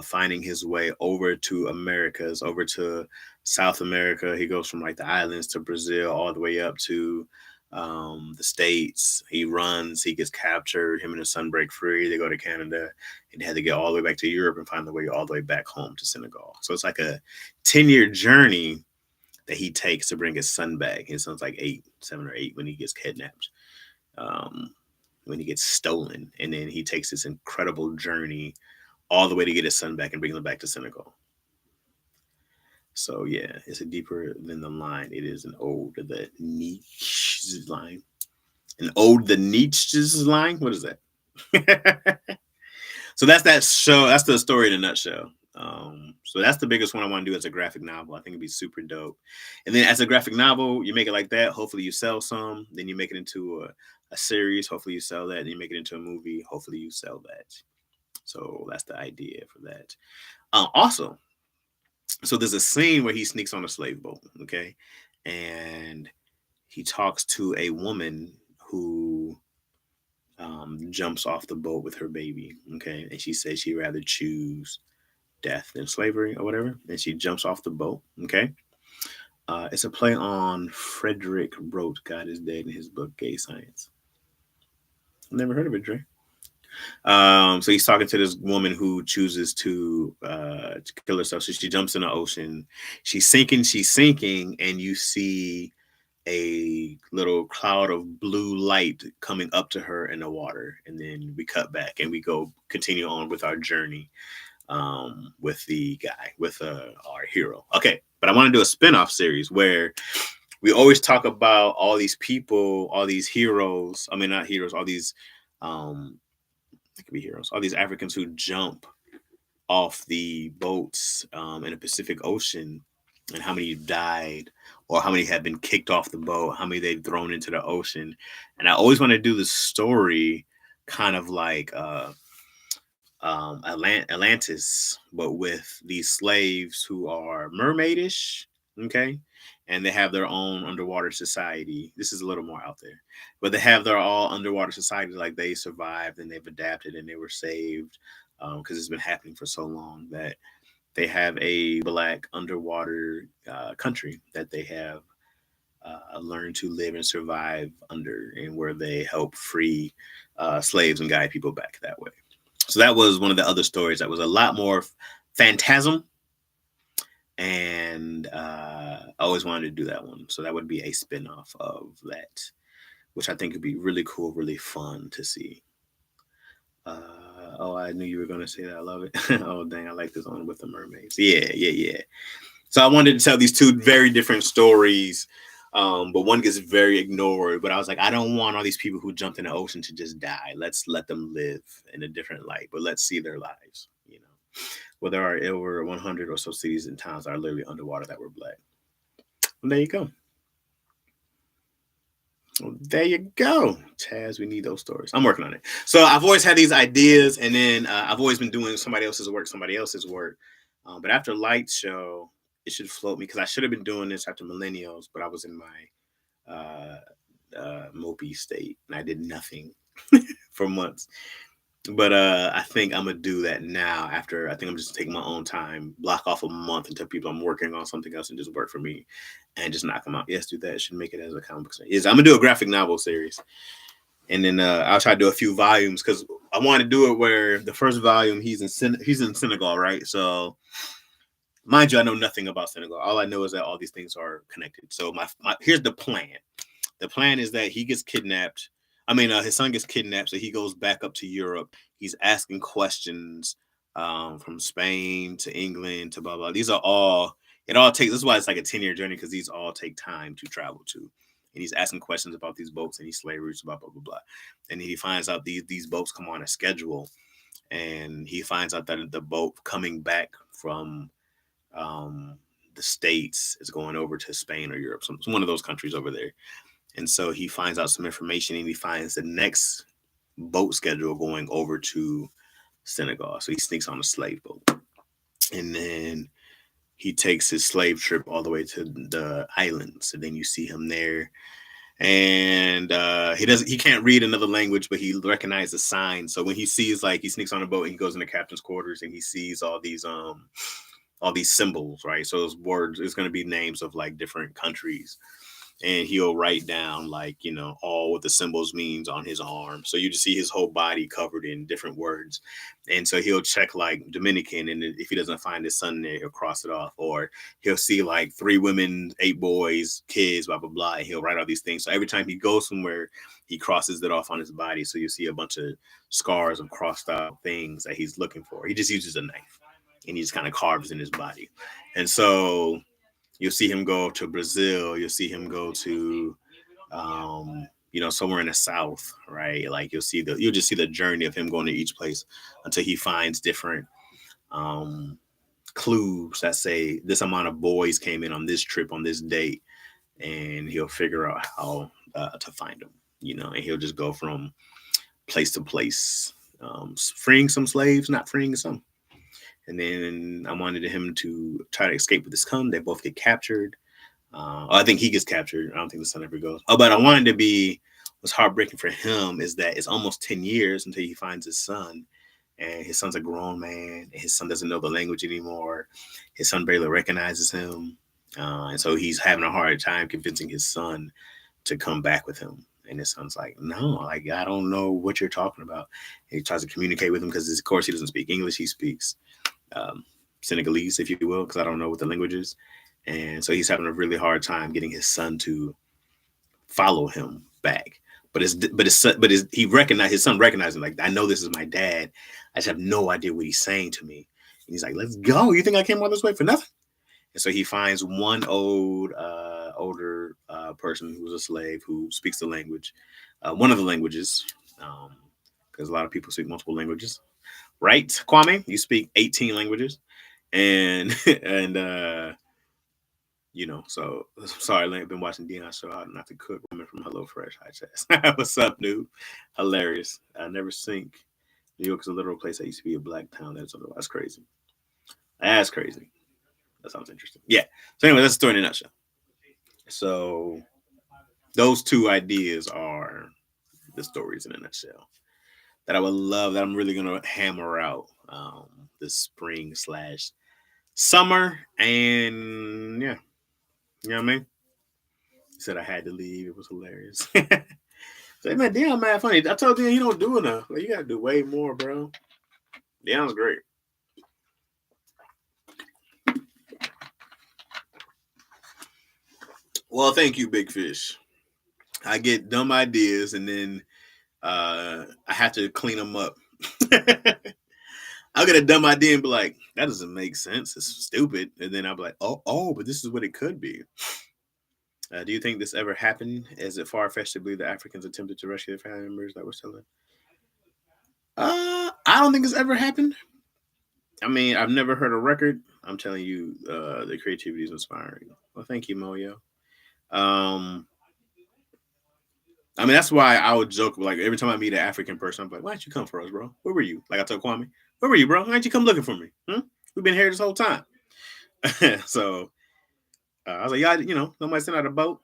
finding his way over to Americas, over to South America. He goes from like the islands to Brazil, all the way up to the States. He runs, he gets captured, him and his son break free, they go to Canada, and they had to get all the way back to Europe and find the way all the way back home to Senegal. So it's like a 10-year journey that he takes to bring his son back. His son's like 7 or 8 when he gets kidnapped, um, when he gets stolen. And then he takes this incredible journey all the way to get his son back and bring him back to Senegal. So yeah, it's a deeper than the line. It is an ode to the Nietzsche's line. An ode the Nietzsche's line. What is that? So that's that show. That's the story in a nutshell. So that's the biggest one I want to do as a graphic novel. I think it'd be super dope. And then as a graphic novel, you make it like that. Hopefully you sell some. Then you make it into a series. Hopefully you sell that. Then you make it into a movie. Hopefully you sell that. So that's the idea for that. Also, so there's a scene where he sneaks on a slave boat, okay, and he talks to a woman who jumps off the boat with her baby, okay, and she says she'd rather choose death than slavery or whatever, and she jumps off the boat, okay. It's a play on Frederick Rote, God is Dead, in his book Gay Science. Never heard of it, Dre. So he's talking to this woman who chooses to kill herself. So she jumps in the ocean. She's sinking, and you see a little cloud of blue light coming up to her in the water. And then we cut back and we go continue on with our journey with the guy, with our hero. Okay, but I want to do a spin-off series where we always talk about all these people, all these heroes. I mean, not heroes, all these it could be heroes. All these Africans who jump off the boats in the Pacific Ocean, and how many died, or how many have been kicked off the boat, how many they've thrown into the ocean. And I always want to do the story kind of like Atlantis, but with these slaves who are mermaidish, okay? And they have their own underwater society. This is a little more out there, but they have their all underwater society. Like they survived and they've adapted and they were saved because it's been happening for so long that they have a black underwater country that they have learned to live and survive under, and where they help free slaves and guide people back that way. So that was one of the other stories that was a lot more phantasm, and I always wanted to do that one. So that would be a spin-off of that, which I think would be really cool, really fun to see. Oh, I knew you were going to say that. I love it. Oh, dang, I like this one with the mermaids. Yeah. So I wanted to tell these two very different stories, but one gets very ignored. But I was like, I don't want all these people who jumped in the ocean to just die. Let's let them live in a different light, but let's see their lives, you know. Well, there are over 100 or so cities and towns that are literally underwater that were black. And there you go. Well, there you go, Taz. We need those stories. I'm working on it. So I've always had these ideas, and then I've always been doing somebody else's work. But after Light Show, it should float me because I should have been doing this after Millennials, but I was in my mopey state and I did nothing for months. But I think I'm gonna do that now. After I think I'm just taking my own time, block off a month and tell people I'm working on something else and just work for me, and just knock them out. Yes, do that. Should make it as a comic book series. Yes, I'm gonna do a graphic novel series, and then I'll try to do a few volumes because I want to do it where the first volume he's in Senegal, right? So, mind you, I know nothing about Senegal. All I know is that all these things are connected. So my here's the plan. The plan is that he gets kidnapped. I mean, his son gets kidnapped, so he goes back up to Europe. He's asking questions from Spain to England to blah blah. These are all. It all takes. This is why it's like a 10-year journey because these all take time to travel to. And he's asking questions about these boats and these slave routes, blah blah blah blah. And he finds out these boats come on a schedule, and he finds out that the boat coming back from the States is going over to Spain or Europe, so it's one of those countries over there. And so he finds out some information and he finds the next boat schedule going over to Senegal. So he sneaks on a slave boat. And then he takes his slave trip all the way to the islands. And then you see him there. And he can't read another language, but he recognizes the signs. So when he sees, like, he sneaks on a boat and he goes in the captain's quarters and he sees all these symbols, right? So those words, it's going to be names of like different countries. and he'll write down like all what the symbols means on his arm. So you just see his whole body covered in different words, and so he'll check like Dominican, and if he doesn't find his son there, he'll cross it off. Or he'll see like 3 women, 8 boys, kids, blah blah blah, and he'll write all these things. So every time he goes somewhere, he crosses it off on his body. So you see a bunch of scars of crossed out things that he's looking for. He just uses a knife, and he just kind of carves in his body, and so you'll see him go to Brazil. You'll see him go to, somewhere in the South, right? Like you'll just see the journey of him going to each place until he finds different um, clues that say this amount of boys came in on this trip on this date, and he'll figure out how to find them. And he'll just go from place to place, freeing some slaves, not freeing some. And then I wanted him to try to escape with his son. They both get captured. I think he gets captured. I don't think the son ever goes. Oh, but I wanted to be what's heartbreaking for him is that it's almost 10 years until he finds his son. And his son's a grown man. And his son doesn't know the language anymore. His son barely recognizes him. And so he's having a hard time convincing his son to come back with him. And his son's like, no, like, I don't know what you're talking about. And he tries to communicate with him because, of course, he doesn't speak English. He speaks Senegalese, if you will, because I don't know what the language is. And so he's having a really hard time getting his son to follow him back. But he recognized his son recognizing, like, I know this is my dad. I just have no idea what he's saying to me. And he's like, let's go. You think I came all this way for nothing? And so he finds one older person who was a slave who speaks the language, one of the languages, because a lot of people speak multiple languages. Right, Kwame? You speak 18 languages. And so sorry, I've been watching Dion show How Not to Cook Women from HelloFresh. Hi, Chess. What's up, dude? Hilarious. I never think New York is a literal place that used to be a black town. That's crazy. That's crazy. That sounds interesting. Yeah. So anyway, that's the story in a nutshell. So those 2 ideas are the stories in a nutshell that I would love, that I'm really going to hammer out this spring/summer. And yeah. You know what I mean? He said I had to leave. It was hilarious. Say, man, Dion, man, funny. I told Dion you don't do enough. Like, you got to do way more, bro. Dion's great. Well, thank you, Big Fish. I get dumb ideas, and then I have to clean them up. I'll get a dumb idea and be like, that doesn't make sense. It's stupid. And then I'll be like, oh, but this is what it could be. Do you think this ever happened? Is it far-fetched to believe the Africans attempted to rescue their family members that were stolen? I don't think it's ever happened. I mean, I've never heard a record. I'm telling you, the creativity is inspiring. Well, thank you, Moyo. I mean, that's why I would joke, like, every time I meet an African person, I'm like, why didn't you come for us, bro? Where were you? Like I told Kwame, where were you, bro? Why didn't you come looking for me? We've been here this whole time. So I was like, yeah, nobody sent out a boat.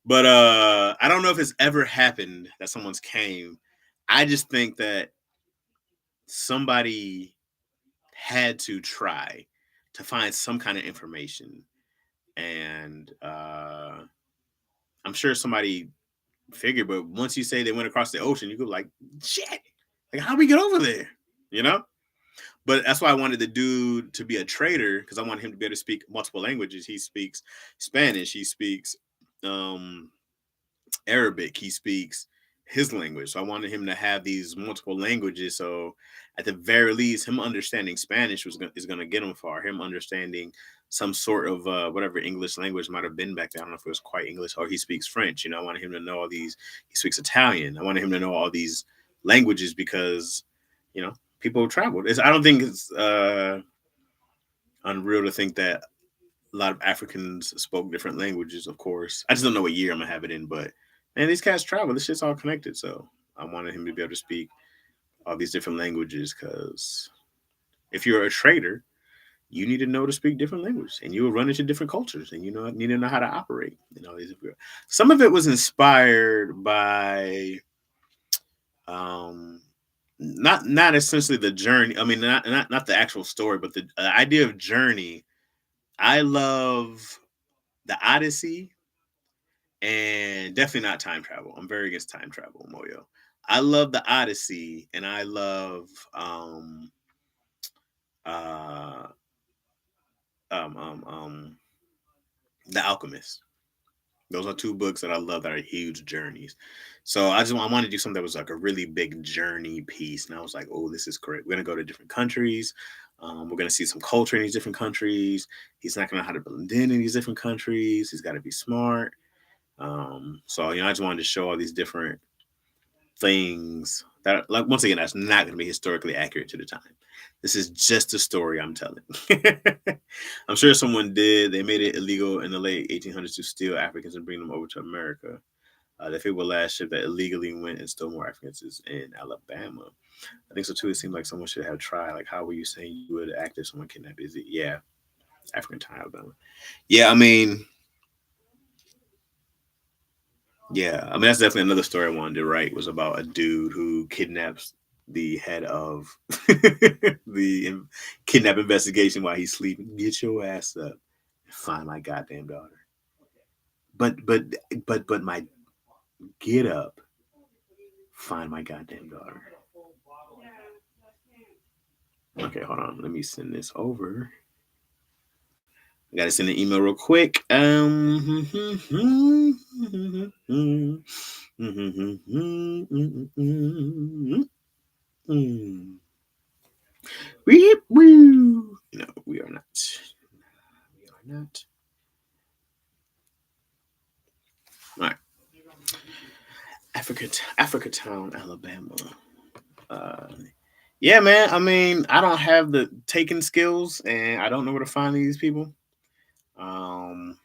But I don't know if it's ever happened that someone's came. I just think that somebody had to try to find some kind of information. And I'm sure somebody figured, but once you say they went across the ocean, you go like, shit, like, how do we get over there? But that's why I wanted the dude to be a trader, because I want him to be able to speak multiple languages. He speaks Spanish. He speaks Arabic. He speaks his language. So I wanted him to have these multiple languages. So at the very least, him understanding Spanish is going to get him far. Him understanding some sort of whatever English language might have been back then. I don't know if it was quite English, or he speaks French. I wanted him to know all these. He speaks Italian. I wanted him to know all these languages because, people traveled. I don't think it's unreal to think that a lot of Africans spoke different languages, of course. I just don't know what year I'm going to have it in, but man, these cats travel. This shit's all connected. So I wanted him to be able to speak all these different languages, because if you're a trader, you need to know to speak different languages, and you will run into different cultures, and you need to know how to operate. Some of it was inspired by not essentially the journey. I mean, not the actual story, but the idea of journey. I love the Odyssey and definitely not time travel. I'm very against time travel, Moyo. I love the Odyssey, and I love uh um um um The Alchemist. Those are two books that I love that are huge journeys. So I wanted to do something that was like a really big journey piece, and I was like, oh, this is great. We're gonna go to different countries. We're gonna see some culture in these different countries. He's not gonna know how to blend in these different countries. He's got to be smart. So I just wanted to show all these different things that, like, once again, that's not going to be historically accurate to the time. This is just a story I'm telling. I'm sure someone did. They made it illegal in the late 1800s to steal Africans and bring them over to America. The fabled last ship that illegally went and stole more Africans is in Alabama. I think so too. It seemed like someone should have tried. Like, how were you saying you would act if someone kidnapped Izzy? Yeah, African time, Alabama. Yeah, that's definitely another story I wanted to write. Was about a dude who kidnaps the head of the kidnap investigation while he's sleeping. Get your ass up and find my goddamn daughter. But my get up, find my goddamn daughter. Okay, hold on. Let me send this over. I gotta send an email real quick. Weep woo. No, we are not. We are not. All right. Africa Town, Alabama. Uh, yeah, man. I don't have the taking skills, and I don't know where to find these people. Um,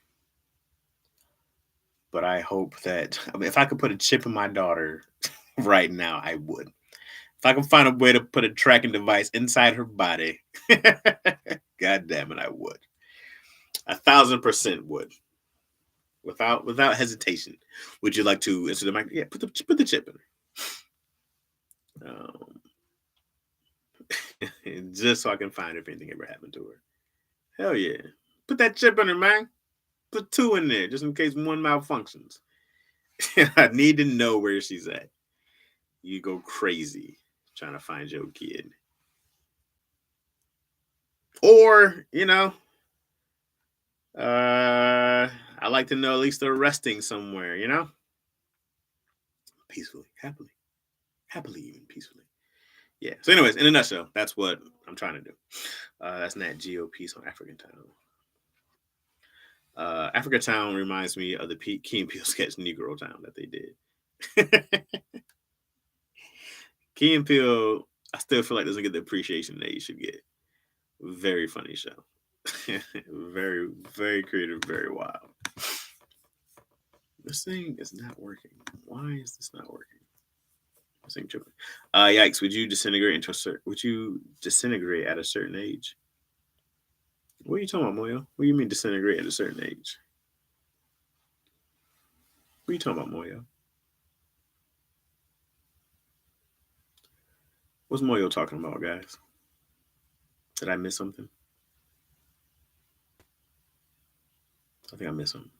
but I hope that if I could put a chip in my daughter right now, I would. If I can find a way to put a tracking device inside her body, God damn it, I would. 1,000% would, without hesitation. Would you like to answer the mic? Yeah, put the chip in her. Just so I can find if anything ever happened to her. Hell yeah, put that chip in her, man. Put two in there just in case one malfunctions. I need to know where she's at. You go crazy trying to find your kid. Or, I like to know at least they're resting somewhere, peacefully, happily, even peacefully. Yeah. So, anyways, in a nutshell, that's what I'm trying to do. That's Nat Geo piece on African Town. Africa Town reminds me of the Key and Peele sketch Negro Town that they did. Key and Peele, I still feel like doesn't get the appreciation that you should get. Very funny show. Very, very creative, very wild. This thing is not working. Why is this not working? This thing tripping. Yikes! Would you disintegrate at a certain age? What are you talking about, Moyo? What do you mean disintegrate at a certain age? What are you talking about, Moyo? What's Moyo talking about, guys? Did I miss something? I think I missed something.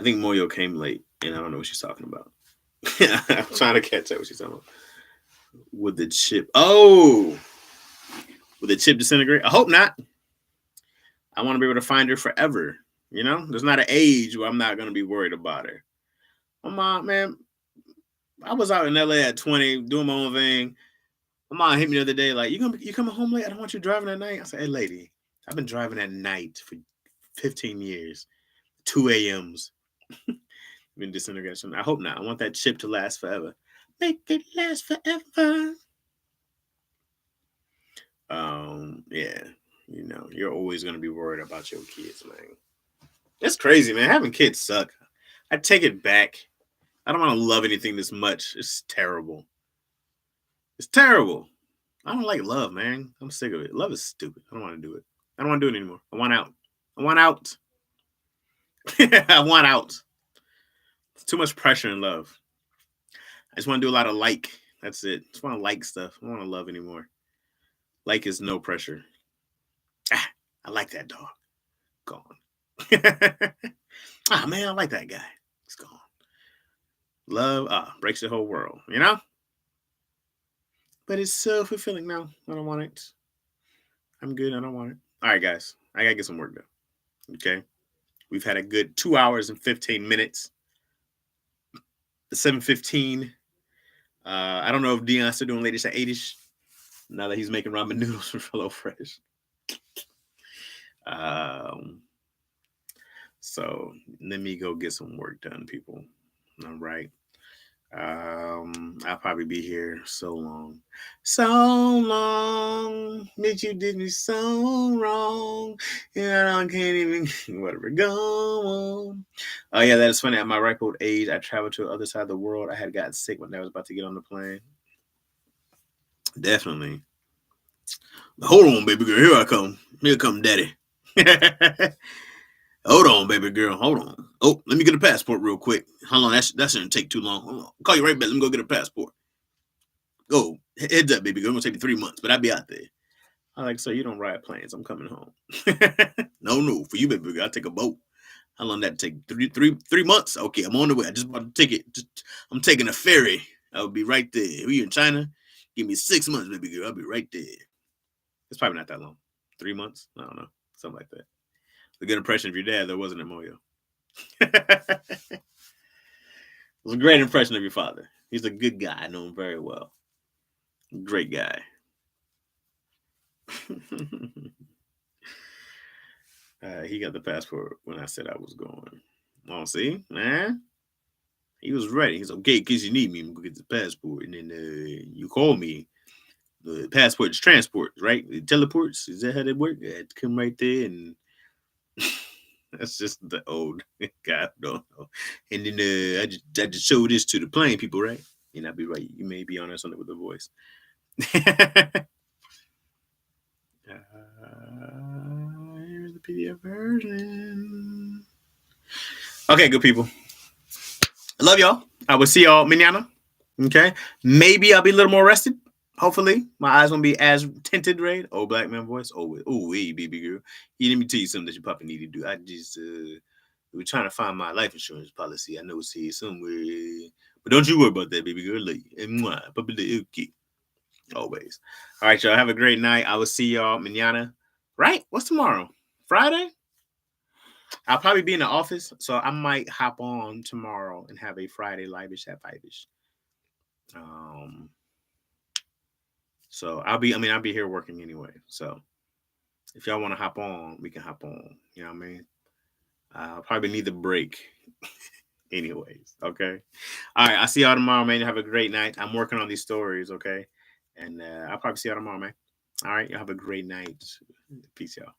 I think Moyo came late, and I don't know what she's talking about. I'm trying to catch up what she's talking about. Would the chip? Oh, would the chip disintegrate? I hope not. I want to be able to find her forever. There's not an age where I'm not going to be worried about her. My mom, man, I was out in LA at 20 doing my own thing. My mom hit me the other day, like, you coming home late? I don't want you driving at night. I said, hey, lady, I've been driving at night for 15 years, 2 a.m.s. Been disintegration. I hope not. I want that chip to last forever. Make it last forever. Yeah. You're always gonna be worried about your kids, man. It's crazy, man. Having kids suck. I take it back. I don't want to love anything this much. It's terrible. It's terrible. I don't like love, man. I'm sick of it. Love is stupid. I don't want to do it. I don't want to do it anymore. I want out. I want out. I want out. It's too much pressure in love. I just want to do a lot of like. That's it. I just want to like stuff. I don't want to love anymore. Like is no pressure. I like that dog. Gone. Ah, man, I like that guy. He's gone. Love breaks the whole world, you know? But it's so fulfilling now. I don't want it. I'm good. I don't want it. All right, guys. I got to get some work done. Okay. We've had a good 2 hours and 15 minutes. 7:15. I don't know if Dion's still doing latest at 80s now that he's making ramen noodles for HelloFresh. Um, so let me go get some work done, people. All right. I'll probably be here so long. That you did me so wrong, and I can't even whatever go on. Oh yeah, that is funny. At my ripe old age, I traveled to the other side of the world. I had gotten sick when I was about to get on the plane. Definitely. Hold on, baby girl. Here I come. Here come daddy. Hold on, baby girl. Hold on. Oh, let me get a passport real quick. Hold on. That shouldn't take too long. Hold on. I'll call you right back. Let me go get a passport. Go. Heads up, baby girl. It's going to take me 3 months, but I'll be out there. I'm like, sir, you don't ride planes. I'm coming home. No. For you, baby girl, I'll take a boat. How long that take? 3 months? Okay, I'm on the way. I just bought a ticket. I'm taking a ferry. I'll be right there. Are you in China? Give me 6 months, baby girl. I'll be right there. It's probably not that long. 3 months? I don't know. Something like that. A good impression of your dad, though, wasn't it, Moyo? It was a great impression of your father. He's a good guy. I know him very well. Great guy. He got the passport when I said I was going. Oh, see, man, he was ready. He's okay, kids. You need me. I'm gonna get the passport, and then you call me. The passport is transport, right? The teleports. Is that how they work? I had to come right there, and that's just the old guy. Don't know. And then I just show this to the plane people, right? And I'll be right. You may be on something with the voice. Here's the PDF version. Okay, good people. I love y'all. I will see y'all manana. Okay. Maybe I'll be a little more rested. Hopefully. My eyes won't be as tinted, right? Old black man voice. Hey, baby girl. Let me tell you something that you probably need to do. I just we're trying to find my life insurance policy. I know it's here somewhere. But don't you worry about that, baby girl. Okay. Always. All right, y'all. Have a great night. I will see y'all manana. Right? What's tomorrow? Friday? I'll probably be in the office, so I might hop on tomorrow and have a Friday live-ish at 5-ish. So I'll be here working anyway. So if y'all want to hop on, we can hop on. You know what I mean? I'll probably need the break. Anyways, okay. All right, I'll see y'all tomorrow, man. Have a great night. I'm working on these stories, okay? And I'll probably see y'all tomorrow, man. All right, y'all have a great night. Peace, y'all.